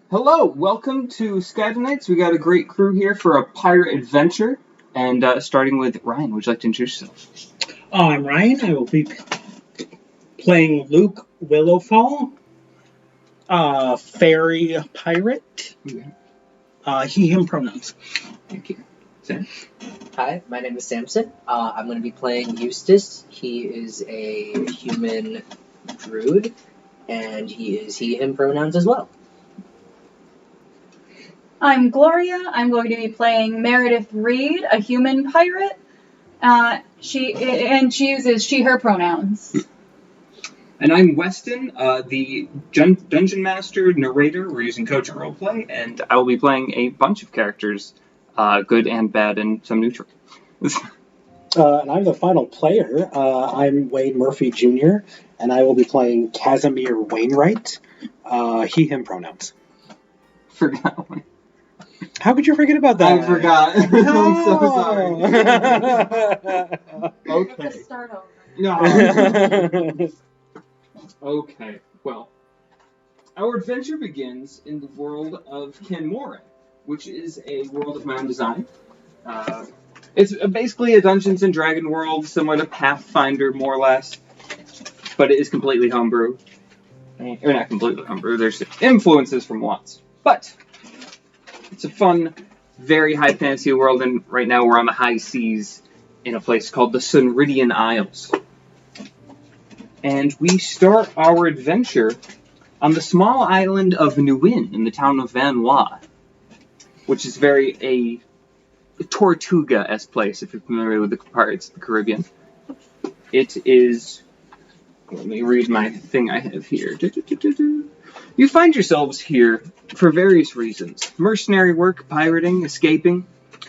Hello, welcome to Skydda Knights. We got a great crew here for a pirate adventure. And starting with Ryan, would you like to introduce yourself? I'm Ryan. I will be playing Luke Willowfall, fairy pirate. He, him pronouns. Thank you. Sam? Hi, my name is Samson. I'm going to be playing Eustace. He is a human druid, and he is he, him pronouns as well. I'm Gloria. I'm going to be playing Meredith Reed, a human pirate. She uses she, her pronouns. And I'm Weston, the Dungeon Master narrator. We're using Cogent Roleplay, and I will be playing a bunch of characters, good and bad, and some neutral. And I'm the final player. I'm Wayne Murphy Jr., and I will be playing Casimir Wainright, he, him pronouns. Forgot one. How could you forget about that? I forgot. I'm so sorry. Okay. Start over. No. Okay, well, our adventure begins in the world of Kenmore, which is a world of my own design. It's basically a Dungeons and Dragon world, similar to Pathfinder, more or less, but it is completely homebrew. Or not completely homebrew, there's influences from lots. But it's a fun, very high fantasy world, and right now we're on the high seas in a place called the Sunridian Isles. And we start our adventure on the small island of Nguyen in the town of Van Lois, which is very a Tortuga-esque place, if you're familiar with the Pirates of the Caribbean. It is... Let me read my thing I have here. You find yourselves here for various reasons. Mercenary work, pirating, escaping,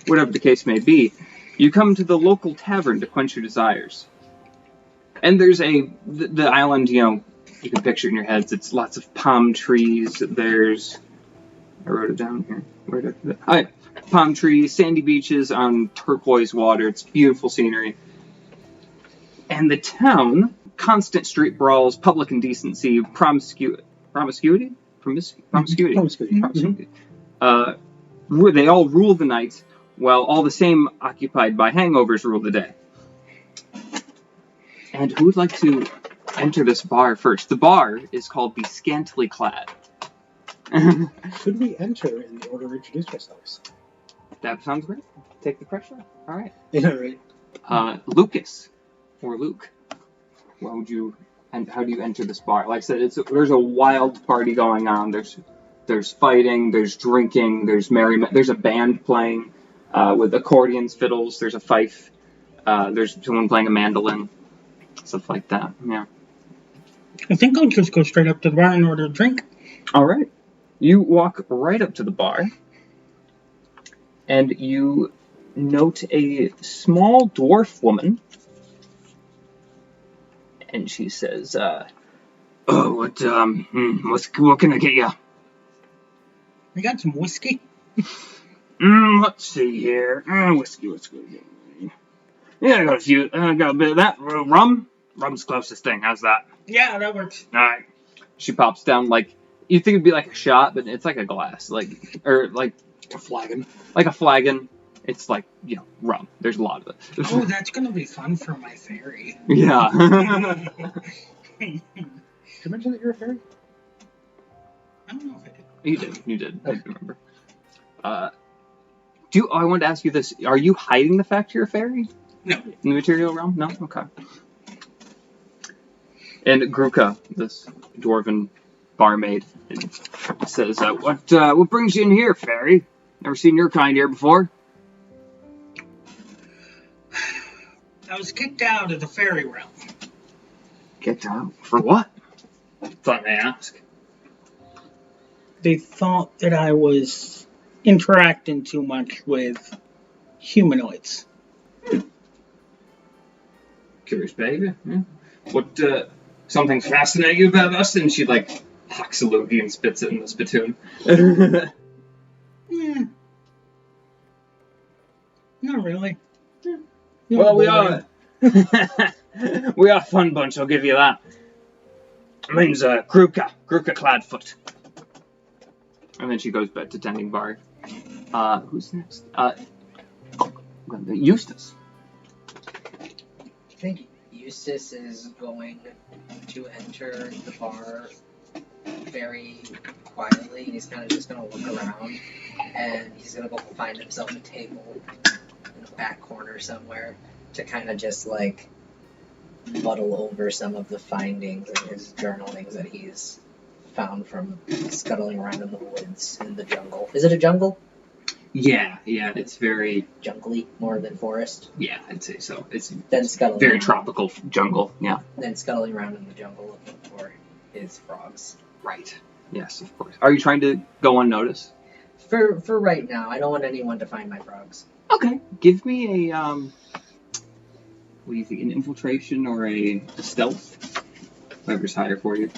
whatever the case may be. You come to the local tavern to quench your desires. And there's the island, you can picture it in your heads. It's lots of palm trees. There's... I wrote it down here. Where did I put it? Hi. Palm trees, sandy beaches on turquoise water. It's beautiful scenery. And the town, constant street brawls, public indecency, promiscuity. They all rule the night, while all the same occupied by hangovers rule the day. And who would like to enter this bar first? The bar is called the Scantily Clad. Should we enter in the order we introduce ourselves? That sounds great. Take the pressure off. All right. Yeah, right. Lucas, or Luke, how do you enter this bar? Like I said, there's a wild party going on. There's fighting, there's drinking, there's merriment. There's a band playing with accordions, fiddles. There's a fife. There's someone playing a mandolin. Stuff like that, yeah. I think I'll just go straight up to the bar and order a drink. All right. You walk right up to the bar, and you note a small dwarf woman, and she says, what can I get you? I got some whiskey. Let's see here. Whiskey. Yeah, I got a few. I got a bit of that. Rum? Rum's the closest thing. How's that? Yeah, that works. Alright. She pops down, you think it'd be like a shot, but it's like a glass. Or like A flagon. Like a flagon. It's rum. There's a lot of it. Oh, that's going to be fun for my fairy. Yeah. Did you mention that you're a fairy? I don't know if I did. You did. I remember. I wanted to ask you this. Are you hiding the fact you're a fairy? No. In the material realm? No? Okay. And Gruka, this dwarven barmaid, says, what brings you in here, fairy? Never seen your kind here before. I was kicked out of the fairy realm. Kicked out? For what? Thought they ask. They thought that I was interacting too much with humanoids. Curious behavior, yeah. What, something fascinating you about us? And she, hawks a loogie and spits it in the spittoon. Not really. Well, we are a fun bunch, I'll give you that. My name's Gruka Cladfoot. And then she goes back to tending bar. Who's next? Eustace. I think Eustace is going to enter the bar very quietly. He's kind of just going to look around, and he's going to go find himself a table in the back corner somewhere to kind of just like muddle over some of the findings and his journalings that he's found from scuttling around in the woods in the jungle. Is it a jungle? Yeah, it's very Jungly more than forest. Yeah, I'd say so. It's Then scuttling very around. tropical jungle. Yeah. Then scuttling around in the jungle looking for his frogs. Right. Yes, of course. Are you trying to go unnoticed? For right now, I don't want anyone to find my frogs. Okay. Give me a what do you think? An infiltration or a stealth? Whoever's higher for you.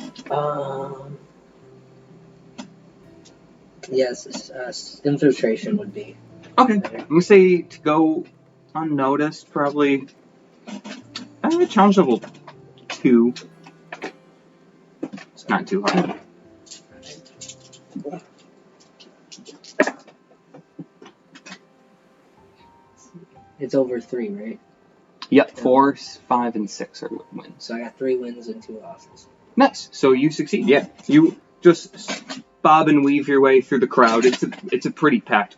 Yes, infiltration would be. Okay. I'm gonna say to go unnoticed, probably. Challenge level 2. It's not too hard. It's over 3, right? Yep. 4, 5, and 6 are wins. So I got 3 wins and 2 losses. Nice. So you succeed. Yeah. You just bob and weave your way through the crowd. It's a pretty packed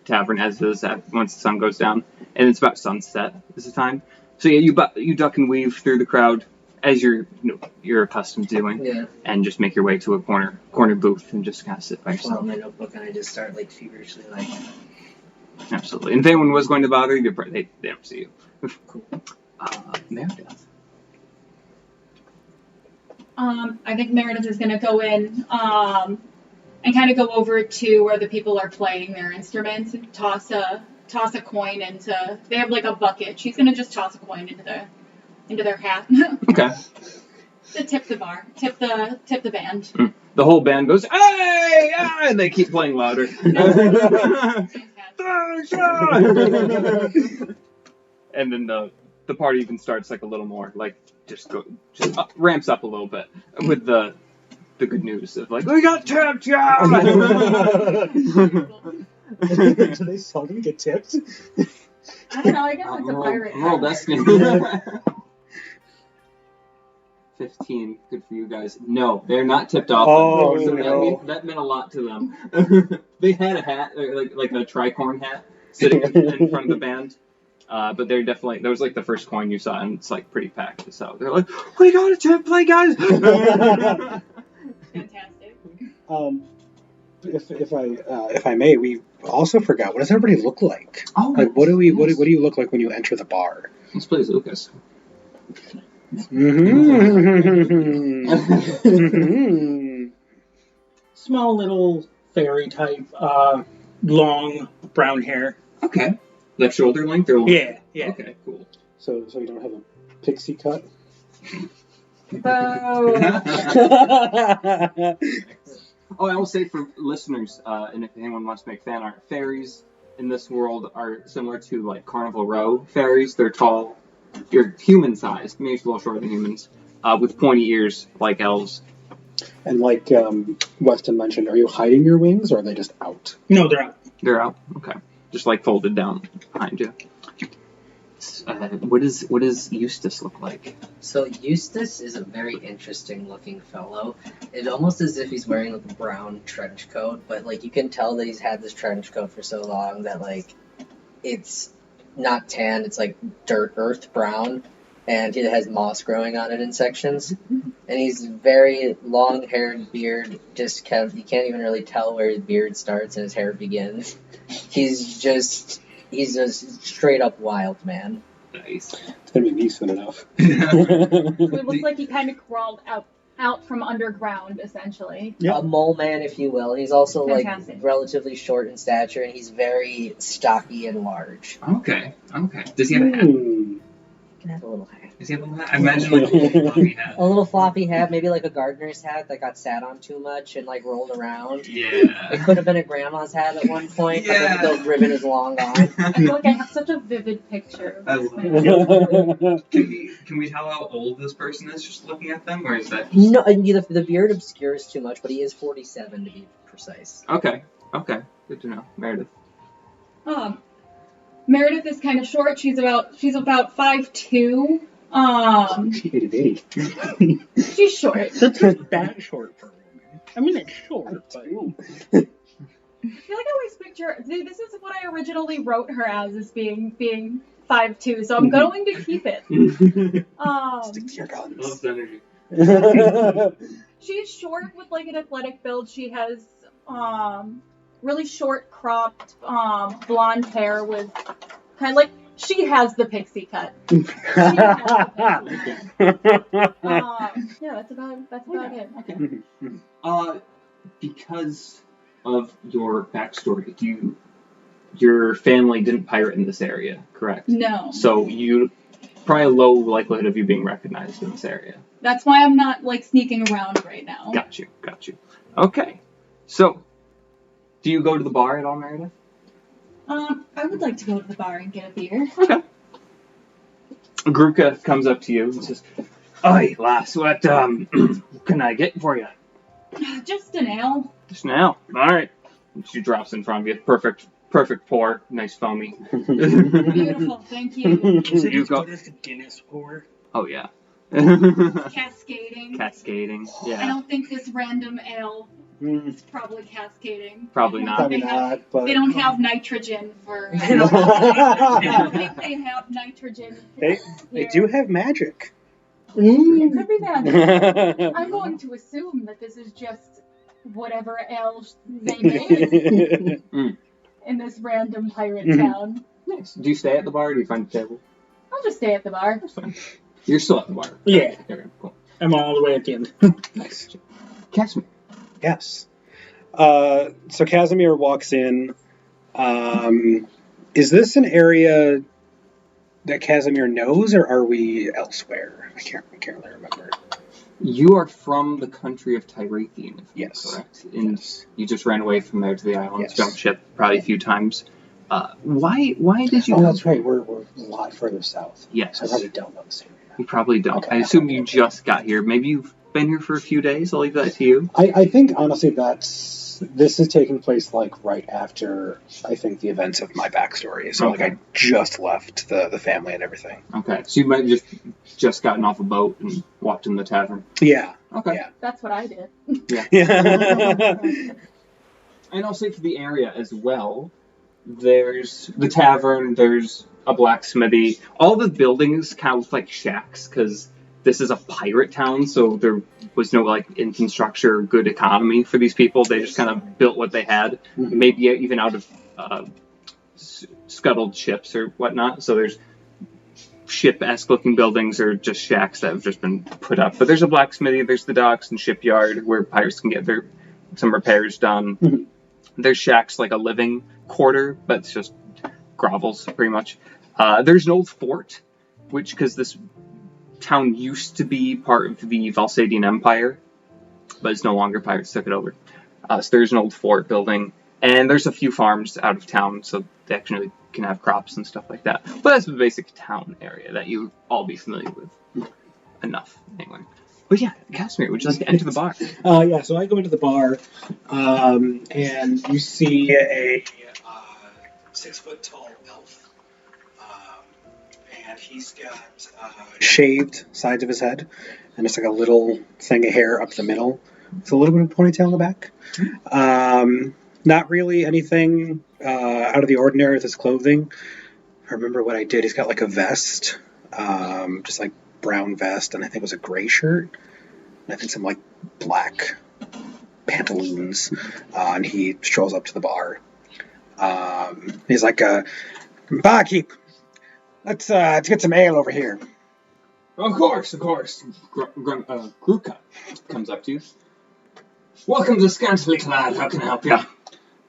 tavern as it is once the sun goes down, and it's about sunset is the time. So yeah, you duck and weave through the crowd as you're accustomed to doing, Yeah. and just make your way to a corner booth and just kind of sit by I pull yourself. out my notebook and I just start like feverishly like. Absolutely. And if anyone was going to bother you, they don't see you. Cool. Meredith. I think Meredith is going to go in and kind of go over to where the people are playing their instruments and toss a coin into. They have like a bucket. She's going to just toss a coin into their hat. Okay. To tip the bar, tip the band. The whole band goes, hey, yeah, and they keep playing louder. And then the party even starts like a little more, like ramps up a little bit with the good news of like, we got tipped, yeah. Do they seldom get tipped? I don't know. I guess it's a pirate. Roll destiny. 15. Good for you guys. No, they're not tipped off. Oh, So no. that meant a lot to them. They had a hat, like a tricorn hat, sitting in front of the band. But they're definitely, that was like the first coin you saw, and it's like pretty packed. So they're like, we got a tip play, guys. Fantastic. If I may, we also forgot. What does everybody look like? Oh, Like, what do you look like when you enter the bar? Let's play as Lucas. Small little fairy type, long brown hair. Okay. Left shoulder length or long? Yeah. Okay, cool. So you don't have a pixie cut? Oh, I will say for listeners, and if anyone wants to make fan art, fairies in this world are similar to like Carnival Row fairies. They're tall, they're human-sized, maybe a little shorter than humans, with pointy ears like elves. And like Weston mentioned, are you hiding your wings or are they just out? No, they're out. They're out. Okay, just like folded down behind you. What does Eustace look like? So Eustace is a very interesting looking fellow. It's almost as if he's wearing like a brown trench coat, but like you can tell that he's had this trench coat for so long that like it's not tan, it's like dirt earth brown, and it has moss growing on it in sections. And he's very long haired beard, you can't even really tell where his beard starts and his hair begins. He's a straight up wild man. Nice. It's gonna be me soon enough. It looks like he kind of crawled out from underground, essentially. Yep. A mole man, if you will. He's also Fantastic. like relatively short in stature, and he's very stocky and large. Okay. Does he have a hat? He can have a little hat. Does he have a hat? I imagine like a little floppy hat. A little floppy hat, maybe like a gardener's hat that got sat on too much and like rolled around. Yeah. It could have been a grandma's hat at one point, Yeah. but the ribbon is long gone. I feel like I have such a vivid picture. I love it. Can we tell how old this person is just looking at them, or is that just... No, the beard obscures too much, but he is 47 to be precise. Okay. Good to know. Meredith. Meredith is kind of short. She's about 5'2". Itty bitty. She's short. That's not that short for a woman. I mean, it's short, but... I feel like I always picture. This is what I originally wrote her as being 5'2", so I'm going to keep it. Stick to your guns. Loves energy. She's short with like an athletic build. She has really short cropped blonde hair with kind of like she has the pixie cut. Yeah, that's about it. Okay. Because of your backstory, your family didn't pirate in this area, correct? No. So you probably a low likelihood of you being recognized in this area. That's why I'm not like sneaking around right now. Got you. Okay. So, do you go to the bar at all, Meredith? I would like to go to the bar and get a beer. Okay. Gruka comes up to you and says, "Oi, lass, what can I get for you?" Just an ale. Just now. All right. And she drops in front of you. Perfect pour. Nice foamy. Beautiful, thank you. Is it You as go- good as the Guinness pour? Oh yeah. Cascading. Cascading. I Yeah. don't think this random ale is probably cascading. Probably I not. don't Probably think not, but... They don't have nitrogen for. I They don't think they have nitrogen. They here. do have magic. It could be that. I'm going to assume that this is just whatever else they made in this random pirate town. Nice. Do you stay at the bar or do you find a table? I'll just stay at the bar. That's fine. You're still at the bar. Yeah. Okay, cool. I'm all the way at the end. Nice. Casimir. Yes. So Casimir walks in. Is this an area that Casimir knows, or are we elsewhere? I can't really remember. You are from the country of Tyrathian, if I'm Yes. correct. And Yes. you just ran away from there to the islands, Yes. jumped ship probably a few times. Why did you Oh, come? that's right. We're a lot further south. Yes. So I probably don't know this area. You probably don't. Okay. I assume you just got here. Maybe you've been here for a few days. I'll leave that to you. I think, honestly, this is taking place, like, right after, I think, the events of my backstory. So, Okay. like, I just left the family and everything. Okay. So you might just gotten off a boat and walked in the tavern. Yeah. Okay. Yeah. That's what I did. Yeah. And I'll say for the area as well, there's the tavern, there's a blacksmithy. All the buildings kind of look like shacks because this is a pirate town, so there was no like infrastructure or good economy for these people. They just kind of built what they had, maybe even out of scuttled ships or whatnot. So there's ship-esque looking buildings or just shacks that have just been put up. But there's a blacksmithy, there's the docks and shipyard where pirates can get some repairs done. There's shacks like a living quarter, but it's just grovels pretty much. There's an old fort, because this town used to be part of the Valsadian Empire, but it's no longer. Pirates took it over. So there's an old fort building, and there's a few farms out of town, so they actually can have crops and stuff like that. But that's the basic town area that you all be familiar with enough, anyway. But yeah, Casimir, would you like to enter the bar? Yeah, so I go into the bar, and you see a 6-foot-tall elf, and he's got shaved sides of his head, and it's like a little thing of hair up the middle. It's a little bit of a ponytail in the back. Not really anything out of the ordinary with his clothing. I remember what I did. He's got like a vest, just like brown vest, and I think it was a gray shirt, and I think some like black pantaloons, and he strolls up to the bar. He's like, barkeep, let's get some ale over here. Of course. Gruka comes up to you. Welcome to Scantily Clad. How can I help you?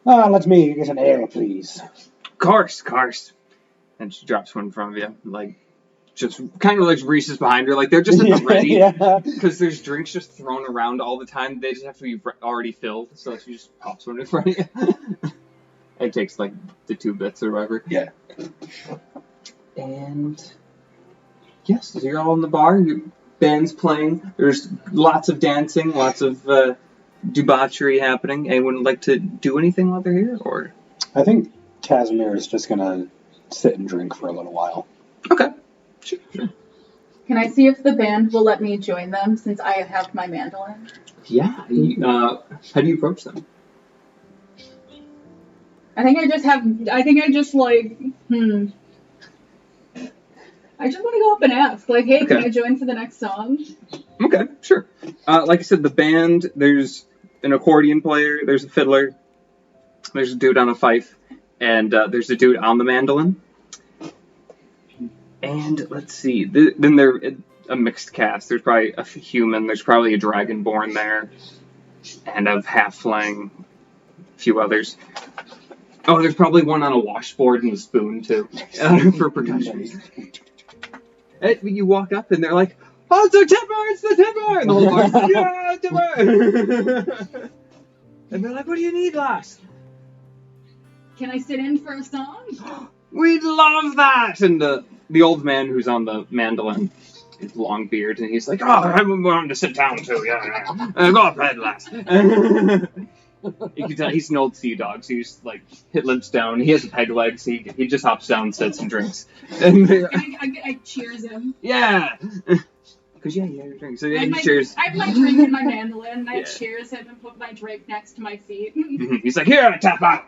Let me get an ale, please. Course. And she drops one in front of you. Like, just kind of like reaches behind her, like they're just at the ready, Yeah. because there's drinks just thrown around all the time. They just have to be already filled, so she just pops one in front of you. It takes like the 2 bits or whatever. Yeah. And yes, so you're all in the bar. Your band's playing. There's lots of dancing, lots of debauchery happening. Anyone like to do anything while they're here, or? I think Casimir is just gonna sit and drink for a little while. Okay. Sure. Can I see if the band will let me join them since I have my mandolin? Yeah. How do you approach them? I think I just like, I just want to go up and ask, like, hey, can Okay. I join for the next song? Okay, sure. Like I said, the band, there's an accordion player, there's a fiddler, there's a dude on a fife, and there's a dude on the mandolin. And let's see, then they're a mixed cast. There's probably a human, there's probably a dragonborn there, and a halfling, a few others. Oh, there's probably one on a washboard and a spoon, too, for percussion. And you walk up and they're like, oh, it's the Timber! And the whole bar's like, yeah, Timber! And they're like, what do you need, lass? Can I sit in for a song? We'd love that! And the old man who's on the mandolin, his long beard, and he's like, oh, I'm willing to sit down too, yeah. Go ahead, lass. You can tell he's an old sea dog, so he's like, limps down. He has a peg leg, so he just hops down, sits, and drinks. And I cheers him. yeah! Because, yeah, you drink. So, yeah, he I cheers. have my drink in my mandolin, and I Yeah. cheers him and put my drink next to my feet. He's like, here, tap out!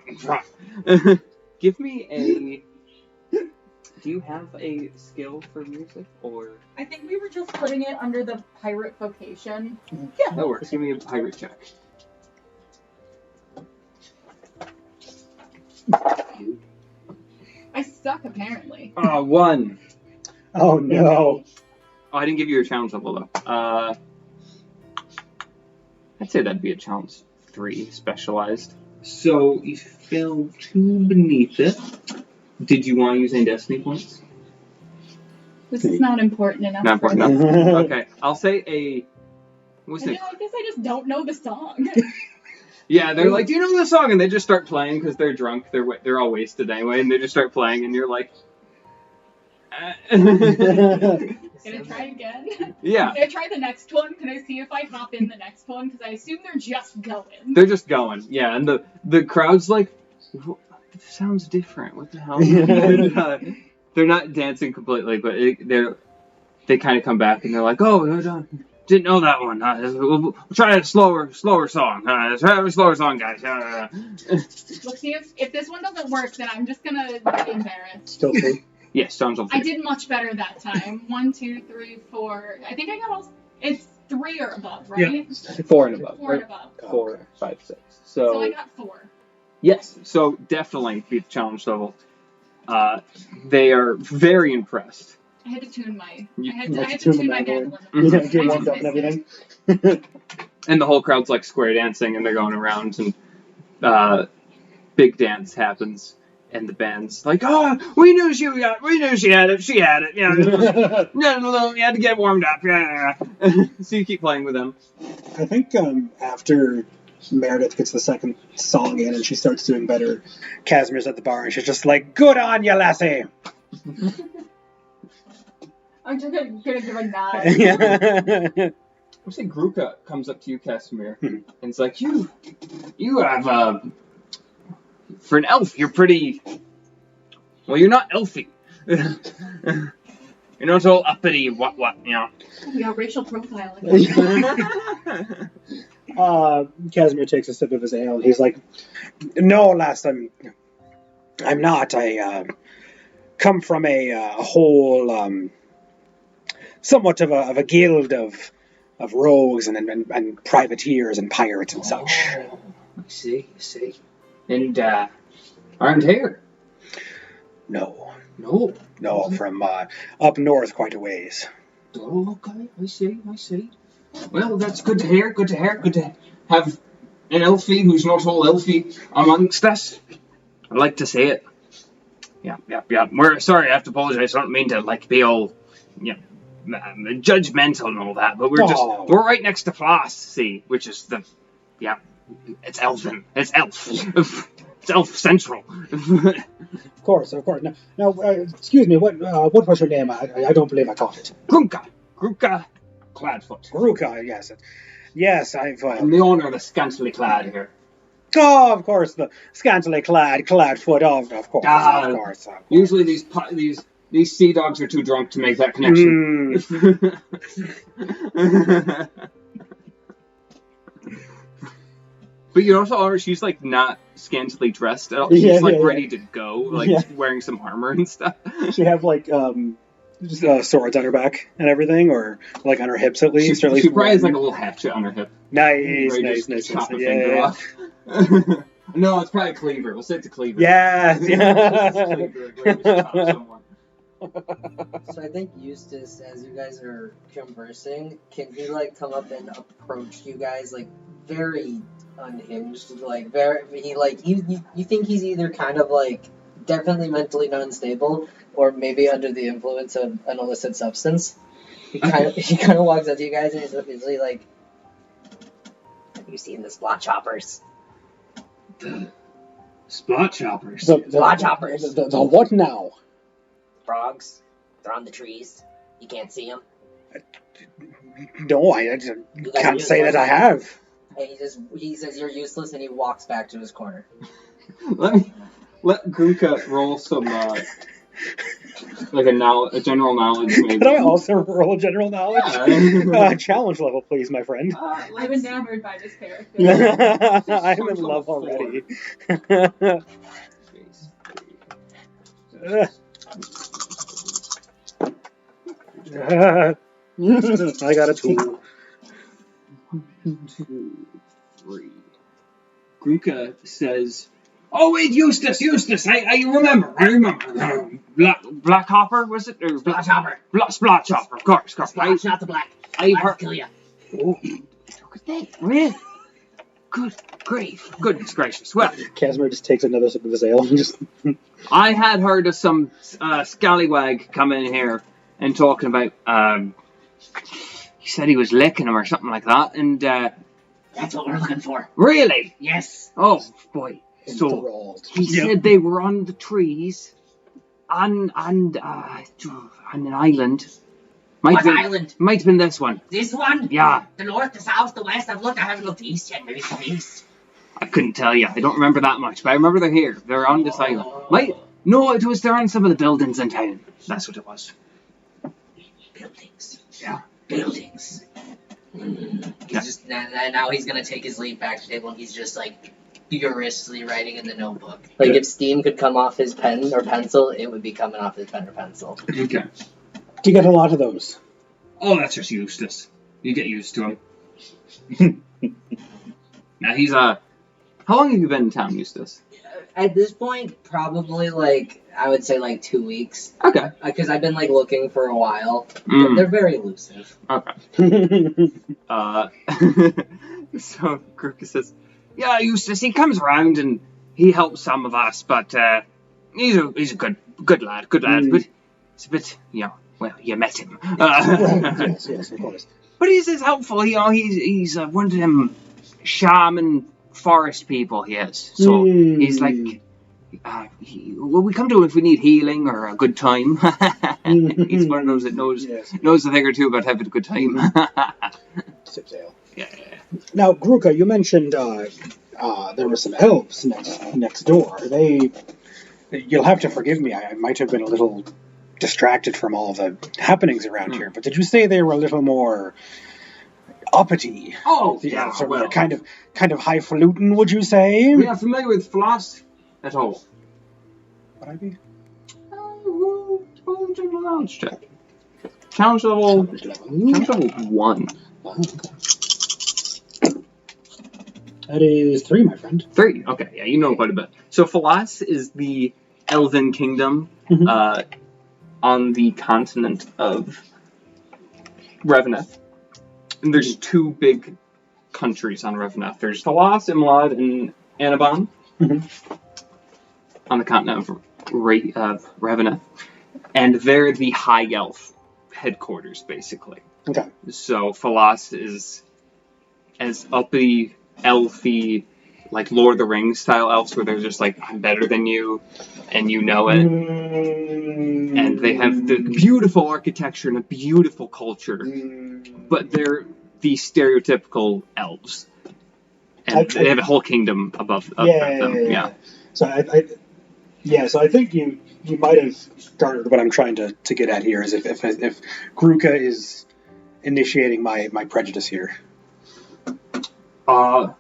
Give me a... Do you have a skill for music, or... I think we were just putting it under the pirate vocation. Yeah, that works. Give me a pirate check. I suck, apparently. Oh, 1. Oh no. Oh, I didn't give you a challenge level, though. I'd say that'd be a challenge 3, specialized. So, you fell 2 beneath it. Did you want to use any destiny points? This is not important enough. Not for important me. enough. Okay, I'll say a... What's I it? mean, I guess I just don't know the song. Yeah, they're like, do you know the song? And they just start playing because they're drunk. They're all wasted anyway, and they just start playing, and you're like... Can I try again? Yeah. Can I try the next one? Can I see if I hop in the next one? Because I assume they're just going. They're just going, yeah, and the crowd's like, it sounds different. What the hell? And, they're not dancing completely, but they kind of come back and they're like, oh, didn't know that one. We'll try a slower song. Let's try a slower song, guys. Let's see if this one doesn't work, then I'm just gonna be embarrassed. Still 3. Yes, sounds okay. I did much better that time. 1, 2, 3, 4. I think I got all. It's 3 or above, right? 4 and above. 4 and above. 4, 5, 6. So I got 4. Yes, so definitely beat the challenge level. They are very impressed. I had to tune my. You I had had to to tune tune my the mandolin. Yeah, I get just warmed up and missed everything. And the whole crowd's like square dancing, and they're going around, and big dance happens, and the band's like, "Oh, we knew she had it, yeah, no, you had to get warmed up, yeah." So you keep playing with them. I think after Meredith gets the second song in and she starts doing better, Casimir's at the bar and she's just like, "Good on you, lassie." I'm just gonna give a nod. Yeah. I say Gruka comes up to you, Casimir, and it's like, you have, for an elf, you're pretty, well, you're not elfy. You're not all uppity, what, you know. Yeah, racial profiling. Casimir takes a sip of his ale and he's like, "No, lass, I'm not. I come from a whole, somewhat of a guild of rogues and privateers and pirates and such." Oh, I see. And, aren't here? No, from up north quite a ways. Oh, okay, I see. Well, that's good to hear, good to have an elfie who's not all elfie amongst us. I like to say it. Yeah. We're sorry, I have to apologize. I don't mean to, be all judgmental and all that, but we're right next to Floss, see, which is it's elfin. It's elf. It's elf central. Of course. Now, excuse me, what was your name? I don't believe I caught it. Gruka Cladfoot. Gruka, yes. Yes, I'm the owner of the Scantily Clad here. Oh, of course, the scantily Cladfoot, of course. Usually these sea dogs are too drunk to make that connection. But you also she's like not scantily dressed at all. She's ready to go, wearing some armor and stuff. She have like swords on her back and everything, or like on her hips at least. She probably has like a little hatchet on her hip. Nice. Chop a finger off. No, it's probably a cleaver. We'll say it's a cleaver. Yeah. So I think Eustace, as you guys are conversing, can he like come up and approach you guys like very unhinged, like very you think he's either kind of like definitely mentally unstable or maybe under the influence of an illicit substance. He kind of walks up to you guys and he's like, "Have you seen the Splot Choppers?" The Splot Choppers. Splot Choppers. The what now? Frogs. They're on the trees. You can't see them. No, I can't say that I have. And he says you're useless, and he walks back to his corner. Let Gruka roll some a general knowledge. Maybe. Could I also roll general knowledge? Challenge level, please, my friend. I'm enamored by this character. I'm in love already. I got a 2. 1, 2, 3. Gruka says, "Oh wait, Eustace! I remember. Black Hopper, was it? Or Splot Chopper. Splot Chopper, of course. Splot's not the black. I I'll heard. kill you. Oh, look at that! Really? Good grief! Goodness gracious! Well, Casimir just takes another sip of his ale and just. I had heard of some scallywag coming in here and talking about. He said he was licking him or something like that, and That's what we're looking for. really? Yes. Oh boy! So Enthralled. he said they were on the trees, on an island. What island? Might have been this one. This one? Yeah. The north, the south, the west. I haven't looked east yet. Maybe some east. I couldn't tell you. I don't remember that much, but I remember they're here. They're on this island. They're on some of the buildings in town. That's what it was. Buildings. Yeah. Buildings. Now he's gonna take his lead back to the table and he's just like furiously writing in the notebook. Like if steam could come off his pen or pencil, it would be coming off his pen or pencil. Okay. Do you get a lot of those? Oh, that's just Eustace. You get used to him. Now he's how long have you been in town, Eustace? At this point, probably I would say 2 weeks. Okay. Because I've been looking for a while. They're very elusive. Okay. So Gruka says, "Yeah, Eustace, he comes around and he helps some of us, but he's a good lad, but it's a bit, well, you met him. Yes, of course. But he's helpful, he's one of them shaman forest people he is. So he's like, we come to him if we need healing or a good time. He's one of those that knows a thing or two about having a good time." Sips ale. Yeah. Now, Gruka, you mentioned there were some elves next door. You'll have to forgive me, I might have been a little distracted from all the happenings around here, but did you say they were a little more uppity? Oh, yeah, so well, kind of highfalutin, would you say? Are you familiar with Floss at all? Would I be? Roll general knowledge check. Challenge level 1. Oh, okay. That is 3, my friend. 3. Okay, yeah, you know quite a bit. So Floss is the Elven kingdom on the continent of Reveneth. And there's 2 big countries on Reveneth. There's Floss, Imlad, and Anabon on the continent of Reveneth. And they're the high elf headquarters, basically. Okay. So Falas is as uppity, elfy, like Lord of the Rings style elves, where they're just like, I'm better than you, and you know it. And they have the beautiful architecture and a beautiful culture, but they're the stereotypical elves. And they have a whole kingdom above them. Yeah. So so I think you might have garnered what I'm trying to get at here is if Gruka is initiating my prejudice here. I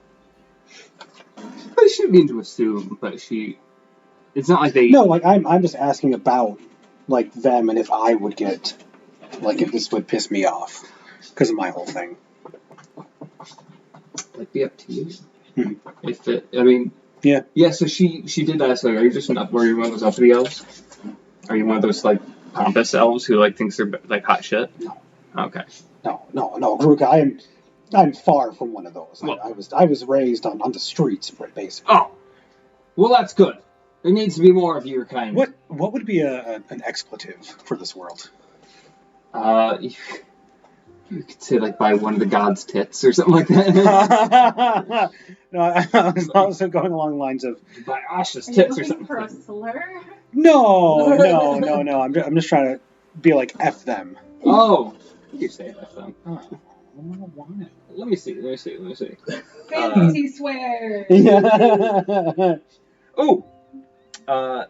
shouldn't mean to assume, but it's not like they... No, like, I'm just asking about, like, them and if I would get, like, if this would piss me off because of my whole thing. It'd be up to you. Hmm. Yeah, so she did ask, like, are you just were you one of those uppity elves? Are you one of those, like, pompous elves who, like, thinks they're, like, hot shit? No. Okay. No, Gruka, I'm far from one of those. Well, I was raised on the streets, basically. Oh, well, that's good. There needs to be more of your kind. What would be an expletive for this world? You could say, like, by one of the gods' tits or something like that. No, I was also going along the lines of by Asha's tits or something. For a slur? No. I'm just trying to be like F them. Oh, you say F them. Oh, I don't want it. Let me see. Fancy swear. Yeah. Oh, I'm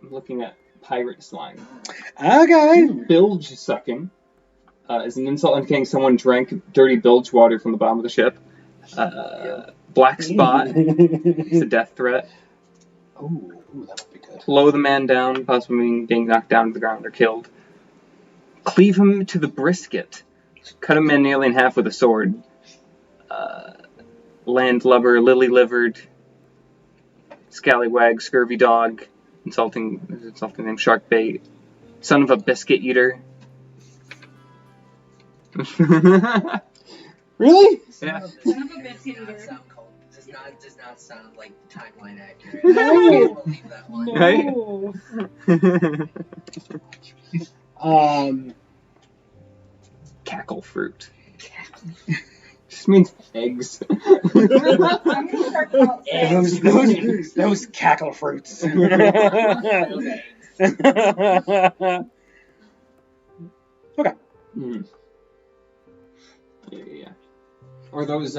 looking at pirate slang. Okay. Bilge sucking is an insult indicating someone drank dirty bilge water from the bottom of the ship. Black spot is a death threat. Ooh, that would be good. Blow the man down, possibly meaning getting knocked down to the ground or killed. Cleave him to the brisket. Cut a man nearly in half with a sword. Landlubber, lily-livered, scallywag, scurvy dog, insulting name, shark bait, son of a biscuit eater. Really? Yeah. Son of a biscuit eater. Does not sound like timeline accurate. I can't believe that one. Right? Cackle fruit. Just means eggs. I'm gonna start calling Those cackle fruits. Okay. Okay. Mm. Yeah. Or those,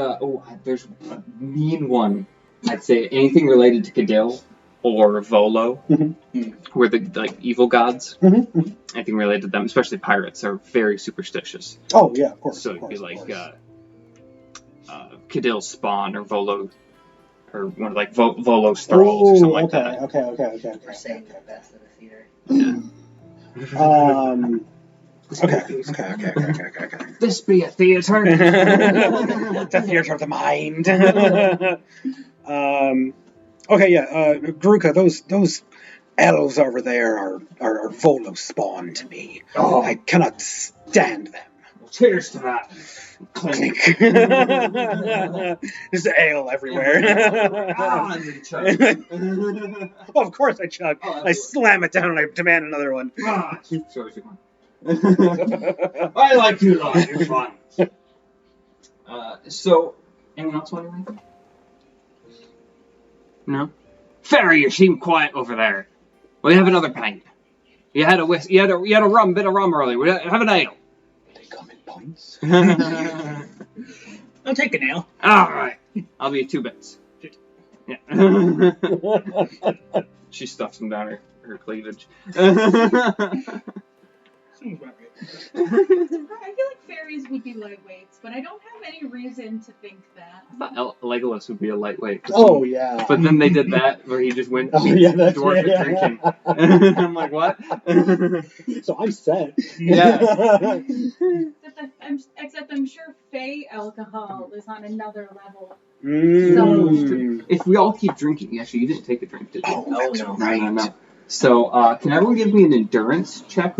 there's a mean one. I'd say anything related to Cadil or Volo, who are the, like, evil gods. Anything related to them, especially pirates, are very superstitious. Oh, yeah, of course. So it'd be like, Cadil's spawn or Volo, or one of, like, Volo's thralls or something like that. Okay. We're saying the best of the theater. Yeah. Okay. This be a theater. The theater of the mind. Gruka, those elves over there are Volo spawn to me. Oh. I cannot stand them. Cheers to that. Clink. There's ale everywhere. Oh, of course I chug. I slam it down and I demand another one. Sorry. I like you lot. You're fun. So, anyone else want anything? No? Ferry, you seem quiet over there. Will you have another pint? You had a you had a bit of rum earlier. Have an ale. They come in pints. I'll take an ale. All right. I'll be 2 bits. Yeah. She stuffs them down her cleavage. Seems about right. I feel like fairies would be lightweights, but I don't have any reason to think that. I thought Legolas would be a lightweight. Oh, yeah. But then they did that where he just went That's dwarf right, drinking. I'm like, what? So I'm set. Yeah. Except I'm sure Fey alcohol is on another level. If we all keep drinking, actually, you didn't take a drink, did you? Oh, that's no. right. No. So, can everyone give me an endurance check?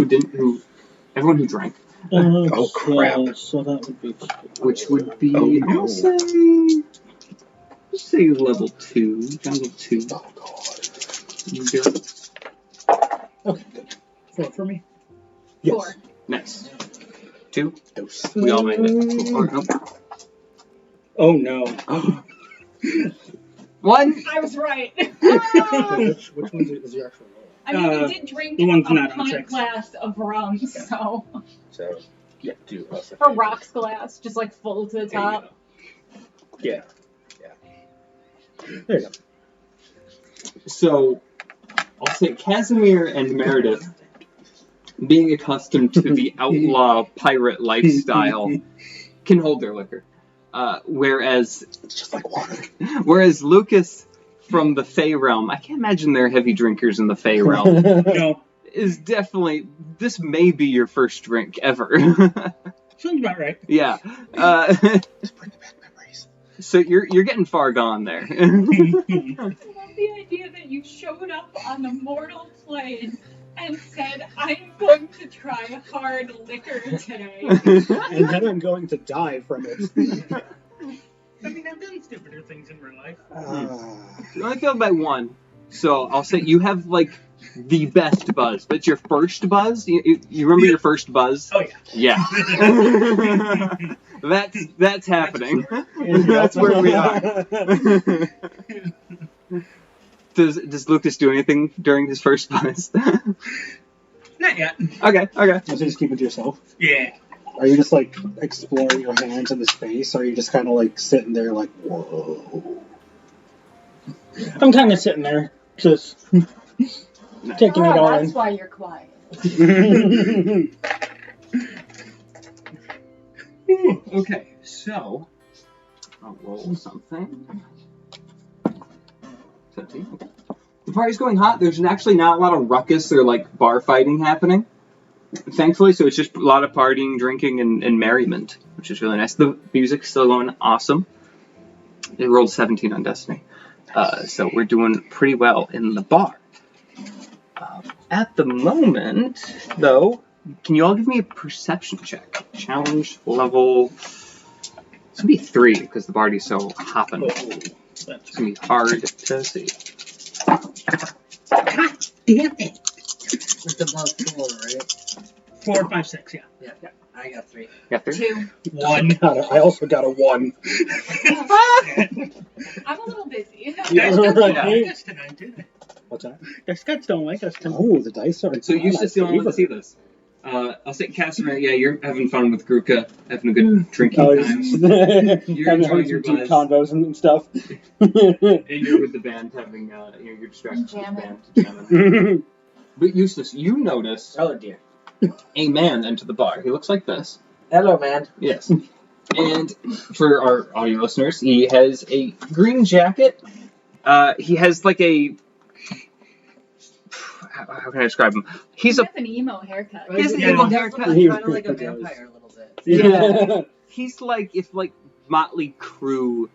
Everyone who drank, Oh, crap. So that would be... which would be, no. let's say level 2. Level 2. Oh, God. Endurance. Okay, good. 4 for me. Yes. 4. Nice. 2. Dose. We all made it. Cool. Nope. Oh no. 1. I was right. Which one is your actual roll? I mean, we did drink the one's a not on pint 6. glass of rum, so. So, yeah, 2. A rocks glass, just like full to the There you top. Yeah. There you go. So, I'll say Casimir and Meredith, being accustomed to the outlaw pirate lifestyle, can hold their liquor. Whereas It's just like water. Whereas Lucas from the Fey realm, I can't imagine they're heavy drinkers in the Fey realm, No. is definitely, this may be your first drink ever. Sounds about right. Yeah. Just bring back memories. So you're getting far gone there. I love the idea that you showed up on the mortal plane and said, I'm going to try hard liquor today. And then I'm going to die from it. I mean, I've done stupider things in real life. You only failed by 1. So I'll say you have, like, the best buzz. But it's your first buzz? You remember your first buzz? Oh, yeah. Yeah. That's happening. That's where we are. Does Lucas do anything during his first buzz? Not yet. Okay. So just keep it to yourself? Yeah. Are you just like exploring your hands in the space, or are you just kind of like sitting there like, whoa? I'm kind of sitting there, just taking it all That's in. why you're quiet. Okay, so I'll roll something. 17. Okay. The party's going hot. There's actually not a lot of ruckus or like bar fighting happening, thankfully. So it's just a lot of partying, drinking, and merriment, which is really nice. The music's still going awesome. They rolled 17 on Destiny, so we're doing pretty well in the bar. At the moment, though, can you all give me a perception check? Challenge level. It's gonna be 3 because the party's so hopping. It's gonna be hard to see. God damn it! It's above 4, right? 4, 5, 6, yeah. Yeah. I got 3. Got 3? 2. 1. I also got a 1. I'm a little busy. Yeah, Dice gods don't yeah. like us tonight, do they? What's that? Dice gods don't like us tonight. Oh, the dice are. So Eustace, the only one to see this. I'll say Casimir, yeah, you're having fun with Gruka, having a good drinking Oh, time. You're enjoying your some deep buzz. convos and stuff. And you're with the band having, you're distracted with the Jamming. band. Jamming. But Eustace, you notice Oh dear. a man enter the bar. He looks like this. Hello, man. Yes. And for our audio listeners, he has a green jacket. He has like a... How can I describe him? He has an emo haircut. He has an Yeah. emo He's haircut. kind of like a vampire a little bit. Yeah. He's like if like Motley Crue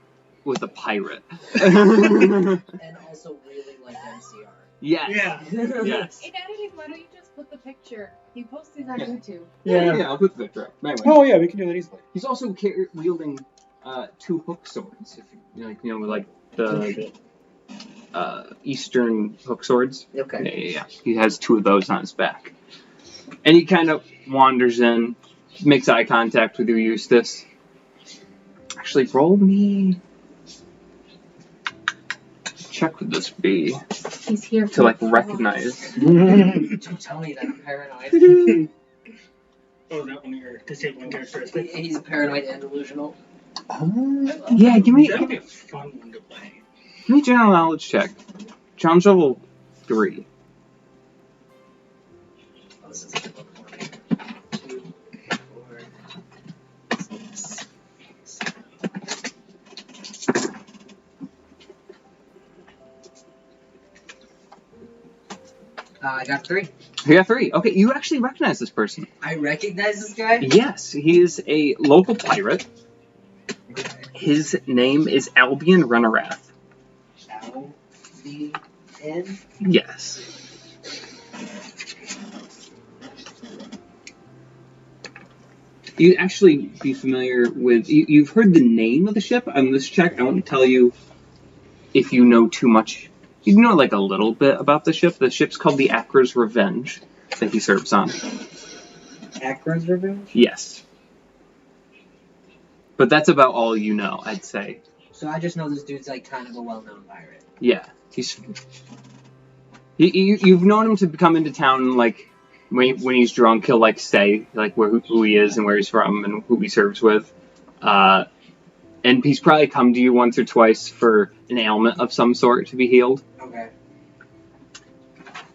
was a pirate. And also really like MCR. Yes. Yeah. Yes. In editing, why don't you just put the picture? He posts these on YouTube. Yeah, I'll put the picture up. Anyway. Oh yeah, we can do that easily. He's also wielding 2 hook swords. If like the Eastern hook swords. Okay. Yeah. He has 2 of those on his back. And he kind of wanders in, makes eye contact with you, Eustace. Actually, roll me. Check would this be He's here to like recognize? Don't tell me that I'm paranoid. Oh, is that one of your disabling characteristics? He's paranoid and delusional. Yeah, give me That'd be a fun one to play. a general knowledge check. Challenge level 3. Oh, this is a good one for me. 2, 4, 6, 7. I got 3. You got 3. Okay, you actually recognize this person. I recognize this guy. Yes, he is a local pirate. His name is Albion Runaway. Albion. Yes. You'd actually be familiar with... You've heard the name of the ship on this check. I won't tell you if you know too much. You know like a little bit about the ship. The ship's called the Akra's Revenge that he serves on. Akron's Revenge? Yes. But that's about all you know, I'd say. So I just know this dude's like kind of a well-known pirate. Yeah. You've known him to come into town and, like, when he's drunk, he'll, like, say, like, who he is and where he's from and who he serves with. And he's probably come to you once or twice for an ailment of some sort to be healed. Okay.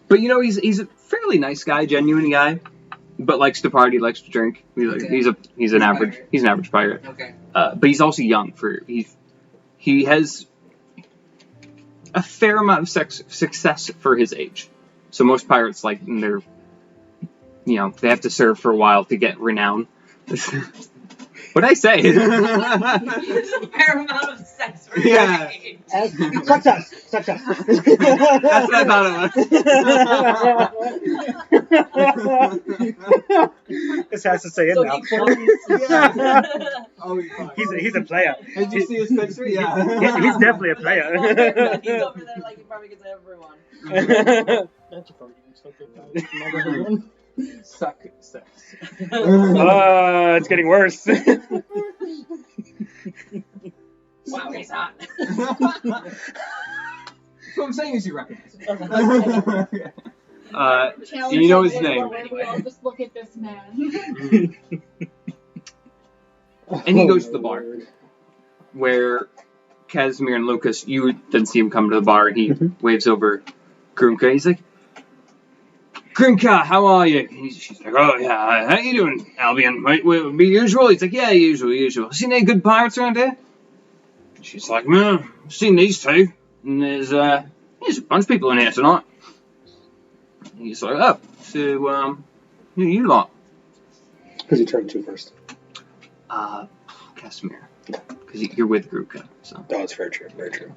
But, you know, he's a fairly nice guy, genuine guy, but likes to party, likes to drink. He's an average pirate. Okay. But he's also young. He has a fair amount of success for his age. So most pirates, like, they have to serve for a while to get renown. What'd I say? A fair amount of sex for Yeah. Success. That's what I thought it This has to say it So now. he funds. was. He's a player. Did you see his picture? Yeah. He's definitely a player. He's over there like he probably gets everyone. That's a party. Never heard one. Suck sex. It's getting worse. Wow, he's hot. What I'm saying is you recognize it. Challenge you know his like, name. we all just look at this man. And he goes to the bar, where Casimir and Lucas, you then see him come to the bar, and he waves over Grunka. He's like, Grunka, how are you? She's like, oh, yeah, how you doing, Albion? Will be usual? He's like, yeah, usual. Seen any good pirates around here? She's like, man, I've seen these two, and there's a bunch of people in here tonight. And he's like, oh, so, who you lot? Who's he turning to first? Casimir. Because you're with Grunka, so. Oh, it's very true, very true.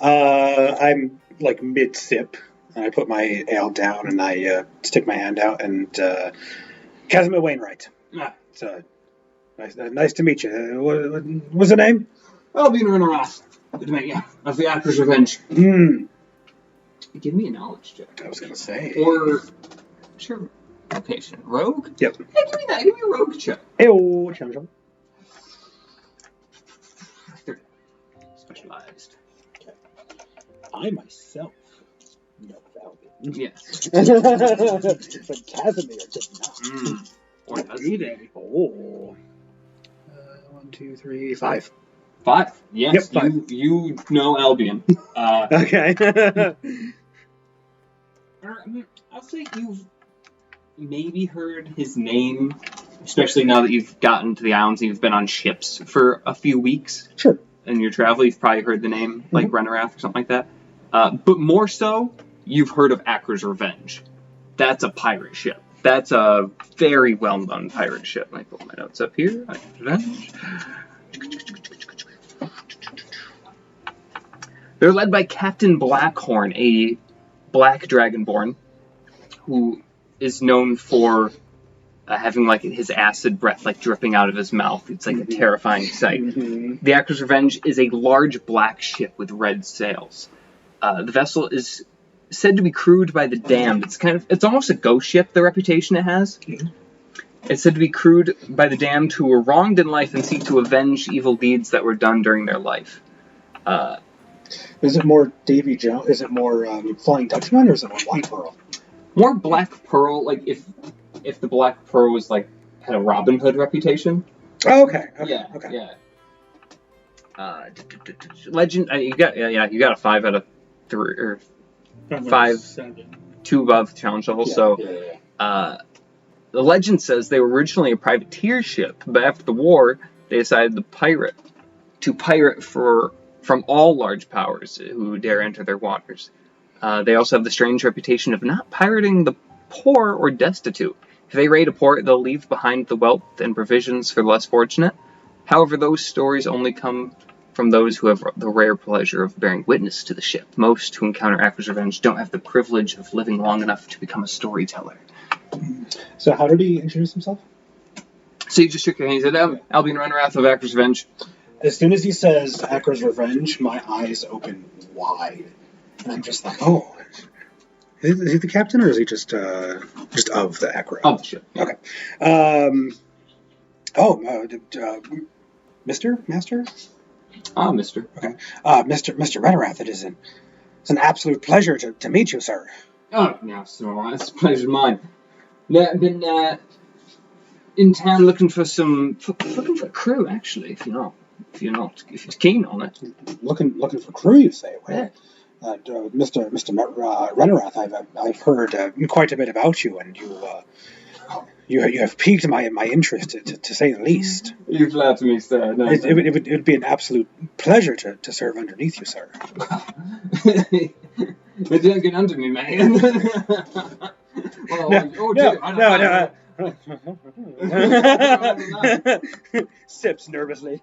I'm, like, mid-sip, and I put my ale down, and I stick my hand out, and Casimir Wainright. Yeah. So, nice to meet you. What's the name? Albion Runaway. Good to meet you. Of the Actor's Revenge. Give me a knowledge check. I was going to say. Or, sure, location. Rogue? Yep. Hey, give me that. Give me a rogue check. Hey-oh, challenge. Specialized. I myself know Albion. Yes. But Casimir did not. Or does he? Oh. 1, 2, 3, 5. 5. Yes, Yep, 5. You know Albion. Okay. I'll say you've maybe heard his name, especially now that you've gotten to the islands and you've been on ships for a few weeks. Sure. In your travel, you've probably heard the name, like Runawrath or something like that. But more so, you've heard of Acker's Revenge. That's a pirate ship. That's a very well-known pirate ship. Let me pull my notes up here. Acker's Revenge. They're led by Captain Blackhorn, a black dragonborn, who is known for having like his acid breath like dripping out of his mouth. It's like a terrifying sight. The Actor's Revenge is a large black ship with red sails. The vessel is said to be crewed by the damned. It's almost a ghost ship, the reputation it has. It's said to be crewed by the damned who were wronged in life and seek to avenge evil deeds that were done during their life. Is it more Davy Jones? Is it more Flying Dutchman, or is it more Black Pearl? More Black Pearl, like if the Black Pearl was like had a Robin Hood reputation. Oh, okay. Yeah. Legend. You got a 5 out of 3 or 5, 7. 2 above challenge level. So the legend says they were originally a privateer ship, but after the war they decided to pirate from all large powers who dare enter their waters. They also have the strange reputation of not pirating the poor or destitute. If they raid a port, they'll leave behind the wealth and provisions for the less fortunate. However, those stories only come from those who have the rare pleasure of bearing witness to the ship. Most who encounter Acker's Revenge don't have the privilege of living long enough to become a storyteller. So how did he introduce himself? So you just shook your hand. He said, Albion Runawrath of Acker's Revenge. As soon as he says Acker's Revenge, my eyes open wide. And I'm just like, oh, Is he the captain, or is he just of the Acro? Of the ship. Yeah. Okay. Mr. Master? Mister. Okay. Mr. Rederath, it's an absolute pleasure to meet you, sir. Oh, no, it's all right. It's a pleasure of mine. No, I've been in town looking for a crew, actually. If you're keen on it. Looking for crew, you say? Well, Yeah. Mr. Rederath, I've heard quite a bit about you, and you have piqued my interest, to say the least. You flatter me, sir. No, It would be an absolute pleasure to serve underneath you, sir. But don't get under me, man. Sips nervously.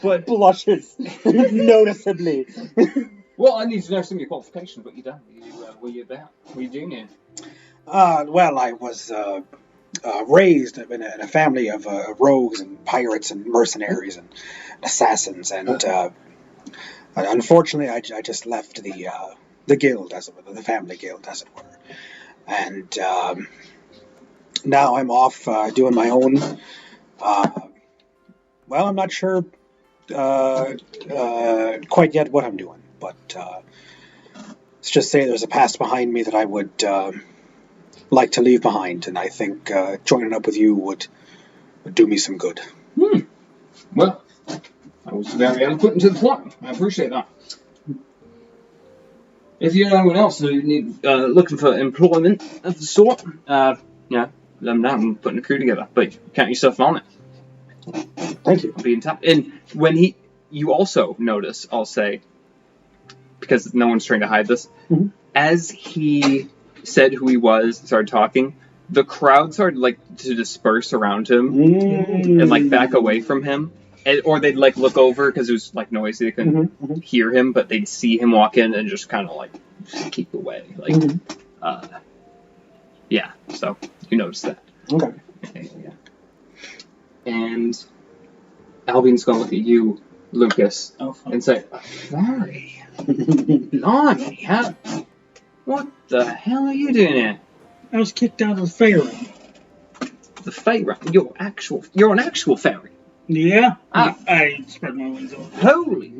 But blushes noticeably. Well, I need to know some of your qualifications. What you done? What you about? What you doing here? Well, I was raised in a family of rogues and pirates and mercenaries and assassins, and unfortunately, I just left the guild, as it were, the family guild, as it were, and now I'm off doing my own. Well, I'm not sure quite yet what I'm doing, but let's just say there's a past behind me that I would like to leave behind, and I think joining up with you would do me some good. Well, that was very eloquent and to the point. I appreciate that. If you know anyone else who need looking for employment of the sort, let them know. I'm putting a crew together, but count yourself on it. Thank you. I'll be in touch. And when you also notice, I'll say, because no one's trying to hide this, as he said who he was, started talking, the crowd started to disperse around him and back away from him, or they'd look over because it was noisy, they couldn't hear him, but they'd see him walk in and just kind of just keep away. Yeah. So you notice that. Okay. Yeah. And Albion's gonna look at you, Lucas, and say, "Sorry, blimey, what the hell are you doing here?" I was kicked out of the fairy. The fairy? You're an actual fairy. Yeah. Ah. I spread my wings over. Holy.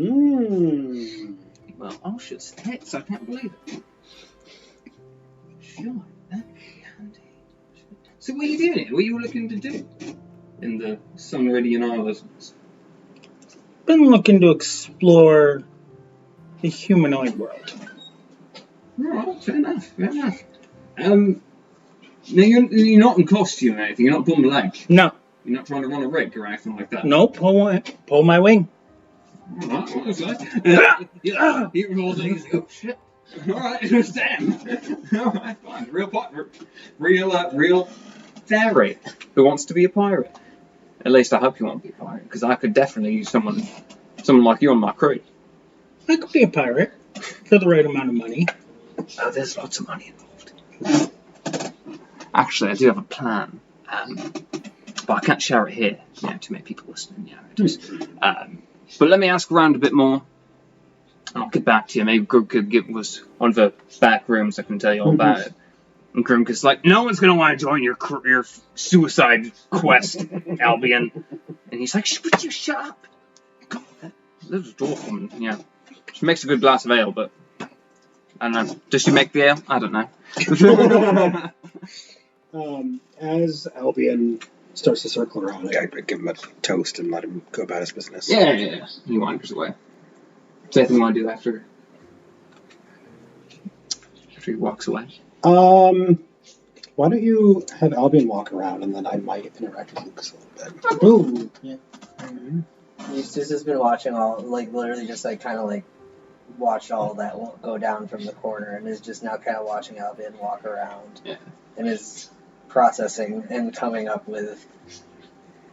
Well, I'll just tits. I can't believe it. Sure, that candy. So what are you doing here? What are you looking to do in the Sunridian Islands? Been looking to explore the humanoid world. Oh, fair enough. Now you're not in costume or anything. You're not pulling the leg. No. You're not trying to run a rig or anything like that. Nope. Pull my wing. Alright, what was that? He was all things. Oh shit. Alright, it was them. Alright, fine. Real fairy who wants to be a pirate. At least I hope you want to be a pirate, because I could definitely use someone like you on my crew. I could be a pirate for the right amount of money. Oh, there's lots of money involved. Actually, I do have a plan, but I can't share it here, to make people listen. But let me ask around a bit more, and I'll get back to you. Maybe Grug could give us one of the back rooms. I can tell you all about it. And Grug is like, no one's gonna want to join your suicide quest, Albion. And he's like, would you shut up? God, that little dwarf woman, she makes a good glass of ale, but I don't know. Does she make the ale? I don't know. As Albion starts to circle around, I give him a toast and let him go about his business. Yeah. He wanders away. Is there anything you want to do after he walks away? Why don't you have Albion walk around, and then I might interact with Lucas a little bit. Ooh. Yeah. Eustace has been watching literally just watched all that go down from the corner, and is just now kind of watching Albion walk around. Yeah. And is processing and coming up with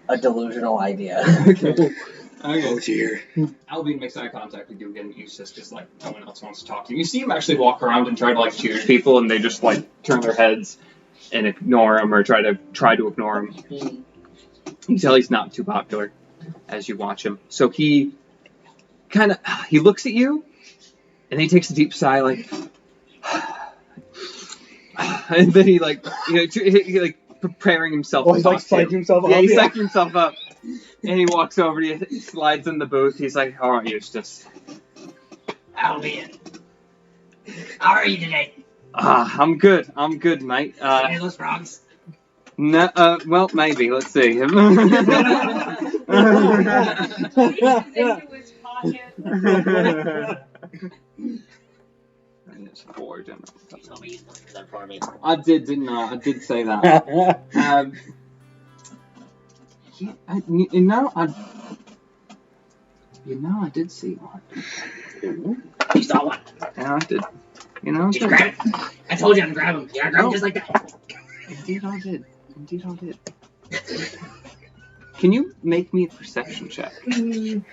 a delusional idea. Okay. Oh dear. Albion makes eye contact with you again, Eustace, because no one else wants to talk to you. You see him actually walk around and try to choose people, and they just turn their heads and ignore him, or try to ignore him. You can tell he's not too popular as you watch him. So he looks at you, And he takes a deep sigh, like, and then he preparing himself. Oh, he's like psyching himself up. Yeah, he's psyching himself up. And he walks over, he slides in the booth. He's like, "All right, Eustace." Albion. How are you today? I'm good, mate. Any of those frogs? No, well, maybe. Let's see. Into his pocket. It's 4, didn't I? You told me you'd look that for me. I did, didn't I? I did say that. I did see one. You saw one. Yeah, I did. Did you grab it? I told you I'd grab him. Yeah, grab him just like that. Indeed I did. Can you make me a perception check? It's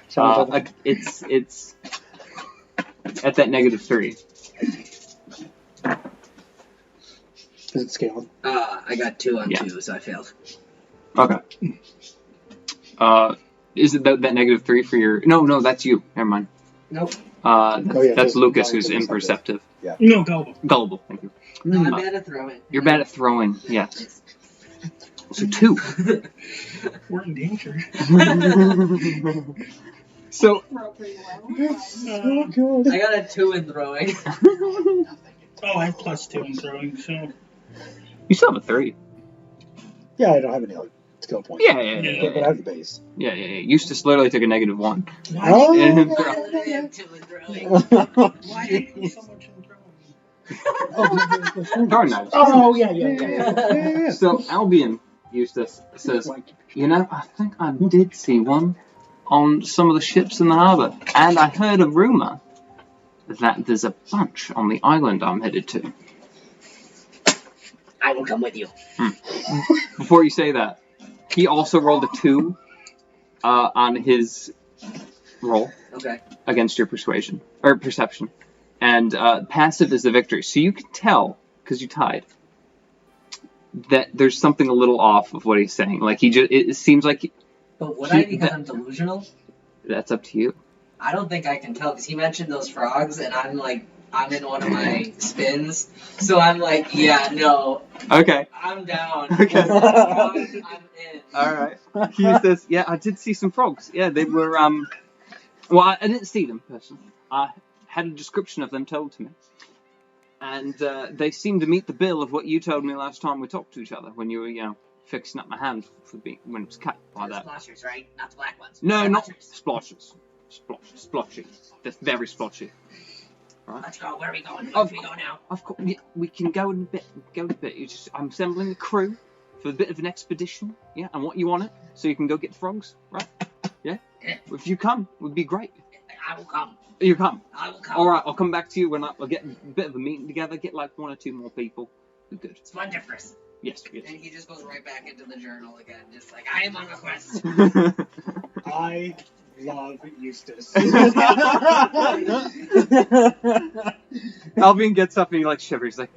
at that -3. Is it scaled? I got 2 on 2, so I failed. Okay. Is it that -3 for your... No, that's you. Never mind. Nope. That's Lucas, who's imperceptive. Yeah. No, gullible. Gullible, thank you. No, I'm bad at throwing. You're bad at throwing, yes. So 2. We're in danger. So... Throw pretty well. Oh, God. I got a 2 in throwing. Oh, I have +2 in throwing, so... You still have a 3. Yeah, I don't have any other skill points. Yeah. But I have the base. Yeah. Eustace literally took a -1. Oh, And I literally have 2 in throwing. Why do you do so much in throwing? Throwing knives. Oh, yeah. So Albion, Eustace, says, I think I did see one on some of the ships in the harbour, and I heard a rumour that there's a bunch on the island I'm headed to. I will come with you. Before you say that, he also rolled a 2 on his roll Okay. against your perception. And passive is the victory. So you can tell, because you tied, that there's something a little off of what he's saying. Like, it seems like... But would I because I'm delusional? That's up to you. I don't think I can tell, because he mentioned those frogs, and I'm in one of my spins, so I'm like, yeah, no. Okay. I'm down. Okay. I'm in. Alright. He says, yeah, I did see some frogs. Yeah, they were, well, I didn't see them, personally. I had a description of them told to me. And, they seemed to meet the bill of what you told me last time we talked to each other, when you were, fixing up my hand when it was cut by that. Splashers, right? Not the black ones. No, not Splashers. Splotchy. That's very splotchy. Right. Let's go. Where are we going? Where do we go now? Of course, we can go in a bit. I'm assembling a crew for a bit of an expedition. Yeah, and what you want it, so you can go get the frogs, right? Yeah. If you come, it would be great. I will come. You come. I will come. All right, I'll come back to you when we'll get a bit of a meeting together. Get like 1 or 2 more people. Be good. It's wonderful. Yes. And he just goes right back into the journal again, just like, I am on a quest. I love Eustace. Albion gets up and he shivers. He's like,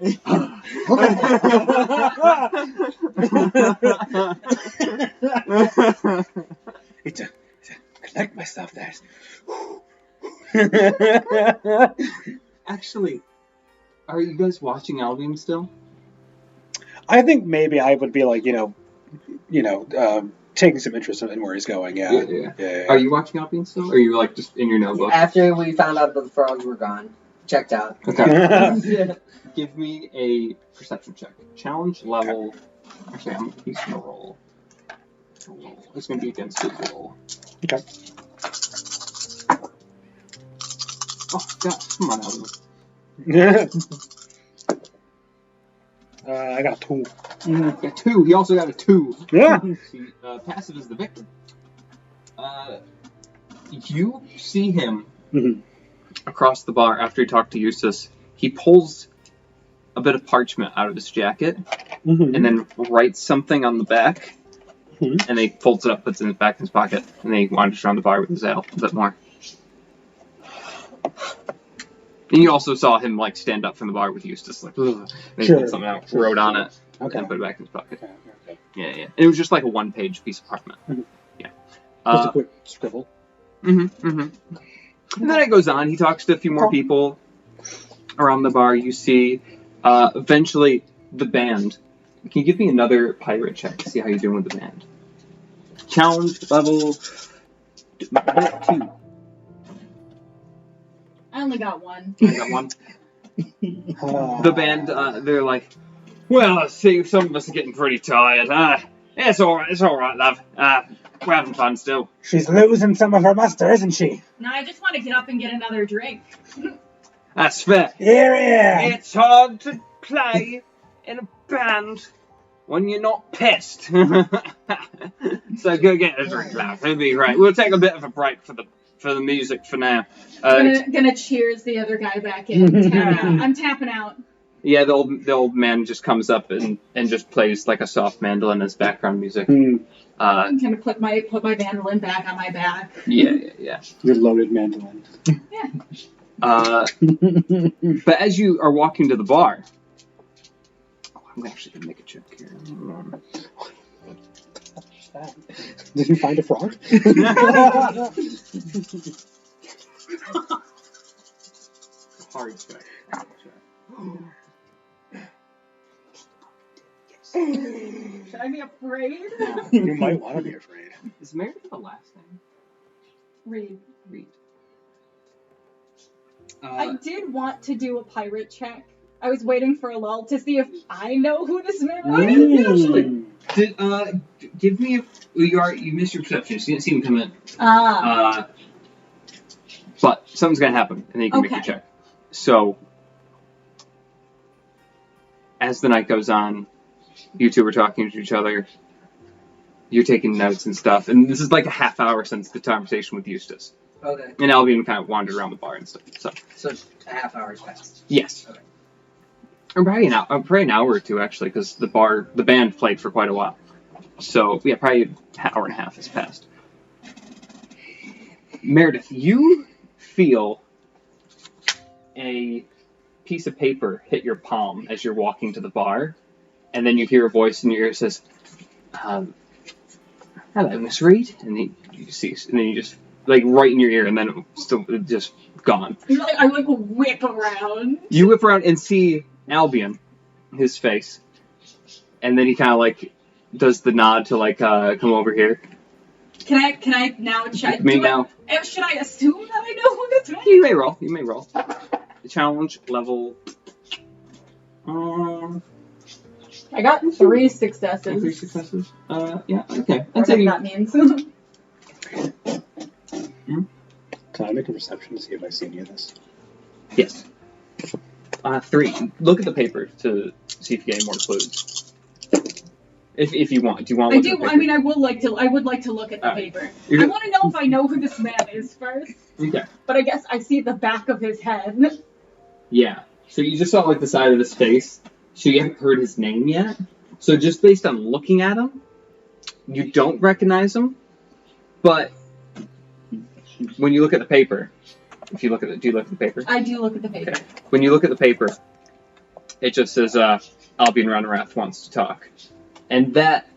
it's a collect my stuff. That's. Actually, are you guys watching Albion still? I think maybe I would be taking some interest in where he's going. Yeah. Are you watching Albion still? Or are you just in your notebook? After we found out that the frogs were gone, checked out. Okay. Give me a perception check. Challenge level. Actually, he's gonna roll. It's gonna be against his roll. Okay. Oh God! Come on, Albion. I got a 2. Yeah, 2. He also got a 2. Yeah. Passive is the victor. You see him across the bar after he talked to Eustace. He pulls a bit of parchment out of his jacket and then writes something on the back. And then he folds it up, puts it back in his pocket, and then he wanders around the bar with his ale a bit more. And you also saw him stand up from the bar with Eustace, and he pulled something out, wrote on it, and put it back in his pocket. Okay. Yeah. And it was just like a 1-page piece of parchment. Yeah. Just a quick scribble. And then it goes on. He talks to a few more people. around the bar, you see eventually the band. Can you give me another pirate check to see how you're doing with the band? Challenge level 2. I only got one. You got one. The band, they're like, well, I see some of us are getting pretty tired. It's all right, love. We're having fun still. She's losing some of her muster, isn't she? No, I just want to get up and get another drink. That's fair. Here. It's hard to play in a band when you're not pissed. So go get a drink, love. It'll be great. We'll take a bit of a break for the music for now. Gonna cheers the other guy back in. I'm tapping out. Yeah, the old man just comes up and just plays like a soft mandolin as background music. I'm gonna put my mandolin back on my back. Yeah. Your loaded mandolin. Yeah. But as you are walking to the bar, I'm actually gonna make a check here. Did you find a frog? Hard check. Should I be afraid? You might want to be afraid. Is Meredith the last name? Read. I I did want to do a pirate check. I was waiting for a lull to see if I know who this man is. Actually, give me a. You missed your perception. So you didn't see him come in. But something's gonna happen, and then you can make your check. So, as the night goes on, you two are talking to each other. You're taking notes and stuff, and this is like a half hour since the conversation with Eustace. Okay. And Albion kind of wandered around the bar and stuff. So a half hour's passed. Yes. Okay. Or probably an hour or two actually, because the band played for quite a while. So yeah, probably an hour and a half has passed. Meredith, you feel a piece of paper hit your palm as you're walking to the bar, and then you hear a voice in your ear that says, "Hello, Miss Reed," and then you cease, and then you just like right in your ear, and then it's just gone. I whip around. You whip around and see Albion, his face, and then he kind of like does the nod to like come over here. Can I now check? Now. Should I assume that I know who this man is? You may roll. The challenge level. I got 3 successes. 3 successes. Yeah. Okay. Whatever that means. Can I make a perception to see if I see any of this? Yes. 3. Look at the paper to see if you get any more clues. If you want. Do you want to look at the paper? I mean, I would like to look at the paper. I want to know if I know who this man is first. Okay. But I guess I see the back of his head. Yeah. So you just saw like the side of his face. So you haven't heard his name yet. So just based on looking at him, you don't recognize him. But when you look at the paper, do you look at the paper? I do look at the paper. Okay. When you look at the paper, it just says Albion Runaway wants to talk. And that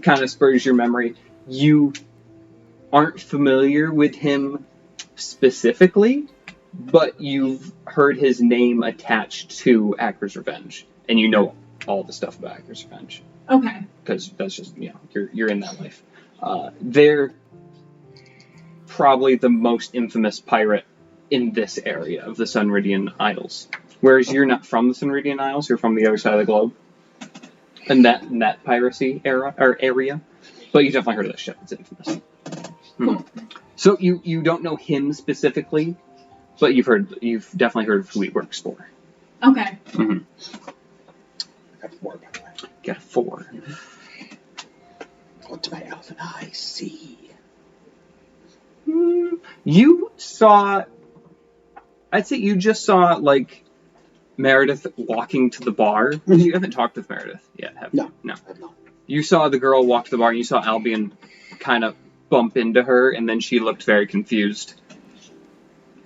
kind of spurs your memory. You aren't familiar with him specifically, but you've heard his name attached to Acker's Revenge. And you know all the stuff about Acker's Revenge. Okay. Because that's just, you're in that life. They're probably the most infamous pirate in this area of the Sunridian Isles. Whereas you're not from the Sunridian Isles, you're from the other side of the globe. In that piracy area. But you definitely heard of this ship. It's infamous. Cool. So you don't know him specifically, but you've definitely heard of who he works for. Okay. Mm-hmm. I got 4, by the way. Got a 4. What do my elfin eyes see? You saw... I'd say you just saw, like, Meredith walking to the bar. You haven't talked with Meredith yet, have you? No. I have not. You saw the girl walk to the bar, and you saw Albion kind of bump into her, and then she looked very confused.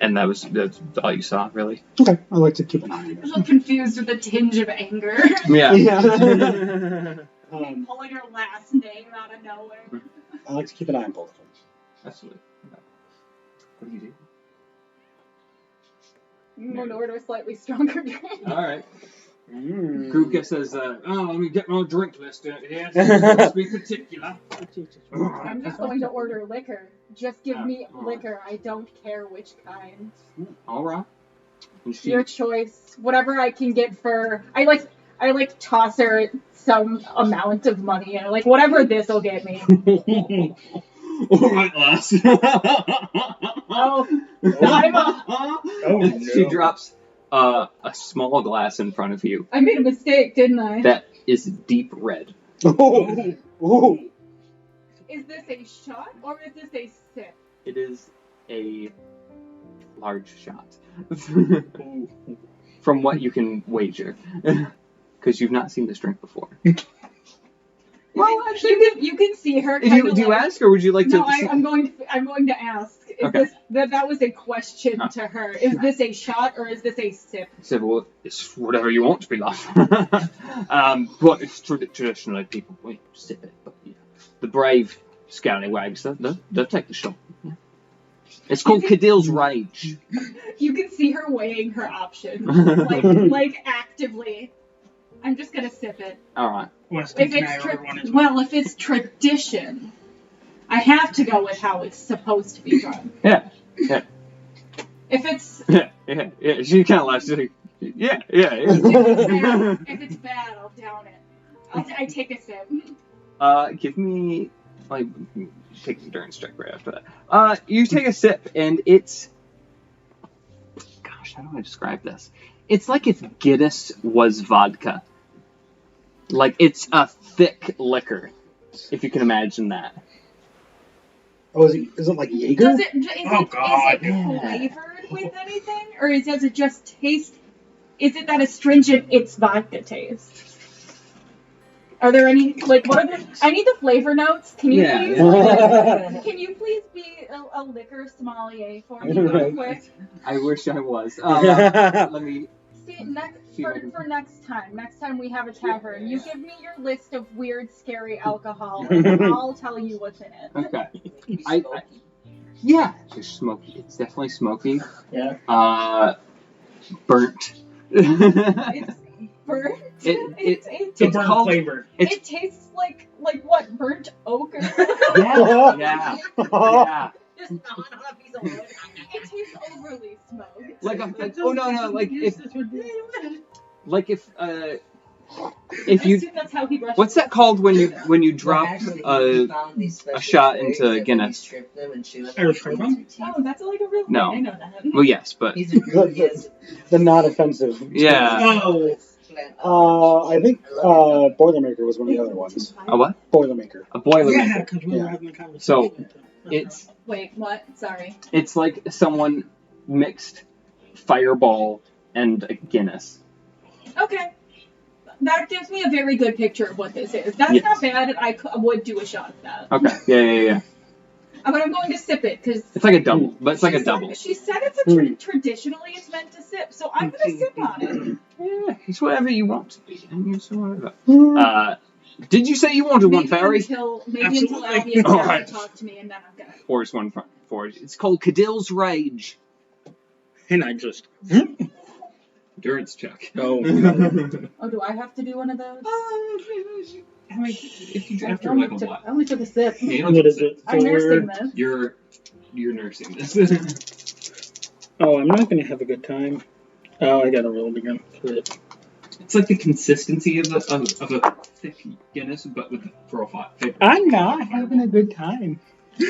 And that's all you saw, really. Okay, I like to keep an eye on I'm a it. little confused with a tinge of anger. Yeah. Pulling her last name out of nowhere. I like to keep an eye on both of them. Absolutely. What do you do? I'm going to order a slightly stronger drink. All right. Mm. Kruka says, let me get my drink list out here. Let's be particular. I'm just going to order liquor. Just give me liquor. I don't care which kind. All right. Your choice. Whatever I can get for... I toss her some amount of money and like, whatever this will get me. All right, lass. Oh, no. She drops a small glass in front of you. I made a mistake, didn't I? That is deep red. Oh. Is this a shot or is this a sip? It is a large shot. From what you can wager. Because you've not seen this drink before. Well, actually, you can see her. Do you ask, or would you like to? No, I'm going to ask. Is Okay. That was a question to her. Is this a shot or is this a sip? I said, well, it's whatever you want to be like. But it's traditionally people sip it. But the brave scallywags, they'll take the shot. Yeah. It's called Cadill's Rage. You can see her weighing her options, like actively. I'm just gonna sip it. All right. If it's tradition, I have to go with how it's supposed to be done. Yeah. If it's Yeah. She kind of laughs. She's like, yeah. if it's bad, I'll down it. I take a sip. Give me take the endurance check right after that. You take a sip, and it's... Gosh, how do I describe this? It's like if Guinness was vodka. Like, it's a thick liquor, if you can imagine that. Oh, is it like Jaeger? Is it flavored with anything? Or does it just taste... Is it that astringent, it's vodka taste? Are there any, what are the... I need the flavor notes. Can you please be a liquor sommelier for me real quick? I wish I was. Let me... See, for next time we have a tavern, you give me your list of weird, scary alcohol, and I'll tell you what's in it. Okay. Yeah, it's smoky. It's definitely smoky. Yeah. Burnt. It's burnt. It's called flavored. It tastes like what? Burnt oak or something? Yeah. Just not on a piece of wood. It tastes overly smoked. If you... That's how he brushes What's that called when you drop a shot into cherries, Guinness? You strip them and chew Irish them. cream? Oh, that's like a real thing. No. I know that. Well, yes, but... The not offensive. Yeah. I think Boilermaker was one of the other ones. A what? Boilermaker. A boiler. Yeah, because we were having a conversation. So, it's... Wait, what? Sorry. It's like someone mixed Fireball and a Guinness. Okay. That gives me a very good picture of what this is. That's not bad, and I would do a shot of that. Okay. Yeah. But I'm going to sip it, because... It's like a double, but it's like a double. She said it's traditionally it's meant to sip, so I'm going to sip on it. Yeah, it's whatever you want to be. Did you say you wanted one, Fairy? Maybe until Albion Alright. talk to me, and then I'm going to... Force one forward. It's called Cadill's Rage. And I just... Endurance check. Oh. Oh, do I have to do one of those? If you draft I her like a only what? I only took a sip. Yeah, What is it? I'm nursing this. You're nursing this. Oh, I'm not going to have a good time. Oh, I got to roll again. It's like the consistency of a thick Guinness, but with the profile. I'm not having a good time.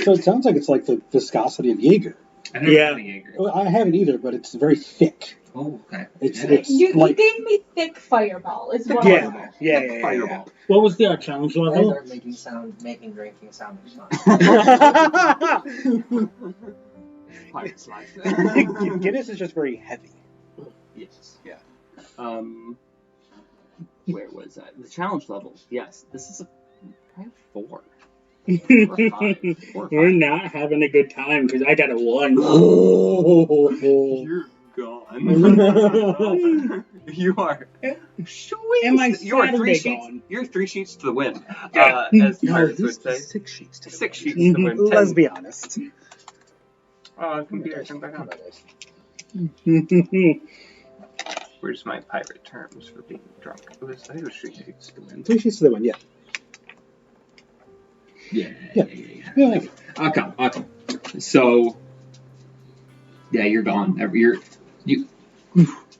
So it sounds like it's like the viscosity of Jaeger. I never had a Jaeger. Well, I haven't either, but it's very thick. Oh, okay. It's You like gave me thick fireball, is what yeah. Fireball. What was the challenge You guys level? are making drinking sound fun. Pirate's life. Guinness is just very heavy. Yes. Yeah. Where was that? The challenge level. Yes. This is probably 4. We're not having a good time because I got a 1. You're gone. You are. And my You are 3 Saturday sheets. gone. You're 3 sheets to the wind. Yeah. As pirates would say. 6 sheets. 6 sheets to the wind. Let's be honest. Computer, come back on. Where's my pirate terms for being drunk? I think it was 3 sheets to win. 3 sheets to the win, yeah. Yeah. I'll come. So, yeah, you're gone. I'm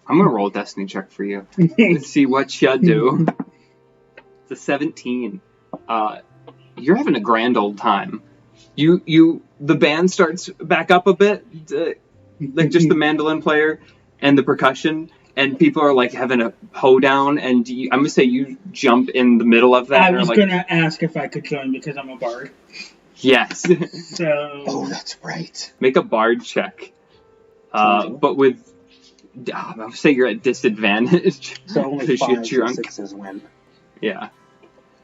gonna roll a destiny check for you. Let's see what you do. It's a 17. You're having a grand old time. The band starts back up a bit, like just the mandolin player and the percussion, and people are like having a hoedown, and I'm gonna say you jump in the middle of that. I was gonna ask if I could join because I'm a bard. Yes. So. Oh, that's right. Make a bard check. But with, I'm gonna say you're at disadvantage. So only because 5 you're and drunk. 6s win. Yeah.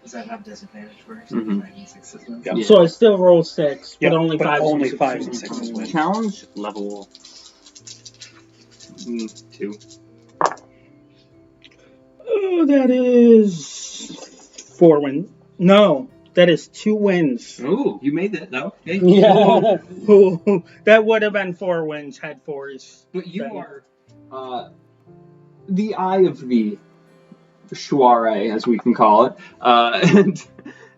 Does that have disadvantage first? Mhm. 5 and 6 win? Yeah. So I still roll 6, Yeah, but only 5 only and 5s and 6. 6s win. Challenge level 2. Oh, that is 4 wins. No, that is 2 wins. Oh, you made that though. Okay. Yeah. Ooh, that would have been 4 wins had 4s. But you are the eye of the soiree, as we can call it, and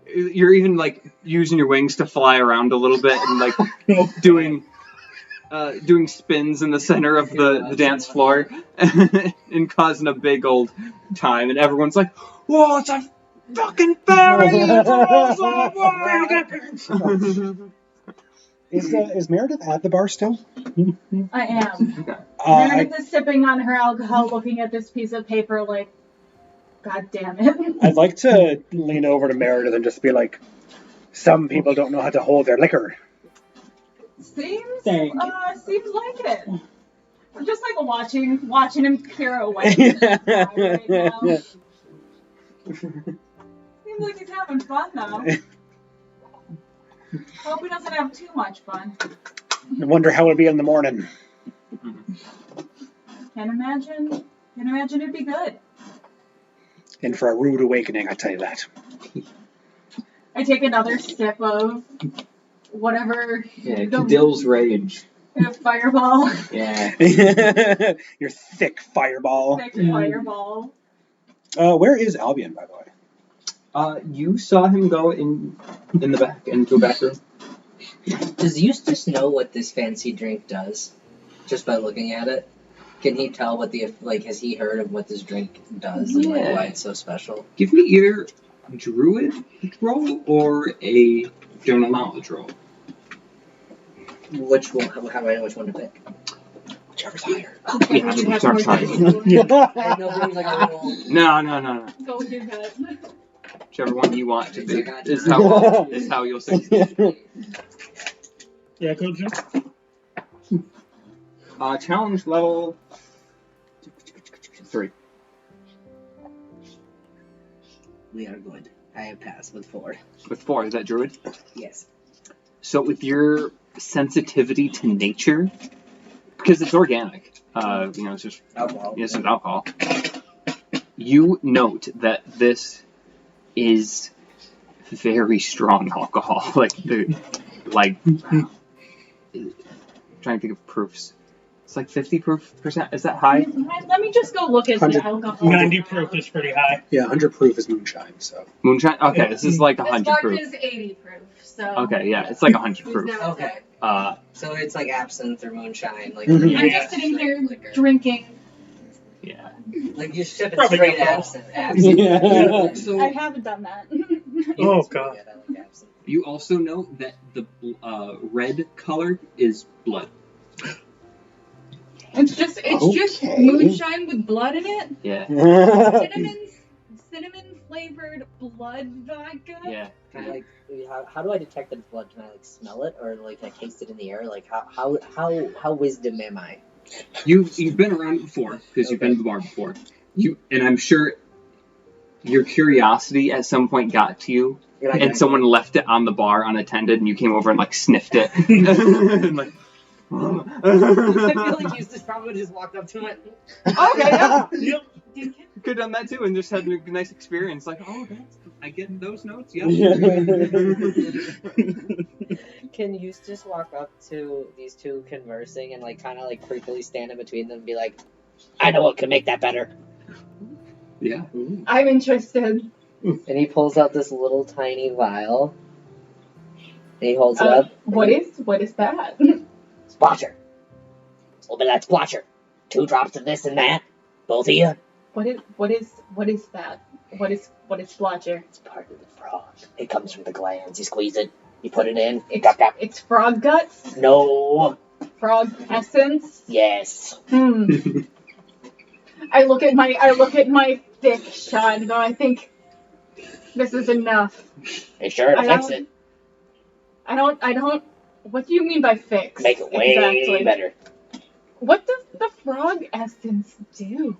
you're even like using your wings to fly around a little bit and like doing spins in the center of the dance floor and causing a big old time, and everyone's like, "Whoa, it's a fucking fairy!" Is Meredith at the bar still? I am. Okay. Meredith is sipping on her alcohol, looking at this piece of paper like, God damn it. I'd like to lean over to Meredith and just be like, some people don't know how to hold their liquor. Seems Thank seems like it. I'm just like watching him clear away right now. Seems like he's having fun though. Hope he doesn't have too much fun. I wonder how it'll be in the morning. Can't imagine it'd be good. And for a rude awakening, I tell you that. I take another sip of whatever. Yeah, Cadill's rage. Fireball. Yeah. Your thick fireball. Thick fireball. Where is Albion, by the way? You saw him go in the back, into a back room. Does Eustace know what this fancy drink does? Just by looking at it? Can he tell what has he heard of what this drink does and like why it's so special? Give me either a druid roll or a general knowledge roll. Which one? How do I know which one to pick? Whichever's higher. Okay, Yeah, you have sorry. more I know there's like a little... No. Go with your gut. Whichever one you want to be is how you'll succeed. Yeah, Cogent. Challenge level 3. We are good. I have passed with 4. With 4, is that druid? Yes. So with your sensitivity to nature, because it's organic, it's just Alcohol. It's an alcohol. You note that this is very strong alcohol. Trying to think of proofs. It's like 50 percent. Is that high? Let me just go look at the 100. alcohol. 90 proof is pretty high. Yeah, 100 proof is moonshine, so. Moonshine. Okay, this is like This 100 vodka proof. is 80 proof, so. Okay, yeah, it's like 100 Who's proof. now Okay. So it's like absinthe or moonshine, like Mhm. I'm just sitting here drinking. Yeah. Like you're sipping Probably straight not. absinthe. Yeah. So I haven't done that. Oh, It's God. really good. I like absinthe. you also note that the red color is blood. It's just Okay. moonshine with blood in it. Yeah. Cinnamon flavored blood vodka. Yeah. Can I, like, how do I detect that it's blood? Can I like smell it or like can I taste it in the air? Like how wisdom am I? You've been around it before because you've been to the bar before. And I'm sure your curiosity at some point got to you, and someone left it on the bar unattended, and you came over and like sniffed it. And, like, I feel like Eustace probably just walked up to it. okay, yeah. Yep. You could have done that too, and just had a nice experience. Like, oh, I get those notes. Yeah. Can Eustace walk up to these two conversing and like kind of like creepily stand in between them and be like, I know what could make that better. Yeah. I'm interested. And he pulls out this little tiny vial. And he holds it up. What is that? Splotcher. Open that splotcher. 2 drops of this and that. Both of you. What is that? What is splotcher? It's part of the frog. It comes from the glands. You squeeze it. You put it in. It's frog guts? No. Frog essence? Yes. I look at my thick shot and go, I think this is enough. Are you sure to fix it? I don't. What do you mean by fix? Make it way better. What does the frog essence do?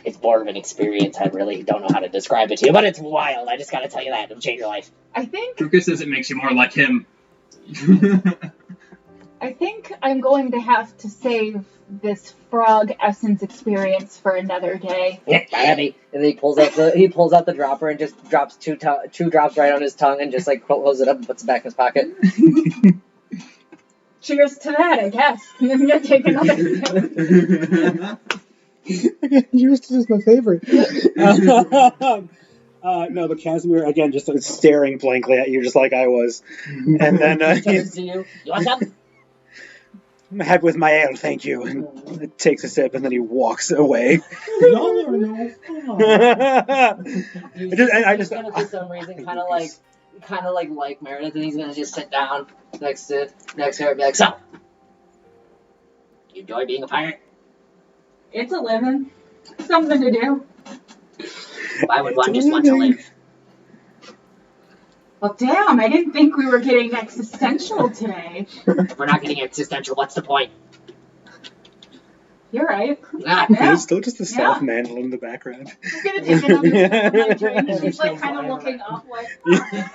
It's more of an experience. I really don't know how to describe it to you, but it's wild. I just gotta tell you that. It'll change your life. I think Lucas says it makes you more like him. I think I'm going to have to save this frog essence experience for another day. Yeah, and he pulls out the dropper and just drops two drops right on his tongue and just like closes it up and puts it back in his pocket. Cheers to that, I guess. I'm gonna take another sip. Eustace is my favorite. No, but Casimir, again, just staring blankly at you, just like I was. And then Turns to you. You want some? I'm happy with my ale, thank you. And takes a sip, and then he walks away. Y'all are no fun. He's gonna, for some reason, kind of like Meredith, and he's gonna just sit down next to her and be like, so, you enjoy being a pirate? It's a living. Something to do. Why would one just want to live? Well, damn, I didn't think we were getting existential today. If we're not getting existential, what's the point? You're right. Ah, Yeah. There's still just the soft mantle in the background. I'm gonna take another sip of my drink. She's like kind of looking up like, I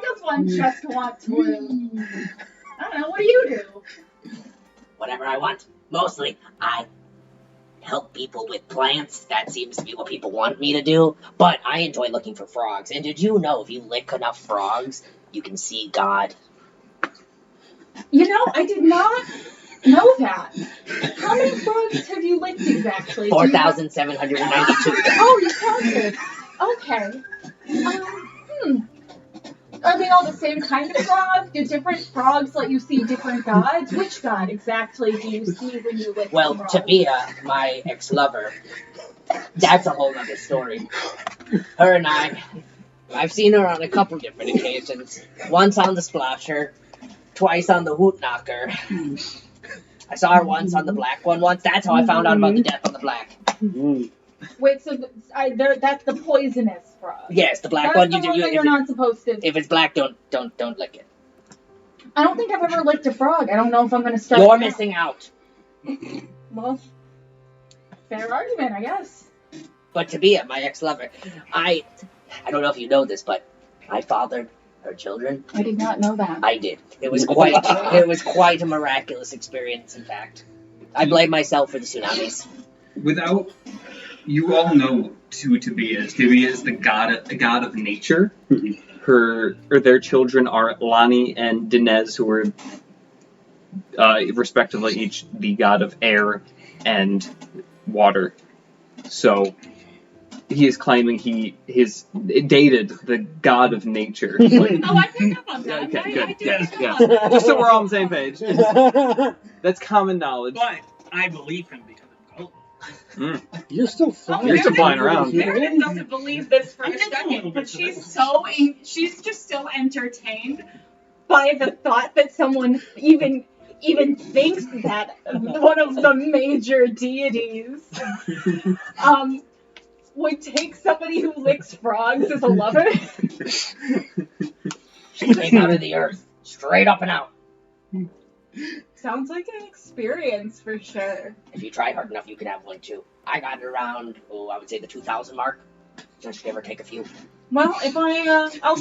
just want to. I don't know, what do you do? Whatever I want. Mostly, I help people with plants. That seems to be what people want me to do. But I enjoy looking for frogs. And did you know if you lick enough frogs, you can see God? You know, I did not know that. How many frogs have you licked exactly? 4,792. Oh, you counted. Okay. Are they all the same kind of frog? Do different frogs let you see different gods? Which god exactly do you see when you lick Well, frogs? Tabia, my ex-lover, that's a whole other story. Her and I've seen her on a couple different occasions. Once on the Splasher, twice on the Hoot Knocker. I saw her once on the Black one once. That's how I found out about the death on the Black. Wait, so that's the poisonous frog? Yes, the Black That's one. the one that you're not supposed to... If it's black, don't lick it. I don't think I've ever licked a frog. I don't know if I'm going to start... You're missing out. Well, fair argument, I guess. But Tabia, my ex-lover, I don't know if you know this, but I fathered her children. I did not know that. I did. It was quite a miraculous experience, in fact. I blame myself for the tsunamis. Without, you all know who Tabia is. Tabia is the god of nature. Their children are Lani and Dinez, who are respectively each the god of air and water. So he is claiming he dated the god of nature. Like, Oh, I picked up on that. okay, I good. did Yes, pick yeah. up on that. Just so we're all on the same page. That's common knowledge. But I believe him because I'm gold. You're still flying. You're still flying around. Meredith doesn't believe this for I'm a just a second, little but bit she's just so entertained by the thought that someone even thinks that one of the major deities would take somebody who licks frogs as a lover. She came out of the earth, straight up and out. Sounds like an experience for sure. If you try hard enough, you can have one too. I got it around, I would say the 2,000 mark. Just give or take a few. Well, if I'll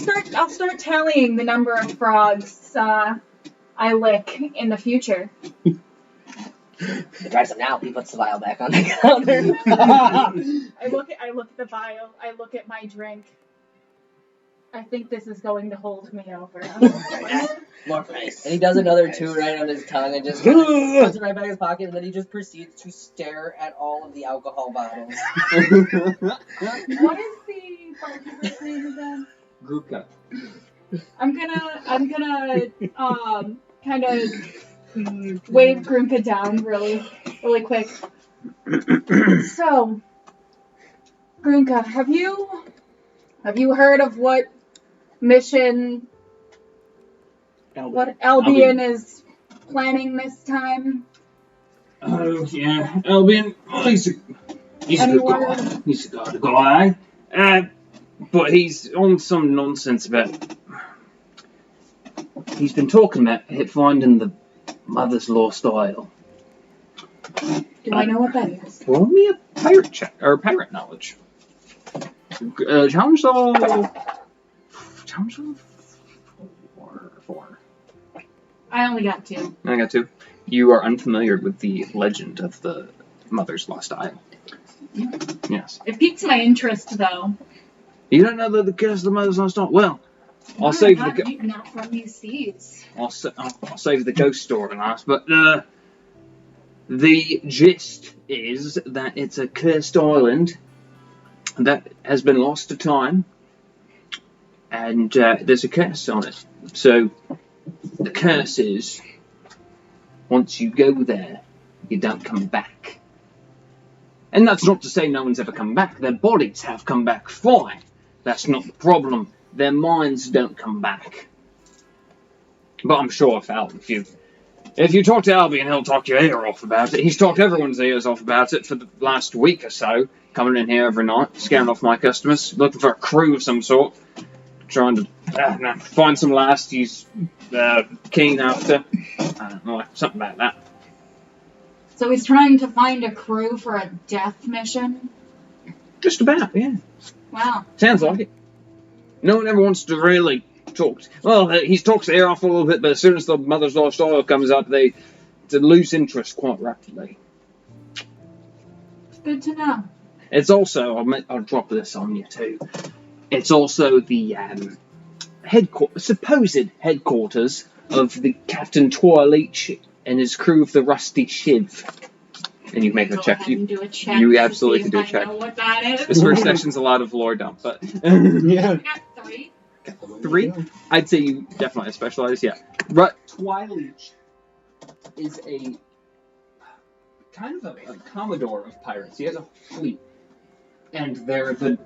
start tallying the number of frogs I lick in the future. He tries them now. He puts the vial back on the counter. I look at the vial. I look at my drink. I think this is going to hold me over. More face. And he does another 2 right on his tongue and just kind of puts it right back in his pocket, and then he just proceeds to stare at all of the alcohol bottles. What is the barkeeper's name again? Gruka. I'm gonna kind of wave Grunka down really quick. So, Grunka, have you heard of what mission what Albion is planning this time? Oh yeah, Albion. He's a good guy. He's a good guy. But he's on some nonsense about. He's been talking about finding the Mother's Lost Isle. Do I know what that is? Roll me a pirate check or pirate knowledge. Challenge level 4. I only got 2. I got 2. You are unfamiliar with the legend of the Mother's Lost Isle. Yes. It piques my interest, though. You don't know the curse of the Mother's Lost Isle? Well, I'll save the not from these seeds. I'll save the ghost story last, but the gist is that it's a cursed island that has been lost to time, and there's a curse on it. So the curse is, once you go there, you don't come back. And that's not to say no one's ever come back. Their bodies have come back fine. That's not the problem. Their minds don't come back. But I'm sure if you talk to Albion, he'll talk your ear off about it. He's talked everyone's ears off about it for the last week or so. Coming in here every night, scaring off my customers, looking for a crew of some sort. Trying to find some lass he's keen after. I don't know, something like that. So he's trying to find a crew for a death mission? Just about, yeah. Wow. Sounds like it. No one ever wants to really talk. Well, he talks the ear off a little bit, but as soon as the Mother's Lost Isle comes up, they lose interest quite rapidly. Good to know. It's also, I'll drop this on you too. It's also the supposed headquarters of the Captain Twirleach and his crew of the Rusty Shiv. And you make a check. You absolutely can do a check. I know what that is. This first section's a lot of lore dump, but Yeah. I got 3. 3? I'd say you definitely specialize, yeah. Twirleach is a kind of a commodore of pirates. He has a fleet. And they're the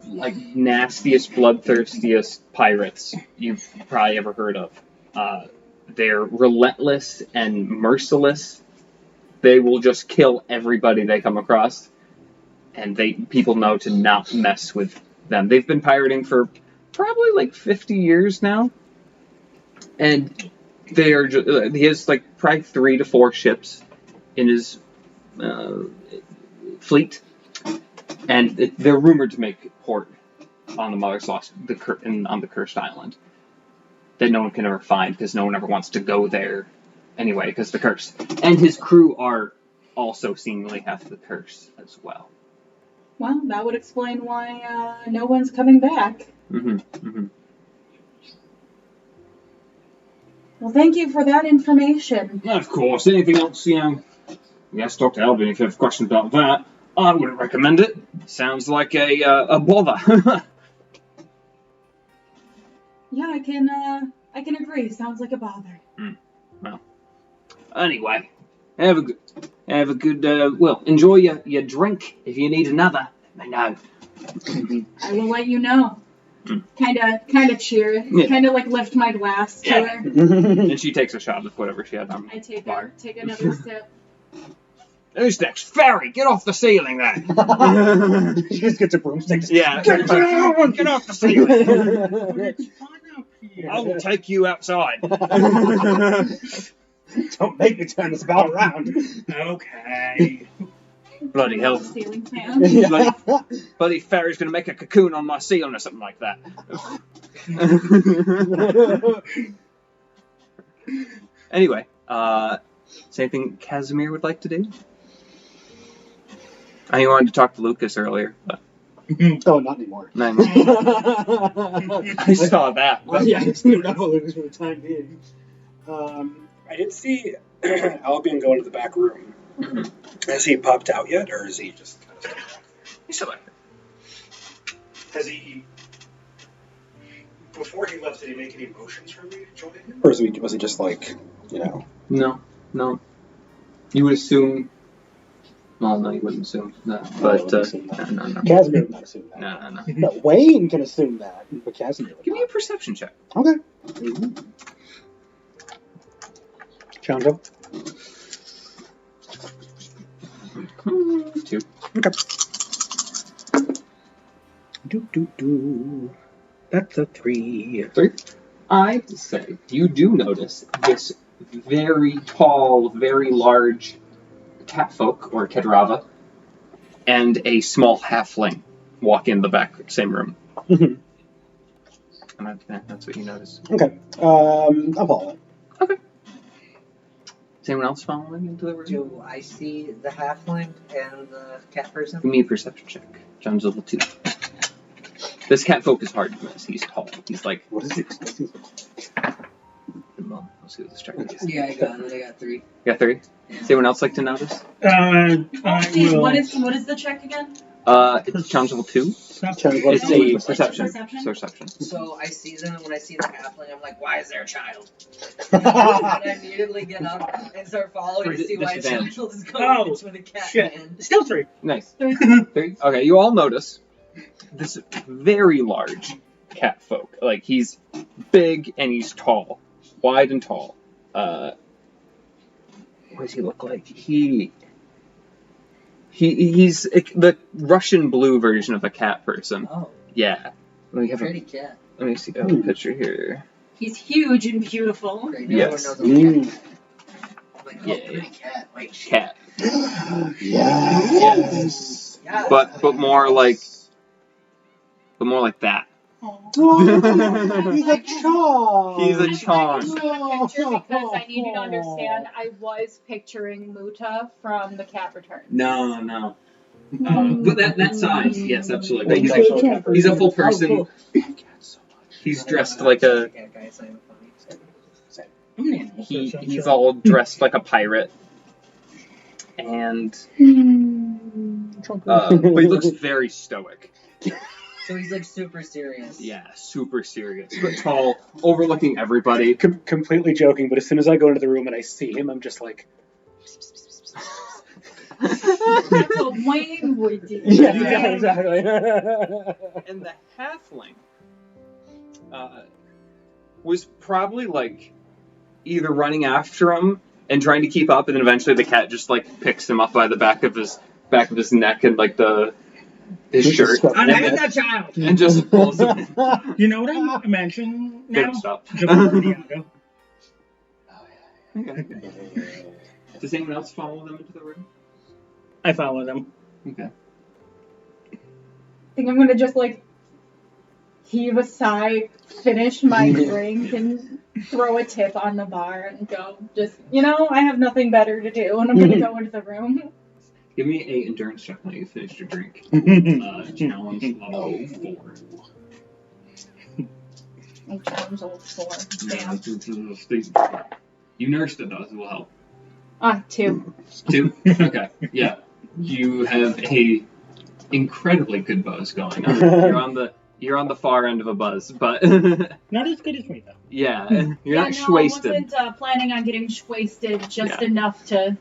nastiest, bloodthirstiest pirates you've probably ever heard of. They're relentless and merciless. They will just kill everybody they come across, and people know to not mess with them. They've been pirating for probably 50 years now, and he has probably 3 to 4 ships in his fleet. And they're rumored to make port on the Mother's Lost, on the Cursed Island, that no one can ever find because no one ever wants to go there anyway because the curse. And his crew are also seemingly have the curse as well. Well, that would explain why no one's coming back. Mm-hmm. Mm-hmm. Well, thank you for that information. Of course. Anything else, yes, talk to Albion if you have questions about that. I wouldn't recommend it. Sounds like a bother. Yeah, I can agree. Sounds like a bother. Well, anyway, have a good. Well, enjoy your drink. If you need another, let me know. I will let you know. Kind of cheer. Yeah. Kind of lift my glass to her. And she takes a shot of whatever she had on. I take another sip. Who's next? Fairy, get off the ceiling there. She just gets a broomstick. Yeah. Get off the ceiling. I will take you outside. Don't make me turn this ball around. Okay. Bloody hell. Ceiling fan. Bloody fairy's gonna make a cocoon on my ceiling or something like that. Anyway, same thing Casimir would like to do? I wanted to talk to Lucas earlier, but Oh, not anymore. I saw that. Well, yeah, it's enough of Lucas for the time being. I did see Albion go into the back room. Has he popped out yet, or is he just kind of staying back? He's still back there. Has he... Before he left, did he make any motions for me to join him? Or was he just like, you know... No. You would assume... Well, no, you wouldn't assume that. But, no. Casimir would not assume that. No. No, Wayne can assume that, but Casimir would Give me not. a perception check. Okay. Challenge up. 2. Okay. That's a 3. 3. I say you do notice this very tall, very large catfolk, or Kedrava, and a small halfling walk in the back same room. And that's what you notice. Okay. I'll follow it. Okay. Is anyone else following into the room? Do I see the halfling and the cat person? Give me a perception check. John's level 2. This catfolk is hard to miss. He's tall. He's like... What is it? Well, let's see what this check is. Yeah, I got 3. You got 3? Does anyone else like to notice? I Geez, will. what is the check again? It's John's level 2. It's a perception. Perception. So I see them, and when I see the halfling, I'm like, why is there a child? And I immediately get up and start following to see why a Disadvantage. child is going Oh, into the cat shit. man. Still 3. Nice. 3. Okay, you all notice this very large cat folk. Like, he's big and he's tall. Wide and tall. What does he look like? He's the Russian blue version of a cat person. Oh, Yeah. Let me have pretty cat. let me see. I have a picture here. He's huge and beautiful. Great. Yes. Everyone knows I'm a cat. I'm like, oh, Yeah. pretty cat. Wait, shit. Cat. Yes. Yeah. But more like that. Oh, he's a chong. He's a I'm chong. trying to show a picture because I need you to understand I was picturing Muta from The Cat Returns. No. Mm. But that size, yes, absolutely. But He's he's a full Oh, person. cool. He's dressed like a Cat guy, so I'm funny. he's all dressed like a pirate, and but he looks very stoic. So he's like super serious. Yeah, super serious, but tall, overlooking everybody. Completely joking, but as soon as I go into the room and I see him, I'm just like... That's what Wayne would do. Yeah, exactly. And the halfling was probably like either running after him and trying to keep up, and then eventually the cat just like picks him up by the back of his neck and like his shirt, I'm that child. and just pulls him in. You know what I mentioned now? Good stuff. Diago. Okay. Does anyone else follow them into the room? I follow them. Okay. I think I'm gonna just like heave a sigh, finish my drink, and throw a tip on the bar and go. Just I have nothing better to do, and I'm gonna go into the room. Give me a endurance check when you finished your drink. Challenge level 4. I challenge level 4. Yeah, Damn. you nursed it though, so it will help. 2. 2? Okay. Yeah. You have a incredibly good buzz going on. You're on the far end of a buzz, but Not as good as me, though. yeah, you're not I wasted. wasn't planning on getting wasted just enough to.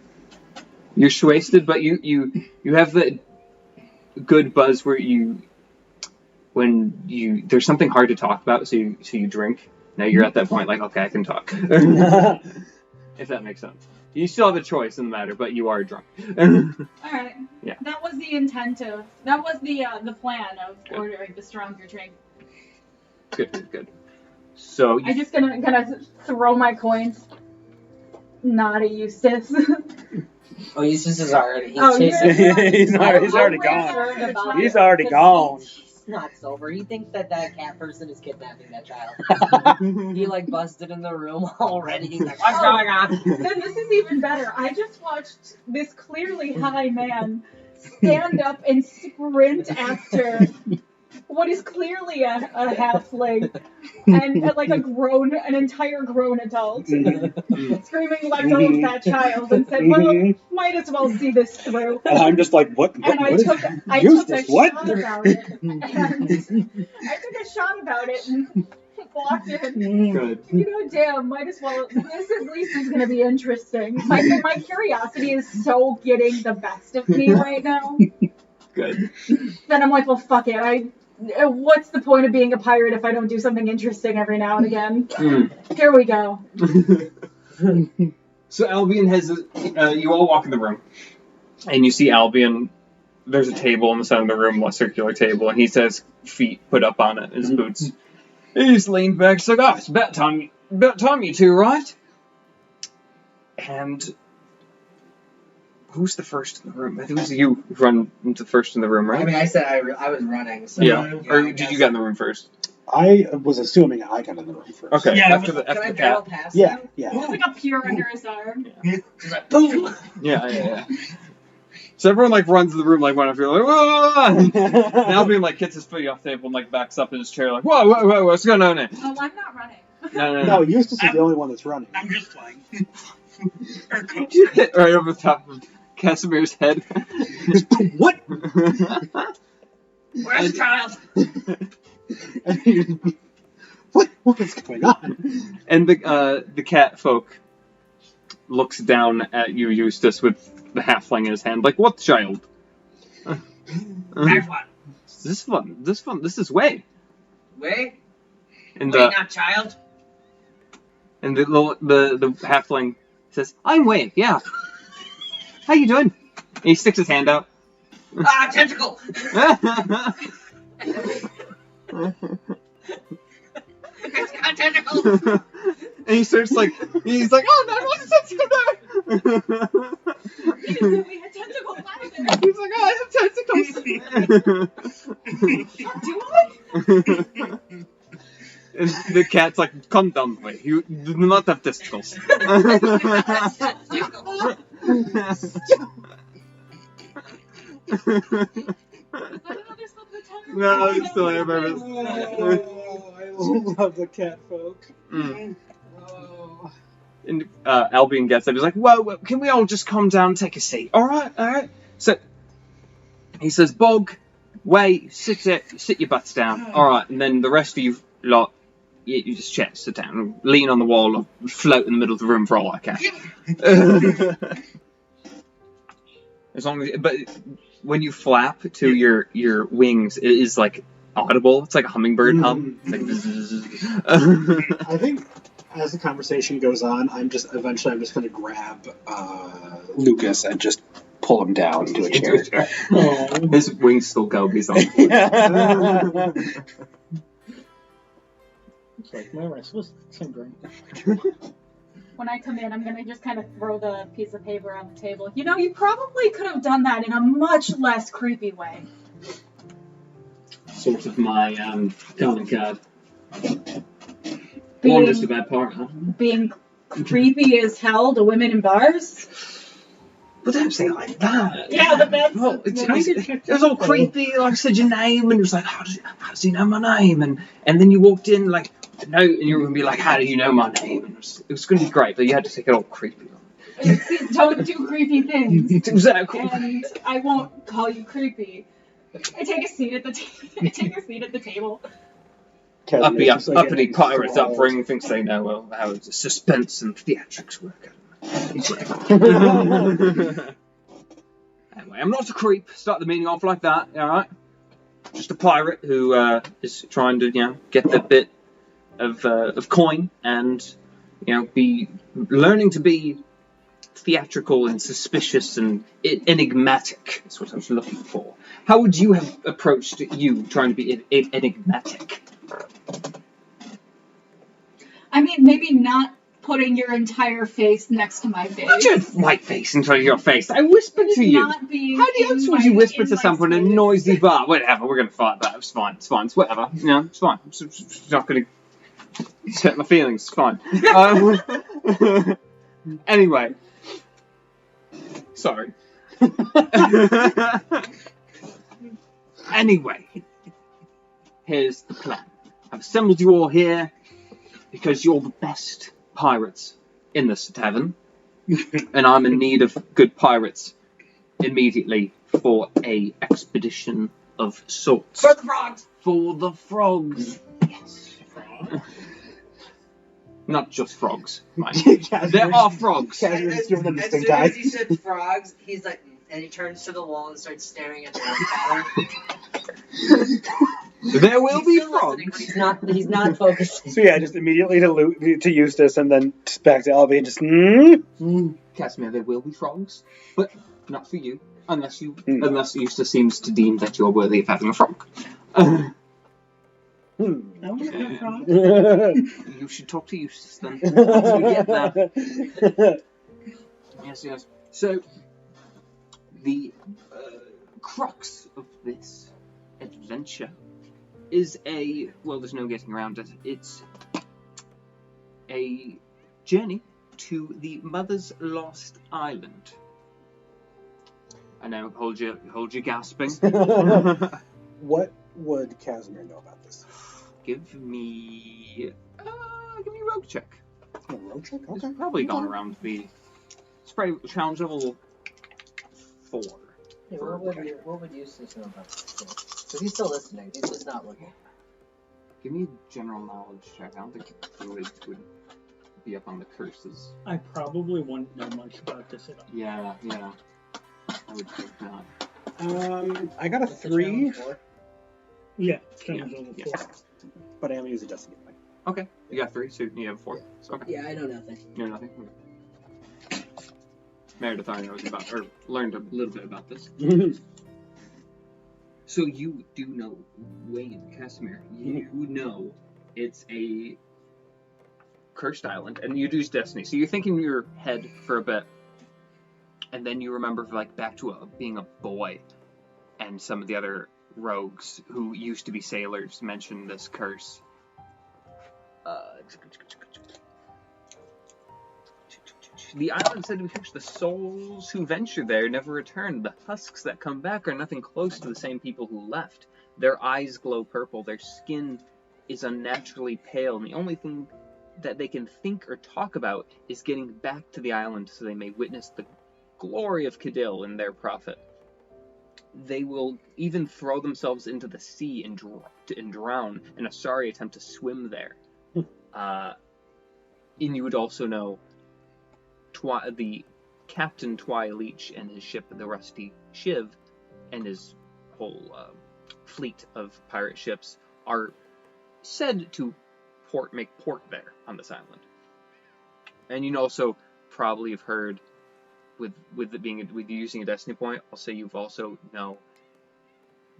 You're wasted, but you have the good buzz where there's something hard to talk about, so you drink. Now you're at that point like, okay, I can talk. If that makes sense. You still have a choice in the matter, but you are drunk. Alright. Yeah. That was the intent of. That was the plan of ordering the stronger drink. Good. So I'm just gonna throw my coins. Not at Eustace. Oh, Eustace is already. Oh, chasing. he's already gone. He's already gone. He's not sober. He thinks that cat person is kidnapping that child. He like busted in the room already. He's like, what's going on? Then this is even better. I just watched this clearly high man stand up and sprint after what is clearly a halfling and an entire grown adult, screaming like a little fat child, and said, "Well, might as well see this through." And I'm just like, what? And I took a shot about it. And I took a shot about it and walked in. Good. Damn, might as well. This at least is going to be interesting. My curiosity is so getting the best of me right now. Good. Then I'm like, well, fuck it. What's the point of being a pirate if I don't do something interesting every now and again? Here we go. So Albion has, you all walk in the room, and you see Albion, there's a table in the center of the room, a circular table, and he says feet put up on it, his boots. He's leaned back, he's like, "Oh, it's about time you two, right?" And who's the first in the room? I think it was you who run into first in the room, right? I mean, I said I was running, so... Yeah. Or did you get in the room first? I was assuming I got in the room first. Okay, Yeah, after the Can I cat. barrel past Yeah, him? yeah. It's like a pure under his arm. Just like, boom! Yeah. So everyone, runs to the room, one of you, "Whoa!" And Albion, gets his foot off the table and, backs up in his chair, "Whoa, what's going on here?" Oh, I'm not running. No. Eustace is the only one that's running. I'm just flying. You hit right over the top of Casimir's head. What? Where's the child? What is going on? And the cat folk looks down at you, Eustace, with the halfling in his hand, like, "What child?" Next one. This is Way. Way? And Way, not child? and the halfling says, "I'm Way, yeah. How you doing?" And he sticks his hand out. Ah, tentacle! It's got tentacles! And he starts he's like, "Oh no, what's the tentacle there?" We had tentacles out of it. He's like, "Oh, I have tentacles." And the cat's like, "Calm down, Way. You do not have testicles." No, I'm still in nervous. I love the cat folk. And Albion gets up. He's like, "Whoa, can we all just calm down and take a seat? All right. So he says, "Bog, Way, sit your butts down. All right." And then the rest of you lot, you just sit down, lean on the wall, or float in the middle of the room for all I can. As long as, but when you flap to your wings, it is audible. It's like a hummingbird hum. It's like I think as the conversation goes on, I'm just going to grab Lucas and just pull him down into a chair. His wings still go. He's on. It's like my restless syndrome. When I come in, I'm going to just kind of throw the piece of paper on the table. You probably could have done that in a much less creepy way. Sort of my calling card. Being- Just a bad part, huh? Being creepy as hell to women in bars. But don't say it like that. Yeah, but that's... Well, it was all creepy. I said your name, and it was like, how does he know my name? And then you walked in no, and you were gonna be like, how do you know my name? And it was gonna be great, but you had to take it all creepy. Don't do creepy things. Exactly. And I won't call you creepy. I take a seat at the table. Uppity pirates upbringing thinks they know how suspense and theatrics work. Anyway, I'm not a creep. Start the meeting off like that, alright? Just a pirate who is trying to, get the bit of coin and, be learning to be theatrical and suspicious and enigmatic. That's what I was looking for. How would you have approached you trying to be enigmatic? I mean, maybe not putting your entire face next to my face. Put your white face into your face. I whispered to you. How else would you whisper to someone in a noisy bar? Whatever, we're going to fight that. It's fine. It's whatever. It's fine. It's not going to hurt my feelings. It's fine. Anyway. Sorry. Anyway, here's the plan. I've assembled you all here because you're the best pirates in this tavern, and I'm in need of good pirates immediately for a expedition of sorts. For the frogs! For the frogs. Yes. Not just frogs, mind you. There are frogs. Casimir's just giving them the As stink soon eye. as he said frogs, he's like, and he turns to the wall and starts staring at the grandfather. There will be He's still listening, but frogs. he's not focusing. So yeah, just immediately to Eustace and then back to Albion. Just Casimir, there will be frogs, but not for you, unless Mm. Eustace seems to deem that you're worthy of having a frog. I want to have frogs. You should talk to Eustace then. Once we get there. Yes. So, the crux of this adventure is there's no getting around it. It's a journey to the Mother's Lost Island. I know, hold your gasping. What would Casimir know about this? Give me a rogue check. A road trip? It's Okay. probably gone around the spray challenge level 4. Hey, what would Eustace know about this? Because he's still listening. He's just not looking. Give me a general knowledge check. I don't think Druid would be up on the curses. I probably wouldn't know much about this at all. Yeah. I would think not. I got a 3, Yeah, Yeah, challenge level yeah. 4. but I only use a destiny point. Okay, you got 3, so you have 4. So, okay. Yeah, I know nothing. You know nothing? Okay. Meredith already knows about, or learned a little bit about this. So you do know Wayne, Casimir. You know it's a cursed island, and you use destiny. So you're thinking in your head for a bit, and then you remember back to being a boy, and some of the other rogues who used to be sailors mentioned this curse. The island said to be cursed. The souls who venture there never return. The husks that come back are nothing close to the same people who left. Their eyes glow purple. Their skin is unnaturally pale. And the only thing that they can think or talk about is getting back to the island so they may witness the glory of Cadil and their prophet. They will even throw themselves into the sea and drown in a sorry attempt to swim there. And you would also know the Captain Twy-Leach and his ship, the Rusty Shiv, and his whole fleet of pirate ships are said to make port there on this island. And you also probably have heard, with using a destiny point, I'll say you've also know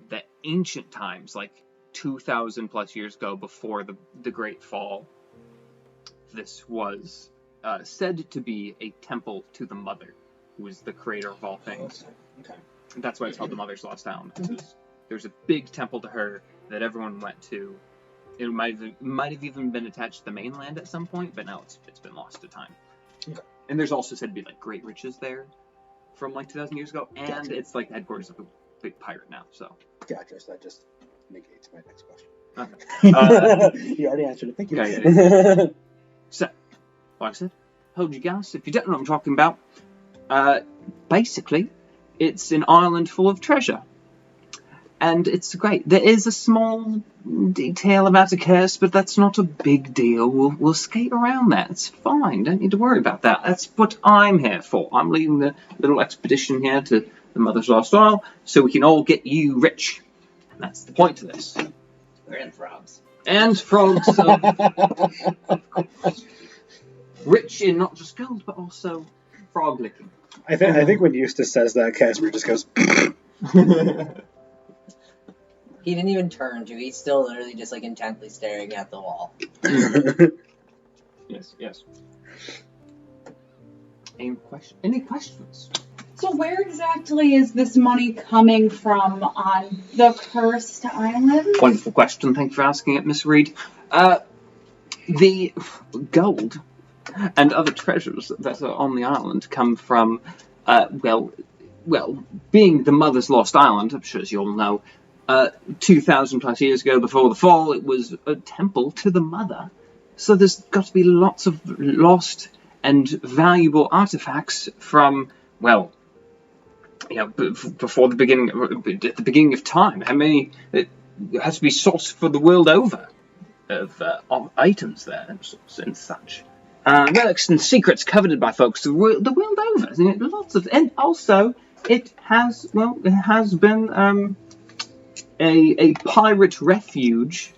that ancient times, like 2,000 plus years ago, before the Great Fall, this was said to be a temple to the Mother, who is the creator of all things. Okay. And that's why it's called the Mother's Lost Island. Because there's a big temple to her that everyone went to. It might have even been attached to the mainland at some point, but now it's been lost to time. Okay. And there's also said to be like great riches there from like 2,000 years ago, and Gotcha. it's like the headquarters of the big pirate now. So Gotcha. So that just negates my next question. okay. You already answered it. Thank you. Yeah. So, like I said, hold your gas. If you don't know what I'm talking about, basically, it's an island full of treasure. And it's great. There is a small detail about a curse, but that's not a big deal. We'll skate around that. It's fine. Don't need to worry about that. That's what I'm here for. I'm leading the little expedition here to the Mother's Lost Isle, so we can all get you rich. And that's the point of this. And frogs. And frogs. Of course. Rich in not just gold, but also frog licking. I think when Eustace says that, Casimir just goes. He didn't even turn to. He's still literally just like intently staring at the wall. Yes. Any questions? So where exactly is this money coming from on the cursed island? Wonderful question. Thank you for asking it, Miss Reed. The gold and other treasures that are on the island come from, well, being the Mother's Lost Island, I'm sure as you all know, 2,000 plus years ago before the fall, it was a temple to the Mother. So there's got to be lots of lost and valuable artifacts from, well, before the beginning, at the beginning of time. How many? It has to be sourced for the world over of items there and such. Relics and secrets coveted by folks the world over. Lots of, and also it has been a pirate refuge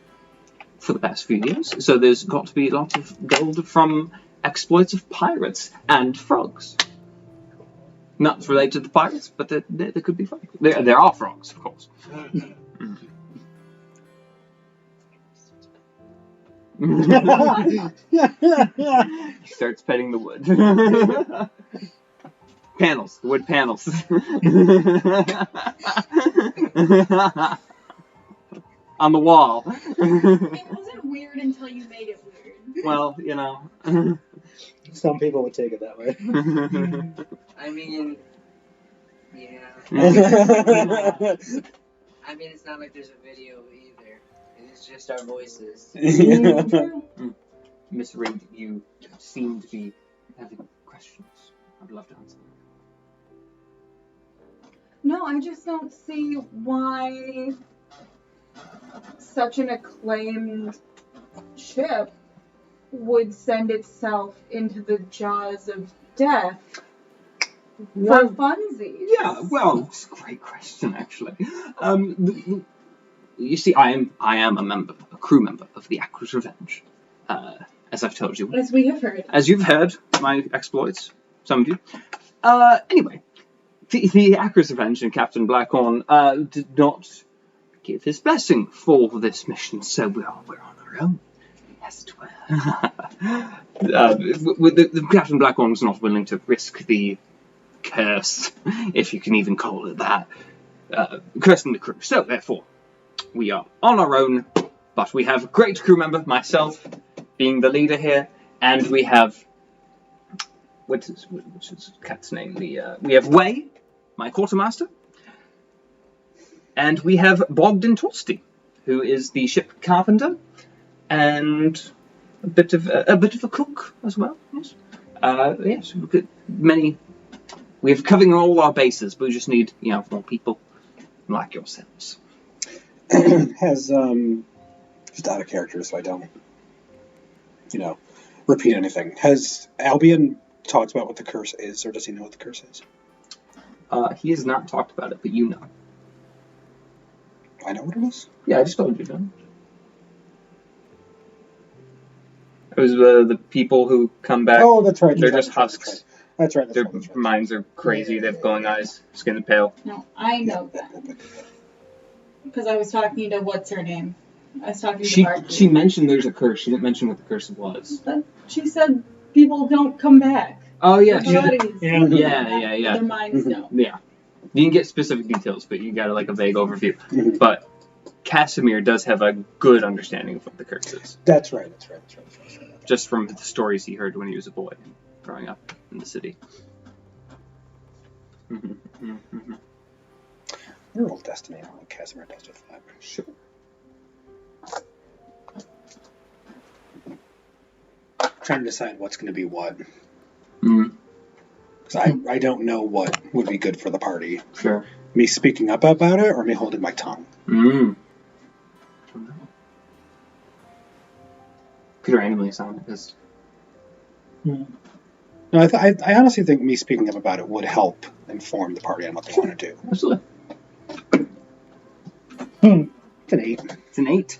for the past few years. So there's got to be a lot of gold from exploits of pirates and frogs. Not related to the pirates, but there could be frogs. There are frogs, of course. He starts petting the wood. Panels, wood panels. On the wall. It wasn't weird until you made it weird. Well, Some people would take it that way. I mean, yeah. I mean, it's not like there's a video either. It's just our voices. Miss Reed, you seem to be having questions. I'd love to answer them. No, I just don't see why such an acclaimed ship would send itself into the jaws of death for funsies. Yeah, well, it's a great question, actually. You see, I am a crew member of the Aqua's Revenge, as I've told you. As we have heard. As you've heard, my exploits, some of you. Anyway, the Aqua's Revenge and Captain Blackhorn did not give his blessing for this mission, so we're on our own. Yes, it were. The Captain Blackhorn was not willing to risk the curse, if you can even call it that, cursing the crew. So, therefore, we are on our own, but we have a great crew member, myself, being the leader here, and we have, which is Cat's name? We have Way, my quartermaster, and we have Bogdan Torsty, who is the ship carpenter, and a bit of a cook as well. Yes, yes, we've got many. We're covering all our bases, but we just need more people like yourselves. Has just out of character, so I don't repeat anything. Has Albion talked about what the curse is, or does he know what the curse is? He has not talked about it, but you know. I know what it is? Yeah, I just told you, didn't I? It was the people who come back. Oh, that's right. They're just husks. That's right. Their minds are crazy. They have glowing eyes, skin pale. No, I know that. Because I was talking to what's her name? I was talking to Mark. She mentioned there's a curse. She didn't mention what the curse was. But she said people don't come back. Oh yeah, Their bodies. Yeah. Their minds don't. Yeah. You can get specific details, but you got a vague overview. But Casimir does have a good understanding of what the curse is. That's right. Just from the stories he heard when he was a boy, growing up in the city. Roll Destiny on what Casimir does with that. Sure. Trying to decide what's going to be what. Because I don't know what would be good for the party. Sure. Me speaking up about it, or me holding my tongue? Could randomly assign it as. No, I honestly think me speaking up about it would help inform the party on what they want to do. Absolutely. It's an 8. It's an 8.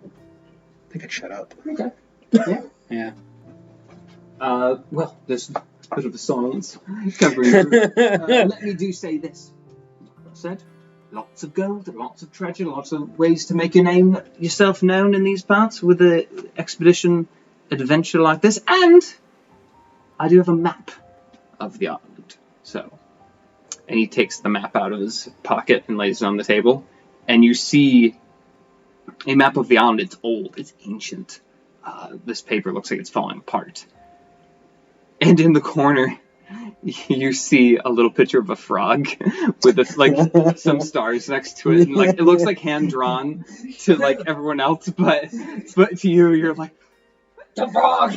I think I'd shut up. Okay. Yeah. Well, there's a bit of a silence covering through. Let me do say this. Like I said, lots of gold, lots of treasure, lots of ways to make yourself known in these parts with an expedition adventure like this. And I do have a map of the island. So, and he takes the map out of his pocket and lays it on the table. And you see a map of the island. It's old. It's ancient. This paper looks like it's falling apart. And in the corner you see a little picture of a frog with some stars next to it, and it looks like hand drawn to everyone else, but to you, you're like, the frog.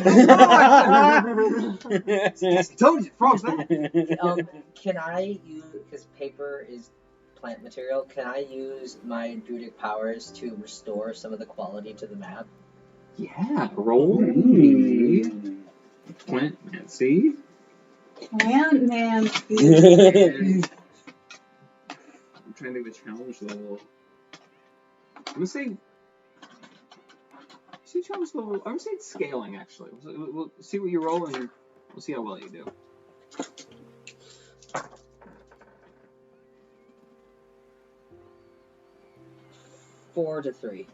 Told you, frog's there. Can I use, because paper is plant material, can I use my druidic powers to restore some of the quality to the map? Yeah, roll me. Plant Nancy. Plant Nancy. I'm trying to think of the challenge level. I'm gonna say challenge level. I'm gonna say it's scaling actually. We'll see what you roll and we'll see how well you do. Four to 3.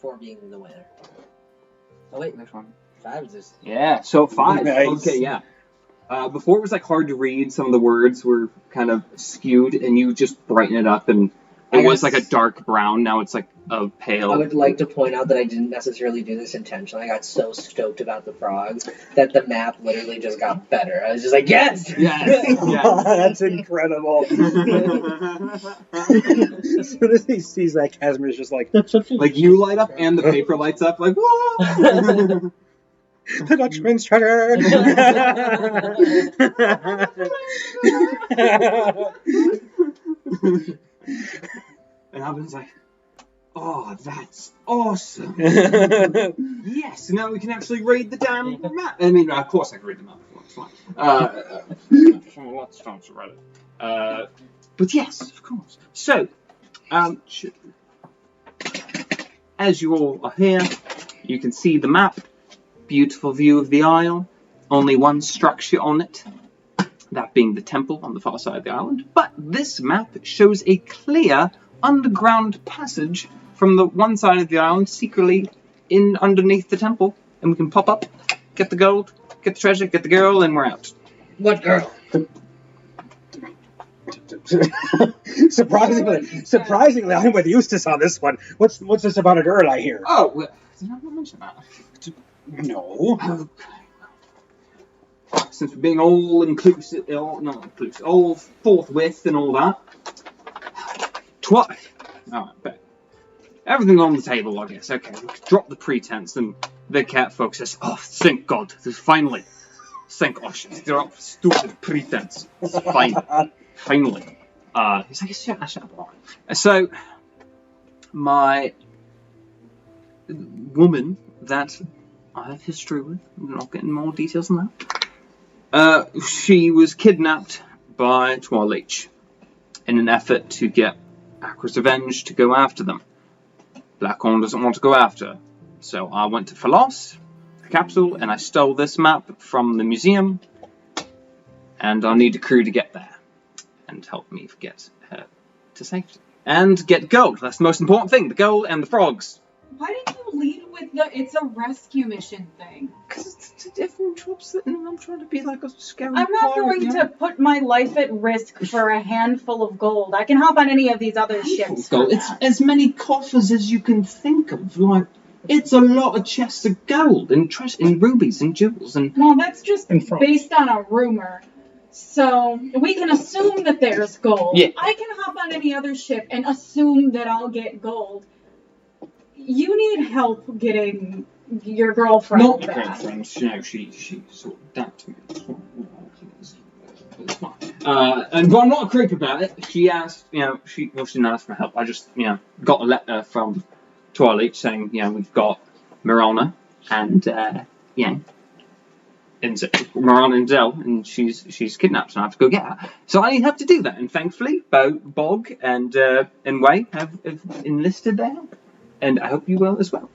4 being the winner. Oh wait, Next one. 5 is this. Yeah, so 5. Nice. Okay, yeah. Before it was hard to read. Some of the words were kind of skewed, and you just brighten it up, and it was a dark brown. Now it's a pale. I would like to point out that I didn't necessarily do this intentionally. I got so stoked about the frogs that the map literally just got better. I was just like, yes! Yes! That's incredible. As soon as he sees that, Casimir's just like, That's such a you light up, and the paper lights up, whoa! the Dutchman's treasure! And Albion's like, oh, that's awesome! Yes, now we can actually read the damn map. I mean, of course I can read the map. It's fine. Lots of times to read it. But yes, of course. So, as you all are here, you can see the map. Beautiful view of the isle. Only one structure on it. That being the temple on the far side of the island. But this map shows a clear underground passage from the one side of the island secretly in underneath the temple. And we can pop up, get the gold, get the treasure, get the girl, and we're out. What girl? Surprisingly, I'm with Eustace on this one. What's this about a girl I hear? Oh, well, did I not mention that? No. Okay. Since we're being all inclusive, all forthwith and all that. Alright, but everything on the table, I guess. Okay, we can drop the pretense, and the cat folks says, oh, thank God, finally. Thank God, drop stupid pretense. It's fine. Finally. He's like, shut up. So, my woman that I have history with, I'm not getting more details than that. She was kidnapped by Twaleach in an effort to get Akra's revenge to go after them. Blackhorn doesn't want to go after her. So I went to Falos, the capital, and I stole this map from the museum. And I'll need a crew to get there and help me get her to safety. And get gold. That's the most important thing, the gold and the frogs. Why did you lead with the it's a rescue mission thing? Because everyone drops it, and I'm trying to be like a scary I'm not pirate, going to put my life at risk for a handful of gold. I can hop on any of these other ships. Gold. It's as many coffers as you can think of. It's a lot of chests of gold and rubies and jewels and. Well, that's just based on a rumor. So we can assume that there's gold. Yeah. I can hop on any other ship and assume that I'll get gold. You need help getting your girlfriend Not back. girlfriend. She sort of damped me. It's fine. But I'm not a creep about it. She asked, she didn't ask for help. I just, got a letter from Twaleach saying, we've got Mirana and, Mirana and Zell, and she's kidnapped, and I have to go get her. So I have to do that, and thankfully, Bog and Way have enlisted their help. And I hope you will as well.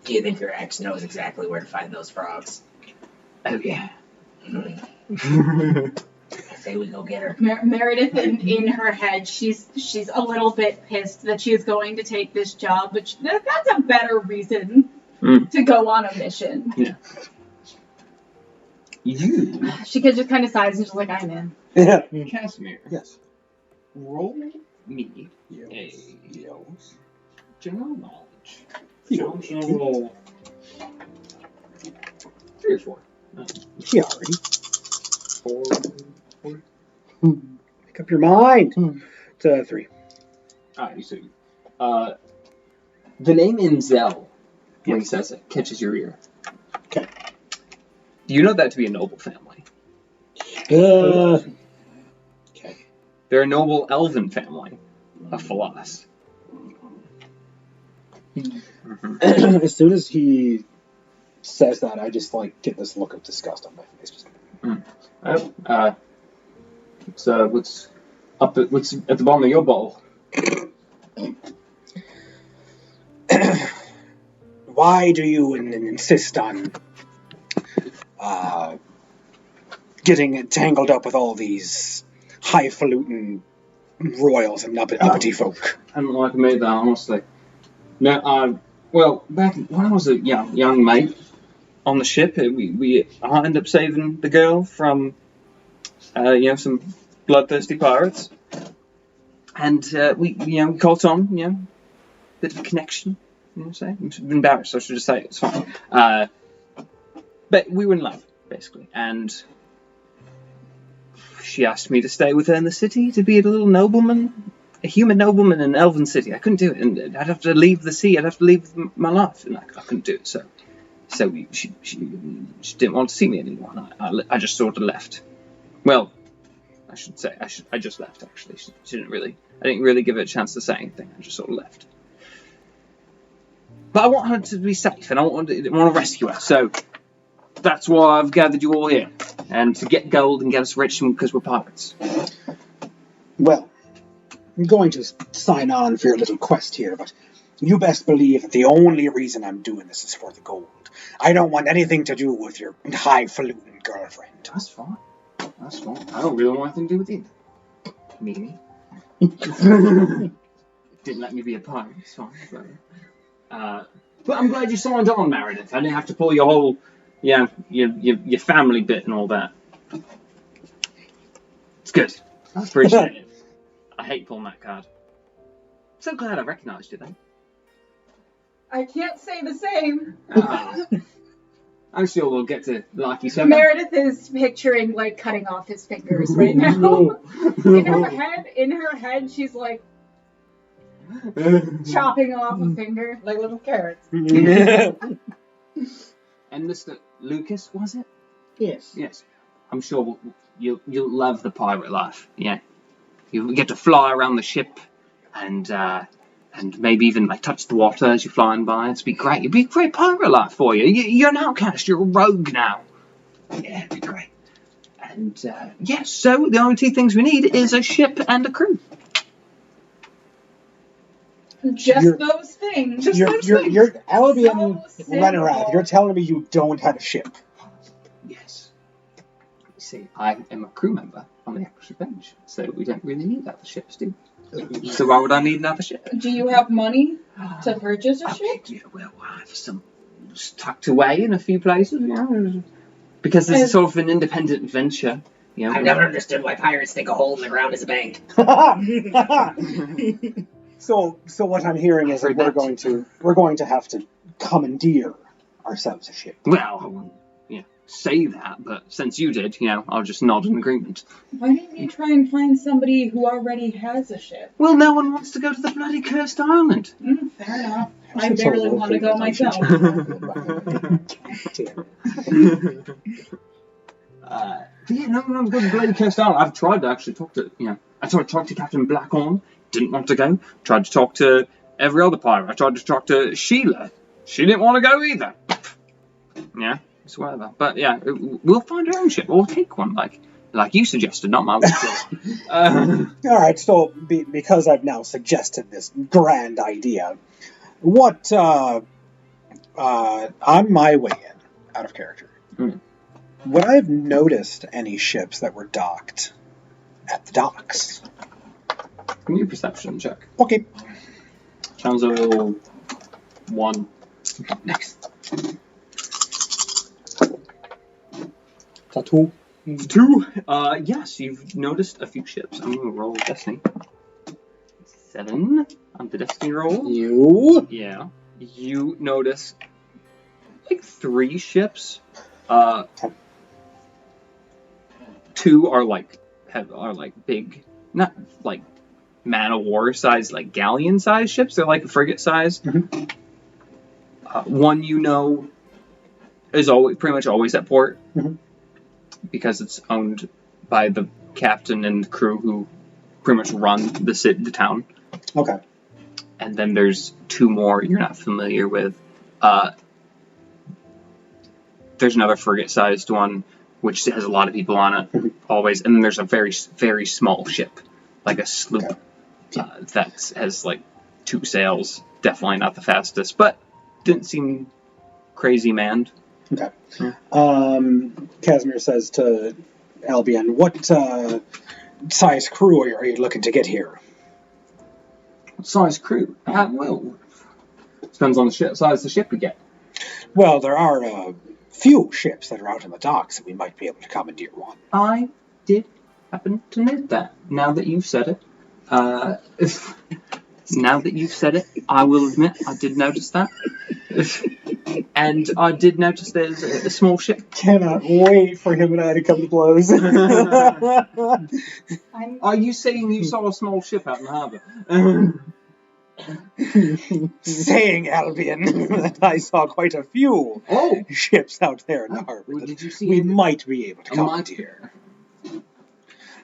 Do you think your ex knows exactly where to find those frogs? Oh, yeah. I say we go get her. Meredith, in her head, she's a little bit pissed that she's going to take this job, but that's a better reason to go on a mission. Yeah. She could just kind of sighs and she's like, I'm in. Yeah. Casimir. Yes. Roll me a general knowledge. So I'll roll 3 or 4. Chiari. 4. Make up your mind. It's 3. Alright, you see. The name Inzel, when he says it, catches your ear. Okay. You know that to be a noble family. Okay. They're a noble elven family of Falas. As soon as he says that, I just like get this look of disgust on my face. Just... What's at the bottom of your bowl? Why do you insist on getting tangled up with all these highfalutin royals and uppity folk? I don't know if I made that, honestly. No, well, back when I was a young mate on the ship, I ended up saving the girl from, some bloodthirsty pirates, and we caught on, bit of a connection. I'm embarrassed, so I should just say it. It's fine. But we were in love, basically, and she asked me to stay with her in the city to be a little nobleman. A human nobleman in an elven city. I couldn't do it, and I'd have to leave the sea. I'd have to leave my life, and I couldn't do it. So she didn't want to see me anymore. And I just sort of left. Well, I should say I just left. Actually, she didn't really. I didn't really give her a chance to say anything. I just sort of left. But I want her to be safe, and I want to rescue her. So that's why I've gathered you all here, and to get gold and get us rich because we're pirates. Well, I'm going to sign on for your little quest here, but you best believe that the only reason I'm doing this is for the gold. I don't want anything to do with your highfalutin girlfriend. That's fine. That's fine. I don't really want anything to do with you. Mimi. Didn't let me be a pirate. It's fine. But I'm glad you signed on, Meredith. I didn't have to pull your whole, your family bit and all that. It's good. I appreciate it. I hate pulling that card. So glad I recognised you then. I can't say the same. I'm sure we'll get to like you said. Meredith is picturing cutting off his fingers right now. In her head, she's like chopping off a finger like little carrots. And Mr. Lucas, was it? Yes. Yes. I'm sure you'll love the pirate life. Yeah. You get to fly around the ship and maybe even touch the water as you're flying by. It'd be great. It'd be a great pirate life for you. You're an outcast. You're a rogue now. Yeah, it'd be great. And yes, so the only two things we need is a ship and a crew. Those things. You're Albion So Runaway. You're telling me you don't have a ship? Yes. You see, I am a crew member on the Equus Revenge, so we don't really need other ships, do we? So why would I need another ship? Do you have money to purchase a ship? Yeah, well, I have some tucked away in a few places, because this is sort of an independent venture. I've never understood why pirates think a hole in the ground is a bank. So what I'm hearing is that we're going to have to commandeer ourselves a ship. Well, I wouldn't say that, but since you did, I'll just nod in agreement. Why don't you try and find somebody who already has a ship? Well, no one wants to go to the bloody cursed island. Fair enough. I barely want to go myself. No one's going to the bloody cursed island. I've tried to actually talk to, I tried to talk to Captain Blackhorn. Didn't want to go. Tried to talk to every other pirate. I tried to talk to Sheila. She didn't want to go either. Yeah, it's whatever. But yeah, we'll find our own ship. Or take one, like you suggested, not my way. All right, so because I've now suggested this grand idea, what on my way in, out of character, would I have noticed any ships that were docked at the docks? Can you perception check? Okay. Chanzo 1. Next. Tattoo. 2. Yes, you've noticed a few ships. I'm gonna roll Destiny. 7 on the Destiny roll. You? Yeah. You notice 3 ships Two are like big, not like man of war size, like galleon size ships. They're like a frigate size. One is pretty much always at port because it's owned by the captain and the crew who pretty much run the town. Okay. And then there's two more you're not familiar with. There's another frigate-sized one, which has a lot of people on it, always. And then there's a very, very small ship, like a sloop, that has, like, 2 sails. Definitely not the fastest, but didn't seem crazy manned. Okay. Casimir says to Albion, what size crew are you looking to get here? What size crew? Well, depends on the size of the ship we get. Well, there are a few ships that are out in the docks that we might be able to commandeer one. I did happen to note that. Now that you've said it, I will admit I did notice that. And I did notice there's a small ship. Cannot wait for him and I to come to blows. Are you saying you saw a small ship out in the harbour? Saying, Albion, that I saw quite a few ships out there in the harbour. Well, did you see we might be able to a commandeer.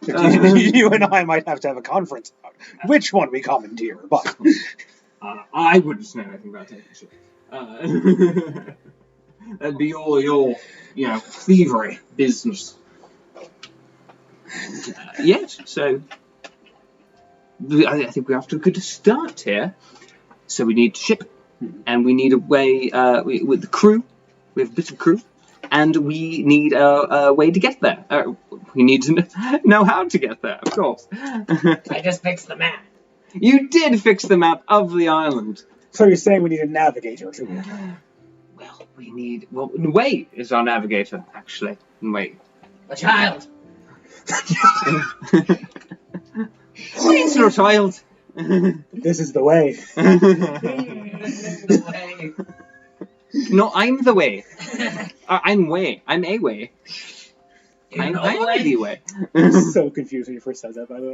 You and I might have to have a conference about which one we commandeer, but... I wouldn't know anything about taking ship. That'd be all your, thievery business. Yes, so I think we have to get a start here. So we need a ship, and we need a way with the crew. We have a bit of crew, and we need a way to get there. We need to know how to get there, of course. I just fixed the map. You did fix the map of the island. So you're saying we need a navigator, too? Well, Wei is our navigator, actually. Wei. A child. It's no child. This is the way. The way. No, I'm the way. I'm Wei. I'm a Wei. I'm the way. So confused when you first said that, by the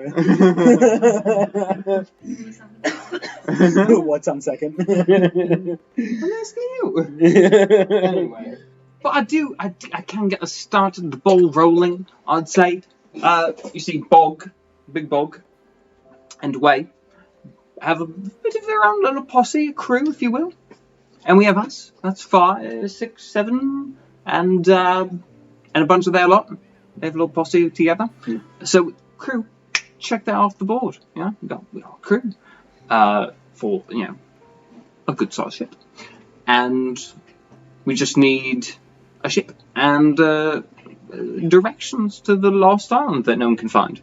way. What's on second? I'm asking you. Anyway. But I can get us started, the ball rolling, I'd say. You see Big Bog, and Wei have a bit of their own little posse, a crew, if you will. And we have us. That's 5, 6, 7, and a bunch of their lot. They have a little posse together. So, crew, check that off the board. Yeah, we got a crew for a good sized ship, and we just need a ship and directions to the lost island that no one can find.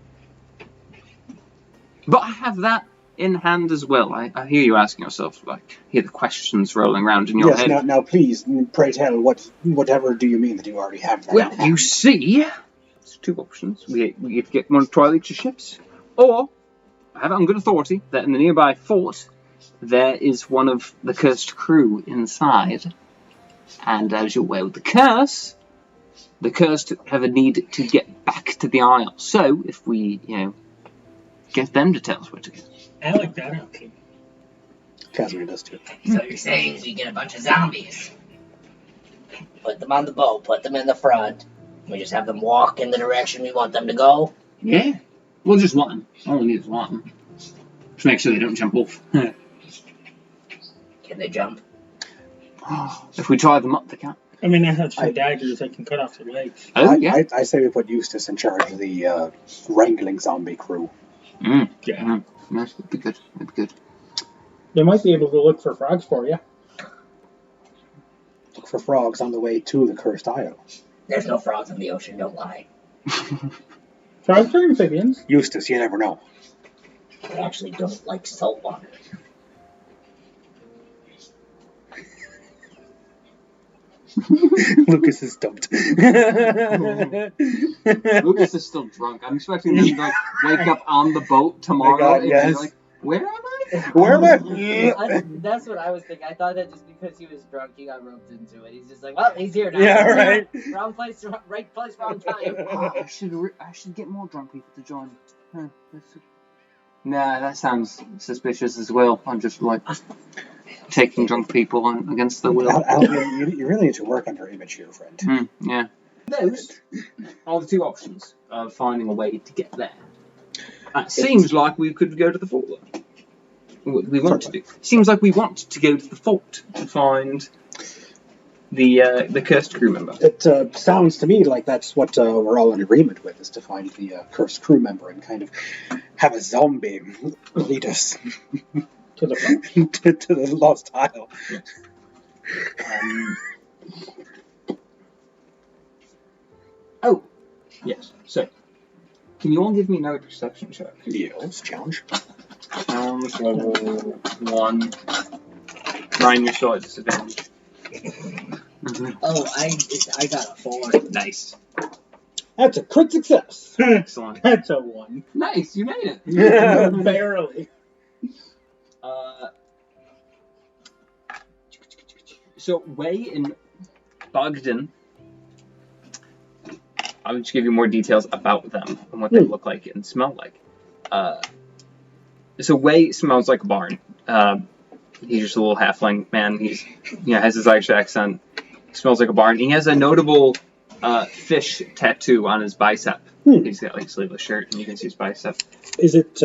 But I have that in hand as well. I hear you asking yourself, hear the questions rolling around in your head. Yes, now please, pray tell, whatever do you mean that you already have that? Well, you see, there's 2 options. We either get one of Twilight's ships, or I have it on good authority that in the nearby fort there is one of the cursed crew inside. And as you're aware with the cursed have a need to get back to the Isle. So, if we, get them to tell us where to go. I like that option. Casimir does too. So you're saying we get a bunch of zombies, put them on the boat, put them in the front, we just have them walk in the direction we want them to go? Yeah. Well, just one. All we need is one. Just make sure they don't jump off. Can they jump? If we tie them up, they can't. I mean, I have some daggers that can cut off their legs. Oh, yeah. I say we put Eustace in charge of the wrangling zombie crew. Yeah. That would be good. That'd be good. They might be able to look for frogs for you. Look for frogs on the way to the cursed isle. There's no frogs in the ocean, don't lie. Frogs are amphibians. Eustace, you never know. I actually don't like salt water. Lucas is stumped. Lucas is still drunk. I'm expecting them to wake up on the boat tomorrow and be like, where am I? Where am I? That's what I was thinking. I thought that just because he was drunk, he got roped into it. He's just like, well, he's here now. Yeah, right. Wrong place, right place, wrong time. I should get more drunk people to join. Nah, that sounds suspicious as well. I'm just like taking drunk people on against the will. Albion, you really need to work on your image here, friend. Yeah. Those are the two options of finding a way to get there. It seems like we could go to the fort. We want to do. Seems like we want to go to the fort to find the cursed crew member. It sounds to me like that's what we're all in agreement with, is to find the cursed crew member and kind of have a zombie lead us To the front. to the Lost Isle. Oh, yes. So, can you all give me another perception check? Yes, challenge. Level 1. Ryan, you're still at disadvantage. Oh, I got a 4. Nice. That's a crit success. Excellent. That's a 1. Nice, you made it. Barely. So, Way and Bogdan, I'll just give you more details about them and what they look like and smell like. So, Way smells like a barn. He's just a little halfling man. He's, has his Irish accent. Smells like a barn. He has a notable fish tattoo on his bicep. He's got like a sleeveless shirt, and you can see his bicep. Is it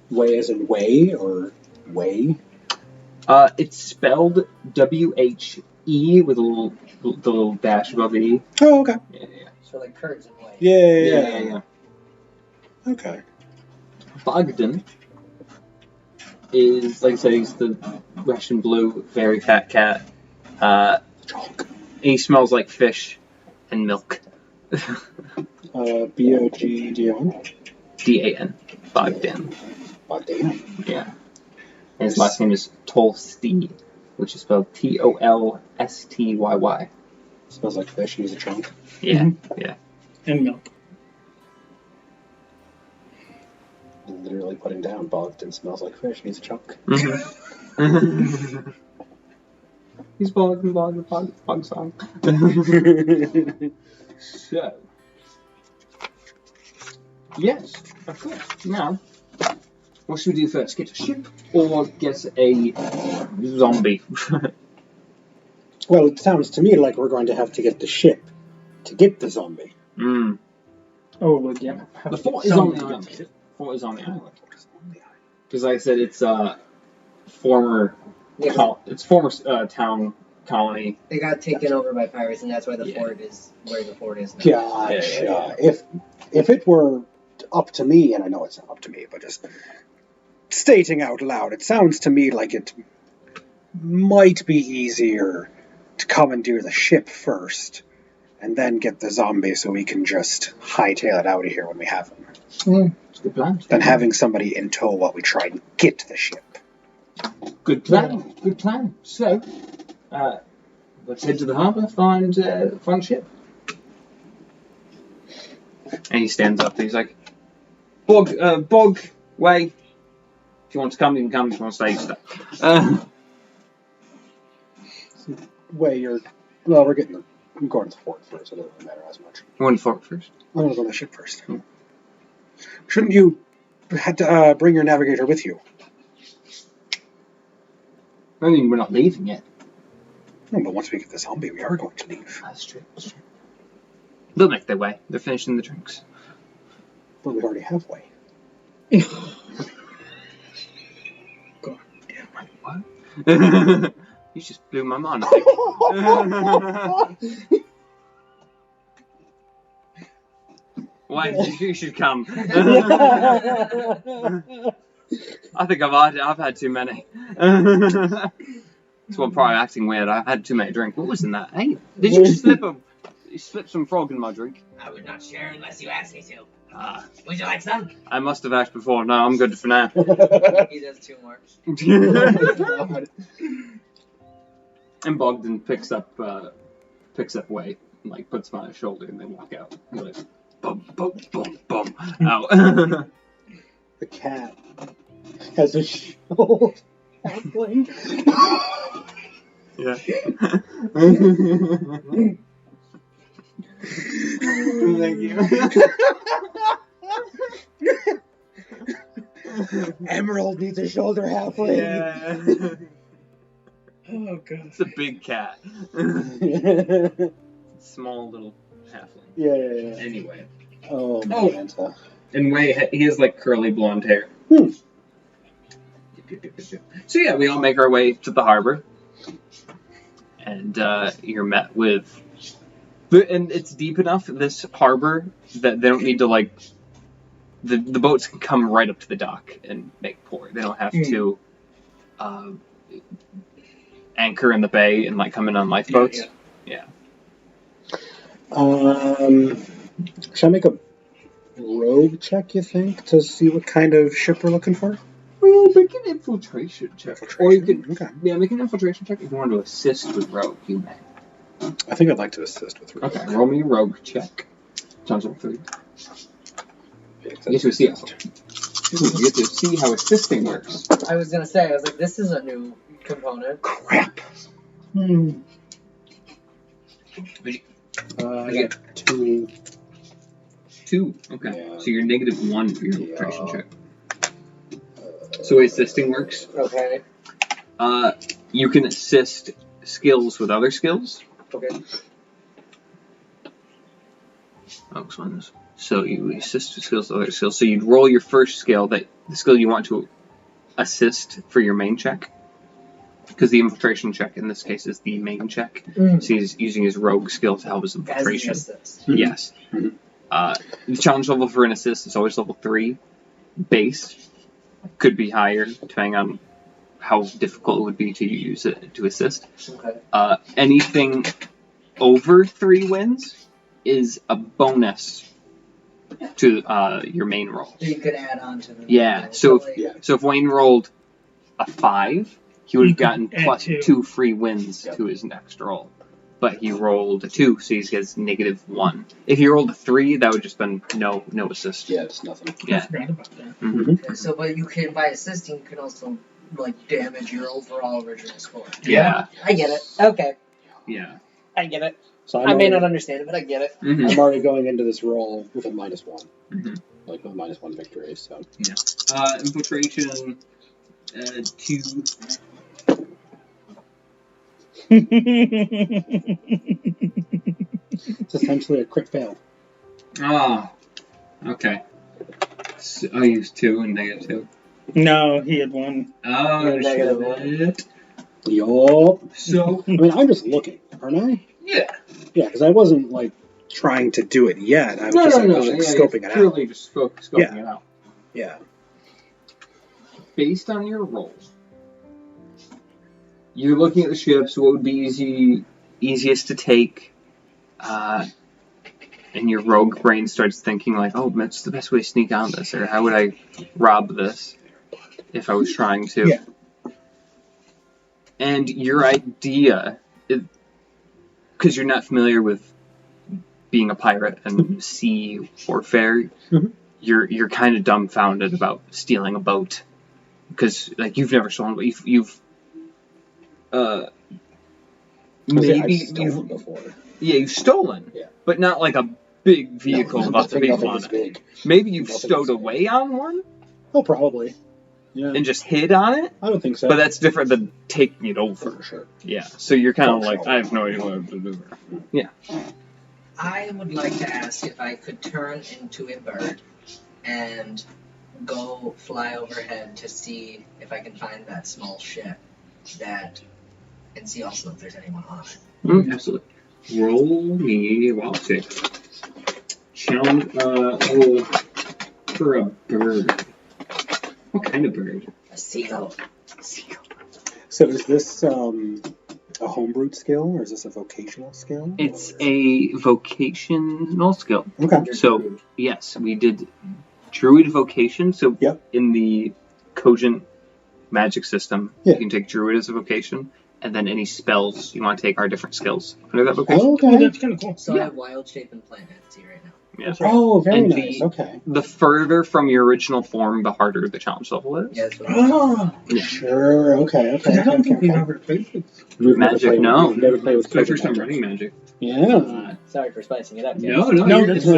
way as in way or way? It's spelled W-H-E with the little dash above the E. Oh, okay. Yeah. So like curds and whey. Yeah. Okay. Bogdan is, like I said, he's the Russian blue, very fat cat. He smells like fish and milk. B-O-G-D-O-N? D-A-N. Bogdan. Bogdan. Yeah. And his last name is Tolsty, which is spelled T-O-L-S-T-Y-Y. Smells like fish. He's a chunk. Yeah, yeah. And milk. Literally putting down Bogdan smells like fish. He's a chunk. Mm-hmm. He's Bog song. So, yes, of course. Now, what should we do first? Get a ship or get a zombie? Well, it sounds to me like we're going to have to get the ship to get the zombie. Mm. Oh, well, yeah. The fort is on the island. Fort is on the island. Because, like I said, it's former town colony. They got taken over by pirates, and that's why the fort is where the fort is now. Gotcha. Yeah. If it were up to me, and I know it's not up to me, but just stating out loud, it sounds to me like it might be easier to commandeer the ship first, and then get the zombie so we can just hightail it out of here when we have him. It's a good plan. Than having somebody in tow while we try and get the ship. Good plan. Good plan. So, let's head to the harbour, find ship. And he stands up. And he's like, Bog, Way. If you want to come, you can come. If you want to stay, you stay. I'm going to the fort first. It doesn't really matter as much. You want the fort first? I'm going to go to the ship first. Shouldn't you have to bring your navigator with you? I mean, we're not leaving yet. No, but once we get the zombie, we are going to leave. That's true. They'll make their way. They're finishing the drinks. But we already have way. God damn, what? You just blew my mind. Why you should come? I think I've had too many. That's what probably acting weird. I've had too many drinks. What was in that? Hey, did you just slip some frog in my drink? I would not share unless you asked me to. Would you like some? I must have asked before. No, I'm good for now. He does 2 more. And Bogdan picks up Way, and, like, puts him on his shoulder, and they walk out. You're like, bum, bum, bum, bum, out. The cat Has a shield. Halfling. Yeah. Thank you. Emerald needs a shoulder halfling. Yeah. Oh god. It's a big cat. Small little halfling. Yeah. Anyway. Oh, Oh. Manta. And Way, he has like curly blonde hair. So yeah, we all make our way to the harbor. And you're met with... And it's deep enough, this harbor, that they don't need to like... The boats can come right up to the dock and make port. They don't have to anchor in the bay and like come in on lifeboats. Yeah. Should I make a rogue check, you think, to see what kind of ship we're looking for? Well, make an infiltration check. Or you could, Okay. yeah, make an infiltration check. If you want to assist with rogue, you may. I think I'd like to assist with rogue. Okay, roll me a rogue check. Sounds like 3. You get to see how assisting works. I was gonna say, I was like, this is a new component. Crap. I got 2. 2. Okay. Yeah. So you're -1 for your infiltration check. So the way assisting works, Okay. you can assist skills with other skills. Okay. Oh, which one is? So you assist with skills with other skills. So you'd roll your first skill, the skill you want to assist for your main check. Because the infiltration check in this case is the main check. So he's using his rogue skill to help his infiltration. As the assist. Yes. Mhm. The challenge level for an assist is always level 3. Base could be higher depending on how difficult it would be to use it to assist. Okay. Anything over 3 wins is a bonus to your main roll. So you could add on to the... Yeah. So Yeah. if Wayne rolled a 5, he would have gotten add plus 2. 2 free wins Yep. to his next roll. But he rolled a 2, so he gets -1. If he rolled a 3, that would just been no assist. Yeah, it's nothing. I Yeah. forgot about that. Mm-hmm. So, but you can, by assisting, you can also, like, damage your overall original score. Yeah. I get it. Okay. Yeah. I get it. So I may not understand it, but I get it. Mm-hmm. I'm already going into this roll with a -1. Mm-hmm. Like with -1 victory, so. Infiltration 2. It's essentially a crit fail. Ah. Okay. So I used 2 and -2. No, he had 1. Oh, Yeah, shit. Yup. So, I mean, I'm just looking, aren't I? yeah. Yeah, because I wasn't, like, trying to do it yet. I was No, just, no, like, no. like, Yeah, scoping it out. purely just scoping Yeah. it out. Yeah. Based on your roll, you're looking at the ships, what would be easiest to take, and your rogue brain starts thinking like, oh, what's the best way to sneak on this, or how would I rob this if I was trying to? Yeah. And your idea, because you're not familiar with being a pirate and sea warfare, Mhm. you're kind of dumbfounded about stealing a boat. Because, like, you've never stolen, but you've maybe I've stolen before. you've stolen, Yeah. but not like a big vehicle with lots of people nothing on is it. big. Maybe you've Nothing stowed is big. away on one Oh, probably. Yeah. and just hid on it, I would think so. but that's different than taking it over. for sure. Yeah, so you're kind of For like, sure. I have no idea what to do. Yeah. I would like to ask if I could turn into a bird and go fly overhead to see if I can find that small ship and see also if there's anyone on it. Absolutely. Roll me a wild save. Challenge, for a bird. What kind of bird? A seagull. Seagull. So is this a homebrewed skill, or is this a vocational skill? It's a vocational skill. Okay. So, yes, we did Druid vocation. So, Yep. in the Cogent magic system, Yeah. you can take Druid as a vocation, and then any spells you want to take are different skills under that vocation. Oh, Oh, okay. that's kind of cool. So Yeah. I have wild shape and plant entity right now. Yeah. Oh, very And nice. Okay. The further from your original form, the harder the challenge level is. Yeah, that's what Oh, Yeah. Sure. Okay. I don't think we've ever played with. We've never Magic, played- no. We've never played with It's my Cogent first time Magic. running Magic. Yeah. Sorry for spicing it up. Kids. No, No, it's that's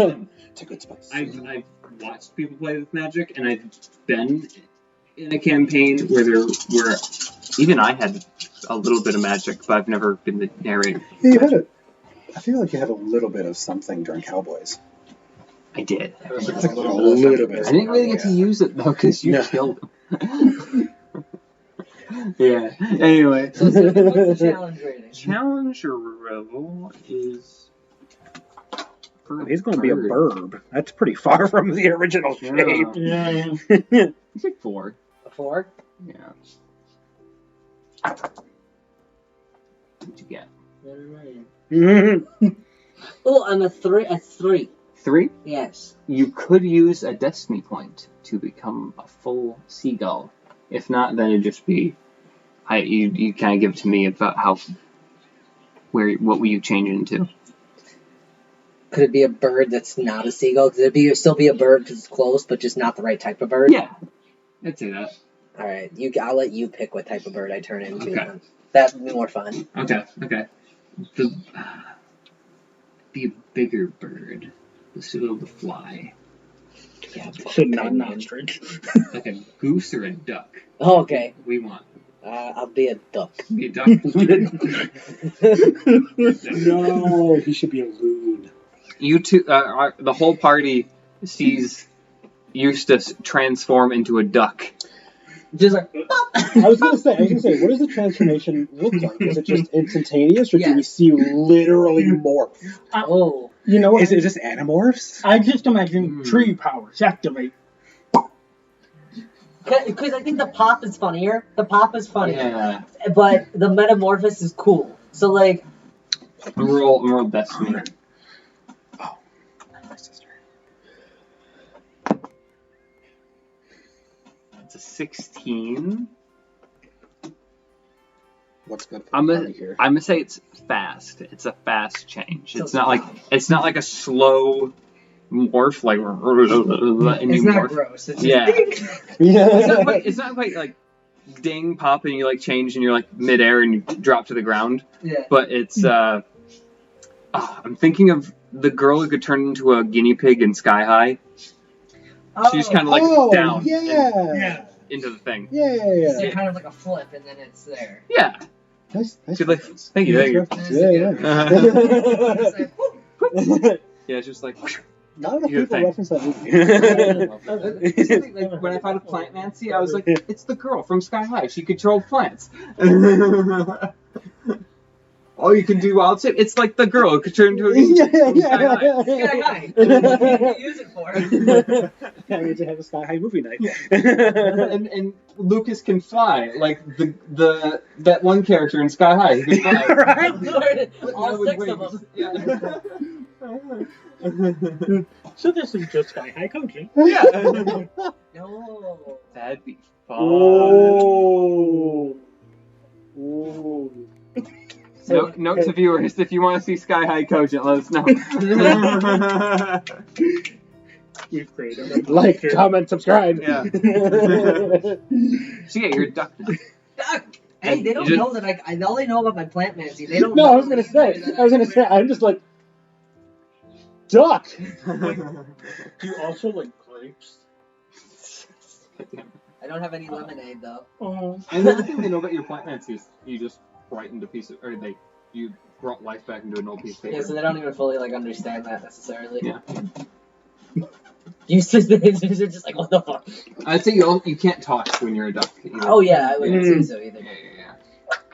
okay. It's a good spice. I've watched people play with Magic, and I've been in a campaign where even I had a little bit of Magic, but I've never been the narrator. Yeah, you had it. I feel like you had a little bit of something during Cowboys. I did. I remember It's like a a little little bit. bit. I didn't really get to use it though, because you No. killed him. Yeah. Anyway, So what's the challenge rating? challenge level is. He's going to be a burb. That's pretty far from the original shape. Yeah. It's like 4. A 4? Yeah. What'd you get? Oh, I'm a 3. A 3. 3. Yes. You could use a destiny point to become a full seagull. If not, then it'd just be. You kind of give it to me about what will you change it into? Could it be a bird that's not a seagull? Could it still be a bird because it's close, but just not the right type of bird? Yeah, I'd say that. All right, I'll let you pick what type of bird I turn into. Okay. Then. That would be more fun. Okay. Be a bigger bird. Just able to fly. Yeah. Should not ostrich. Like a goose or a duck. Oh, okay. We want. I'll be a duck. Be a duck. No, he should be a loon. You two, the whole party sees Eustace transform into a duck. Just like. I was gonna say, what does the transformation look like? Is it just instantaneous, or do we Yes. see literally morph? Oh. You know what? Is it just animorphs? I just imagine tree powers activate. Because I think the pop is funnier. The pop is funnier. Yeah. But the metamorphosis is cool. So, like. Roll destiny. Oh, my sister. It's a 16. What's good? I'm here? gonna say it's fast. It's a fast change. So It's not like a slow morph, like and It's you not morph. gross. It's Yeah. Yeah. It's not quite like ding pop and you like change and you're like midair and you drop to the ground. Yeah. But it's I'm thinking of the girl who could turn into a guinea pig in Sky High. She just kind of like down Yeah. into the thing. Yeah. So kind of like a flip, and then it's there. Yeah. Nice She's like, reference. thank you. Yeah. Yeah, it's just like. Not enough You're people the reference that movie. Like, when I thought of Plant Nancy, I was like, it's the girl from Sky High. She controlled plants. All you can do while it's like the girl who could turn into a from Sky High. Sky High. What do you use it for? I need to have a Sky High movie night. And Lucas can fly like that one character in Sky High. He can fly. All With 6 of wings. them. Yeah. So this is just Sky High coaching. Yeah. No. That'd be fun. Oh. Ooh. Note to viewers: if you want to see Sky High Cogent, let us know. We've created a Like, comment, subscribe. Yeah. So yeah, you're a duck now. Duck. Hey, they don't You know that all they know about my plant mancy. They don't. No, know I was gonna say. I'm just like, duck. Do you also like grapes? I don't have any lemonade though. Oh. And the other thing they know about your plant mats is you just brightened a piece of, or you brought life back into an old piece of paper. Yeah, so they don't even fully like understand that necessarily. Yeah. Eustace are just like, what the fuck? I'd say you can't talk when you're a duck. Either. Oh yeah, I wouldn't say so either. Yeah.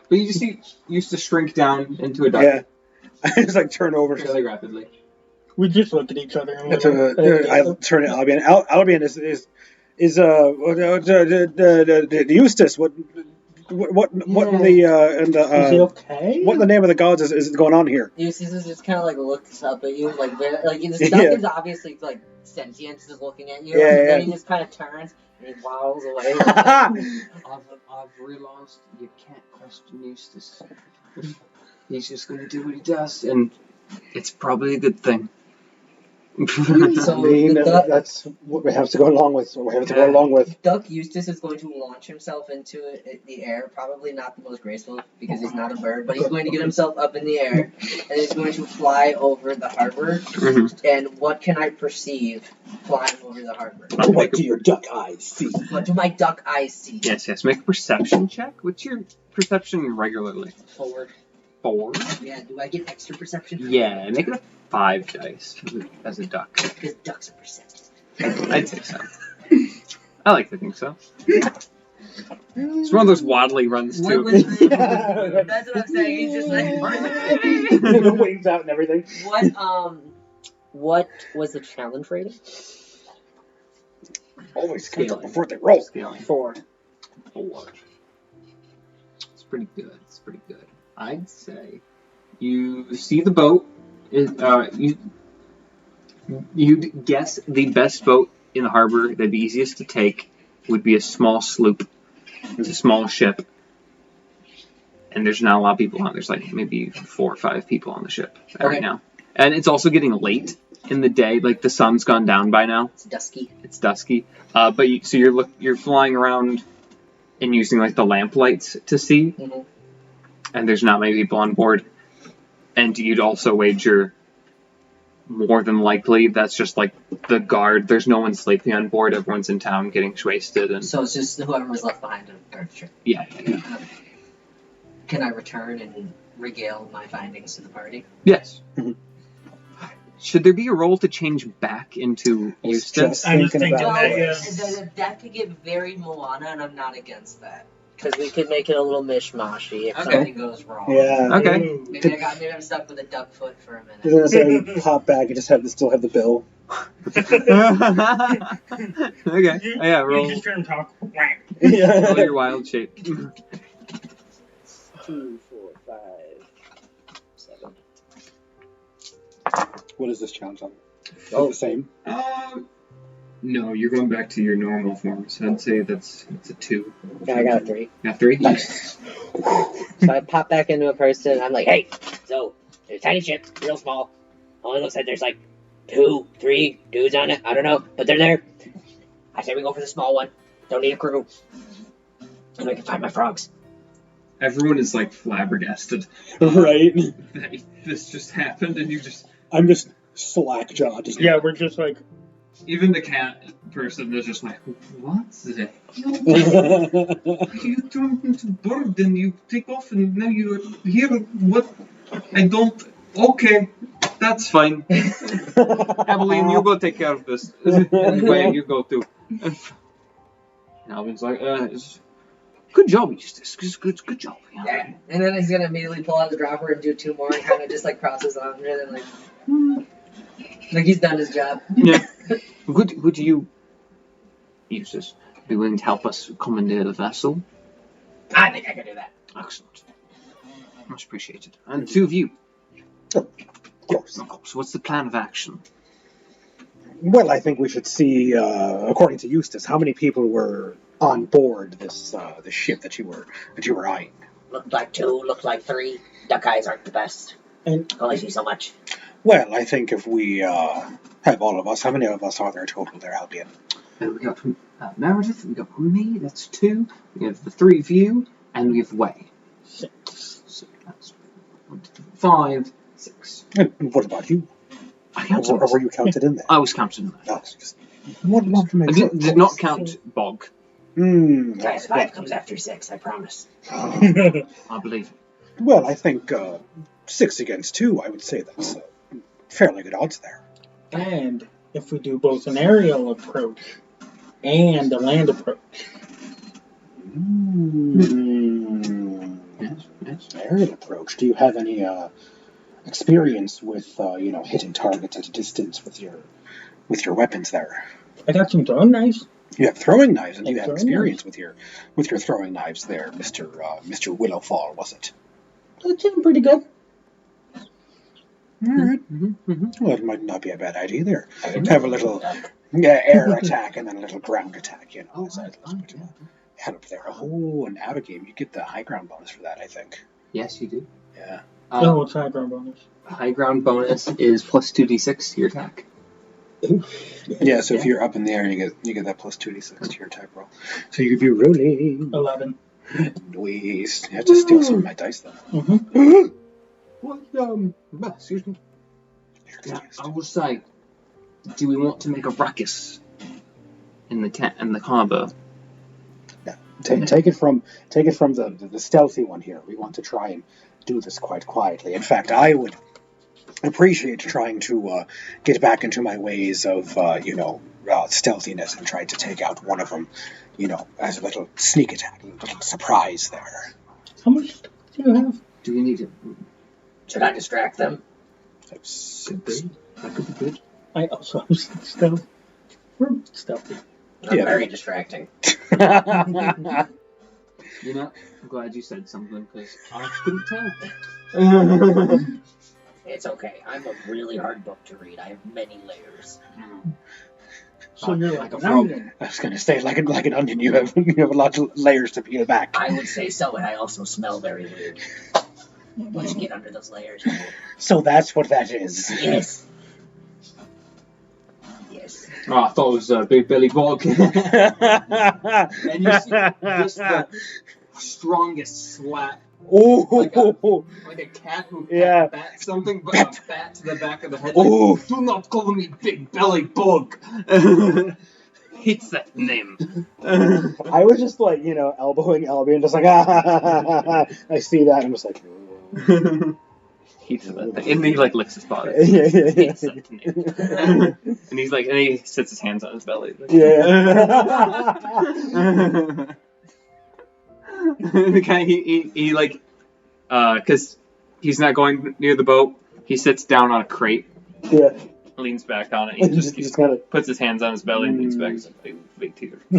But you just used to shrink down into a duck Yeah. I just like turn over. fairly rapidly. We just look at each other and I turn to Albion. Albion is Eustace. What Yeah. is he okay? what the name of the gods is going on here? Eustace just kind of like looks up at you, like this duck is obviously like sentient, just looking at you. Yeah, and then yeah. he just kind of turns and he waddles away. I've realized you can't question Eustace. He's just going to do what he does, and it's probably a good thing. So I mean, the duck, that's what we have to go along with. We have to go along with. Duck Eustace is going to launch himself into the air. Probably not the most graceful because he's not a bird, but he's going to get himself up in the air and he's going to fly over the harbor. And what can I perceive flying over the harbor? What do your duck eyes see? What do my duck eyes see? Yes. Make a perception check. What's your perception regularly? 4. 4? Yeah, do I get extra perception? Yeah, make it a 5 dice as a duck. Because ducks are perceptive. I'd say so. I like to think so. It's one of those waddly runs What too. was the, that's what I'm saying. He's just like The wings out and everything. What was the challenge rating? Always catch up before they roll. Scaling. 4. 4. It's pretty good. I'd say you see the boat. You'd guess the best boat in the harbor, that'd be easiest to take, would be a small sloop. It's a small ship. And there's not a lot of people on it. There's like maybe 4 or 5 people on the ship right now. And it's also getting late in the day. Like the sun's gone down by now. It's dusky. But you're flying around and using like the lamp lights to see. Mm-hmm. And there's not many people on board. And you'd also wager more than likely that's just like the guard. There's no one sleeping on board. Everyone's in town getting wasted. And So it's just whoever was left behind to guard the ship. yeah. Can I return and regale my findings to the party? Yes. Should there be a roll to change back into Eustace? I'm just thinking about that, yeah. That could get very Moana, and I'm not against that. Because we could make it a little mishmashy if something goes wrong. Yeah. Okay. Maybe I'm stuck with a duck foot for a minute. You're gonna say pop back. You just still have the bill. Okay. Oh, yeah, roll. You just hear him talk. Roll your wild shape. 2, 4, 5, 7. What is this challenge on? Oh. The same. No, you're going back to your normal form. So I'd say that's a 2. Yeah, I got a 3. Got 3? Nice. So I pop back into a person. I'm like, hey, so there's a tiny ship, real small. Only looks like there's like 2, 3 dudes on it. I don't know, but they're there. I say we go for the small one. Don't need a crew. And I can find my frogs. Everyone is like flabbergasted. Right. That this just happened and you just... I'm just slack jawed. Yeah, we're just like. Even the cat person is just like, what? You turn into bird and you take off and now you're here. What? I don't. Okay, that's fine. Evelyn, you go take care of this. Where you go to? And Alvin's like, good job, Eustace. Good job. Yeah. And then he's gonna immediately pull out the dropper and do 2 more and kind of just like crosses on it and like he's done his job. Yeah. Would you, Eustace, be willing to help us commandeer the vessel? I think I can do that. Excellent. Much appreciated. And the 2 of you. Of course. Of course. What's the plan of action? Well, I think we should see, according to Eustace, how many people were on board this the ship that you were eyeing. Looked like 2, looked like 3. Duck eyes aren't the best. And only see so much. Well, I think if we have all of us, how many of us are there total there, Albion? And we got Meredith, we got me, that's 2. We have the 3 of you, and we have Way. 6. So that's 5, 6. And what about you? I counted. Or were you counted in there? I was counted in No, it's just wanted to make I sure. did not count Bog. Guys, 5 comes after 6, I promise. I believe it. Well, I think 6 against 2, I would say that's fairly good odds there. And if we do both an aerial approach and a land approach. Yes. Aerial approach. Do you have any experience with hitting targets at a distance with your weapons there? I got some throwing knives. You have throwing knives, and you have Throwing experience with your throwing knives there, Mr. Willowfall, was it? That's pretty good. All right. Well, it might not be a bad idea there. Have a little air attack and then a little ground attack, head up there. Oh, and out of game, you get the high ground bonus for that, I think. Yes, you do. Yeah. What's high ground bonus? High ground bonus is plus 2d6 to your attack. Yeah, so if you're up in the air, you get that plus 2d6 to your type roll. So you could be rolling. 11. Nice. You have to steal some of my dice, though. Mm-hmm. What, excuse me. Yeah, I was like, do we want to make a ruckus in the harbour? No. Take it from the stealthy one here. We want to try and do this quite quietly. In fact, I would appreciate trying to get back into my ways of, stealthiness and try to take out one of them, as a little sneak attack, a little surprise there. How much do you have? Do we need to? Should I distract them? That could be good. I also have stealth. We're stealthy. I'm Yeah. very distracting. You know, I'm glad you said something because I couldn't tell. It's okay. I'm a really hard book to read. I have many layers. So you're like a an frog. onion. I was going to say, like an onion, you have a lot of layers to peel back. I would say so, and I also smell very weird. Once you get under those layers. So that's what that is. Yes. Yes. Oh, I thought it was a big belly bog. And you see just the strongest slap. Oh, Like a cat who Yeah. bats something, but a bat to the back of the head. Oh. Like, do not call me big belly bug. It's that name. I was just like, elbowing Albion, just like, I see that, and I'm just like, He does that thing. And he licks his body. yeah. It's that name. And he sits his hands on his belly. The guy, he because he's not going near the boat, he sits down on a crate, Yeah. leans back on it, and he just kind of. puts his hands on his belly and leans back. He's like, big tears. I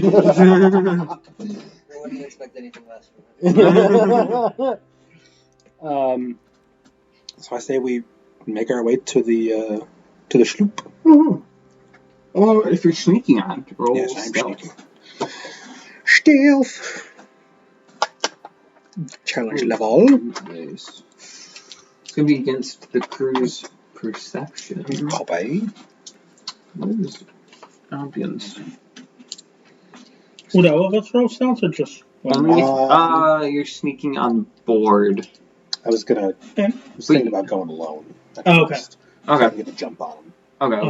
wouldn't expect anything less from him. So I say we make our way to the sloop. Or if you're sneaking on, roll Yes, I'm stealth. sneaking. Stealth. Challenge level. Nice. It's gonna be against the crew's perception. Copy. What is Albion's? Would all of us roll stealth or just one? Only if you're sneaking on board. I was thinking about going alone. Oh, okay. Okay. Get a jump on him. Okay. Oh,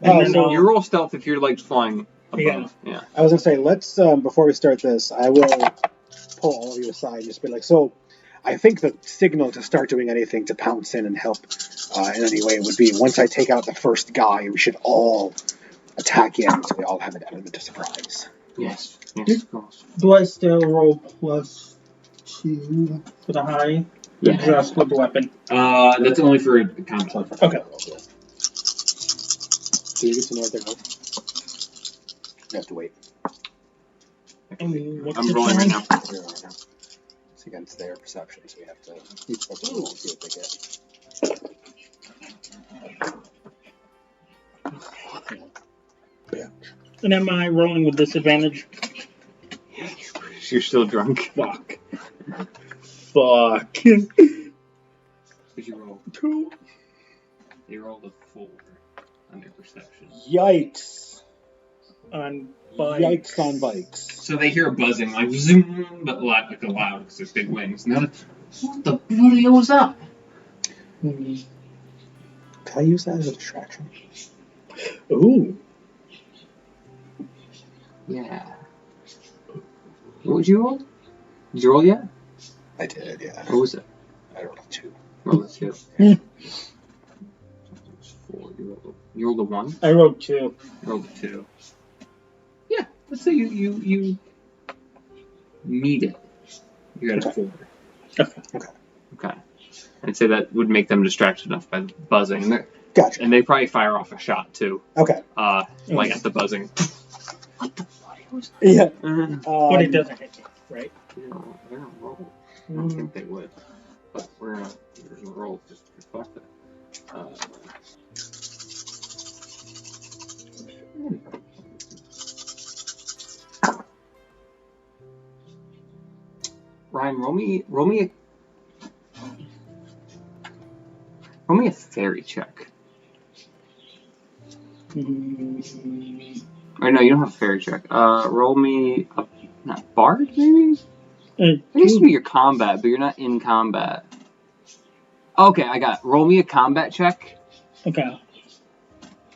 And then so- you roll stealth if you're like flying above. Yeah. I was gonna say, let's before we start this, I will pull all of you aside and just be like, so I think the signal to start doing anything to pounce in and help in any way would be once I take out the first guy, we should all attack him so we all have an element of surprise. Yes, of course. Do I still roll +2 for the high? Or just with the weapon? That's only for combat. Okay. Do you get to know what they're going? You have to wait. What's I'm your rolling right challenge? now. It's against their perception, so we have to each supposed to roll and see what they get. Yeah. And am I rolling with disadvantage? You're still drunk. Fuck. Did you roll? 2. You rolled a 4 on your perception. Yikes! On bikes. Yikes on bikes. So they hear a buzzing, like zoom, but loud because there's big wings. And they're like, what the bloody hell was that? Can I use that as a distraction? Ooh. Yeah. What would you roll? Did you roll yet? I did, yeah. What was it? I rolled a 2. Roll a 2. Hmm. 4. You rolled a 1? I rolled 2. You rolled a 2. Yeah, let's say you meet it. You got a 4. Okay. I'd say that would make them distracted enough by the buzzing. Gotcha. And they probably fire off a shot too. Okay. Like at the buzzing. What the bloody was that? Yeah. But it doesn't hit you, right? They're gonna roll. I don't think they would. But we're gonna roll just to reflect it. Ryan, roll me a fairy check. Or no, you don't have a fairy check. Roll me a not bard maybe. It used to be your combat, but you're not in combat. Okay, I got it. Roll me a combat check. Okay.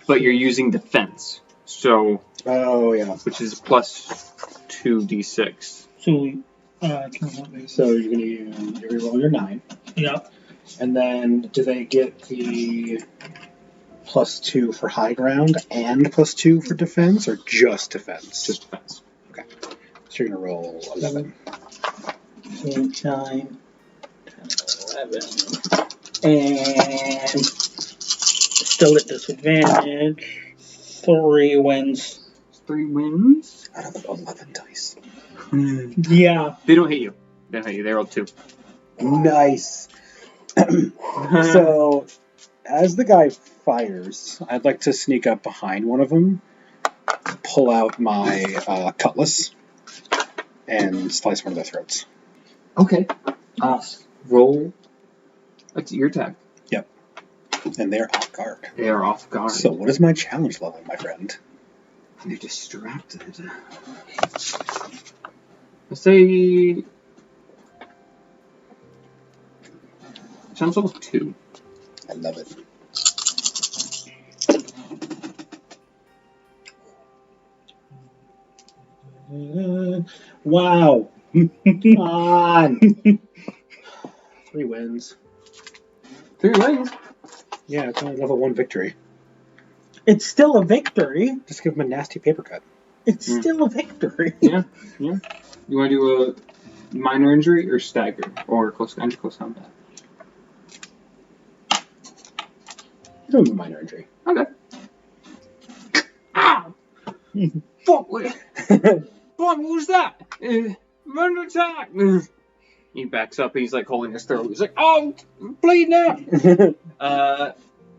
But you're using defense, so. Oh yeah. Which is plus 2d6. So you're gonna roll your 9. Yep. And then do they get the +2 for high ground and +2 for defense, or just defense? Just defense. Okay. So you're gonna roll 11. 8, 9, 10, 11. And still at disadvantage. 3 wins. 3 wins? Out of 11 dice. Yeah. They don't hit you. They don't hit you. They rolled 2. Nice. So, as the guy fires, I'd like to sneak up behind one of them, pull out my cutlass, and slice one of their throats. Okay. Roll. That's your attack. Yep. And they're off guard. They are off guard. So, what is my challenge level, my friend? You're distracted. Let's say. Challenge level 2. I love it. Wow. Come on. 3 wins. 3 wins? Yeah, it's only level 1 victory. It's still a victory. Just give him a nasty paper cut. It's still a victory. Yeah. You want to do a minor injury or stagger or close combat? Do him a minor injury. Okay. Ow! Fuck! What was that? Run attack! He backs up and he's like holding his throat. He's like, oh, bleeding out!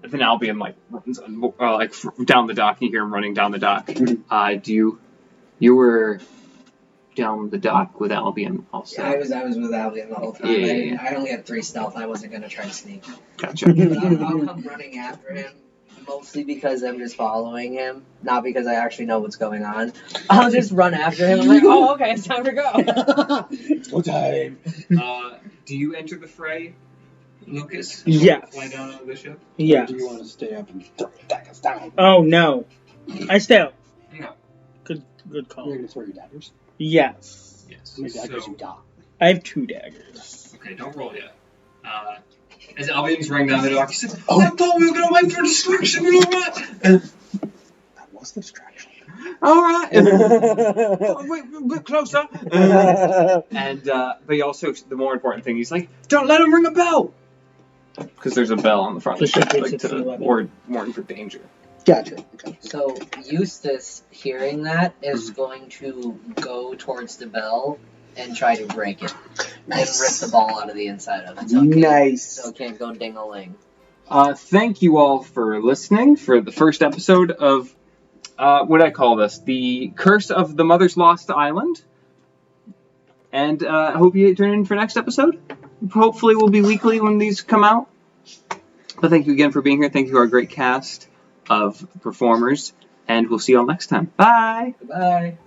Then Albion runs down the dock. And you hear him running down the dock. You were down the dock with Albion also? Yeah, I was with Albion the whole time. Yeah. I only had 3 stealth. I wasn't gonna try to sneak. Gotcha. But I'll come running after him, mostly because I'm just following him, not because I actually know what's going on. I'll just run after him. I'm like, oh, okay, it's time to go. What time? Do you enter the fray, Lucas? Yes. Fly down on the ship? Yeah. Or do you want to stay up and throw your daggers down? Oh no. I stay up. No. Good call. You're going to throw your daggers? Yes. Yes. How many daggers you got? I have 2 daggers. Okay, don't roll yet. As Albion's running down the dock, he said, I thought we were going to wait for distraction, you know what? That was the distraction. Alright. Wait a bit closer. But he also, the more important thing, he's like, don't let him ring a bell. Because there's a bell on the front of the ship, to warn for danger. Gotcha. Okay. So Eustace, hearing that, is going to go towards the bell and try to break it. Nice. And rip the ball out of the inside of it. So Nice. So it can't go ding-a-ling. Thank you all for listening for the first episode of, what do I call this? The Curse of the Mother's Lost Island. And I hope you tune in for next episode. Hopefully we'll be weekly when these come out. But thank you again for being here. Thank you to our great cast of performers. And we'll see you all next time. Bye! Goodbye.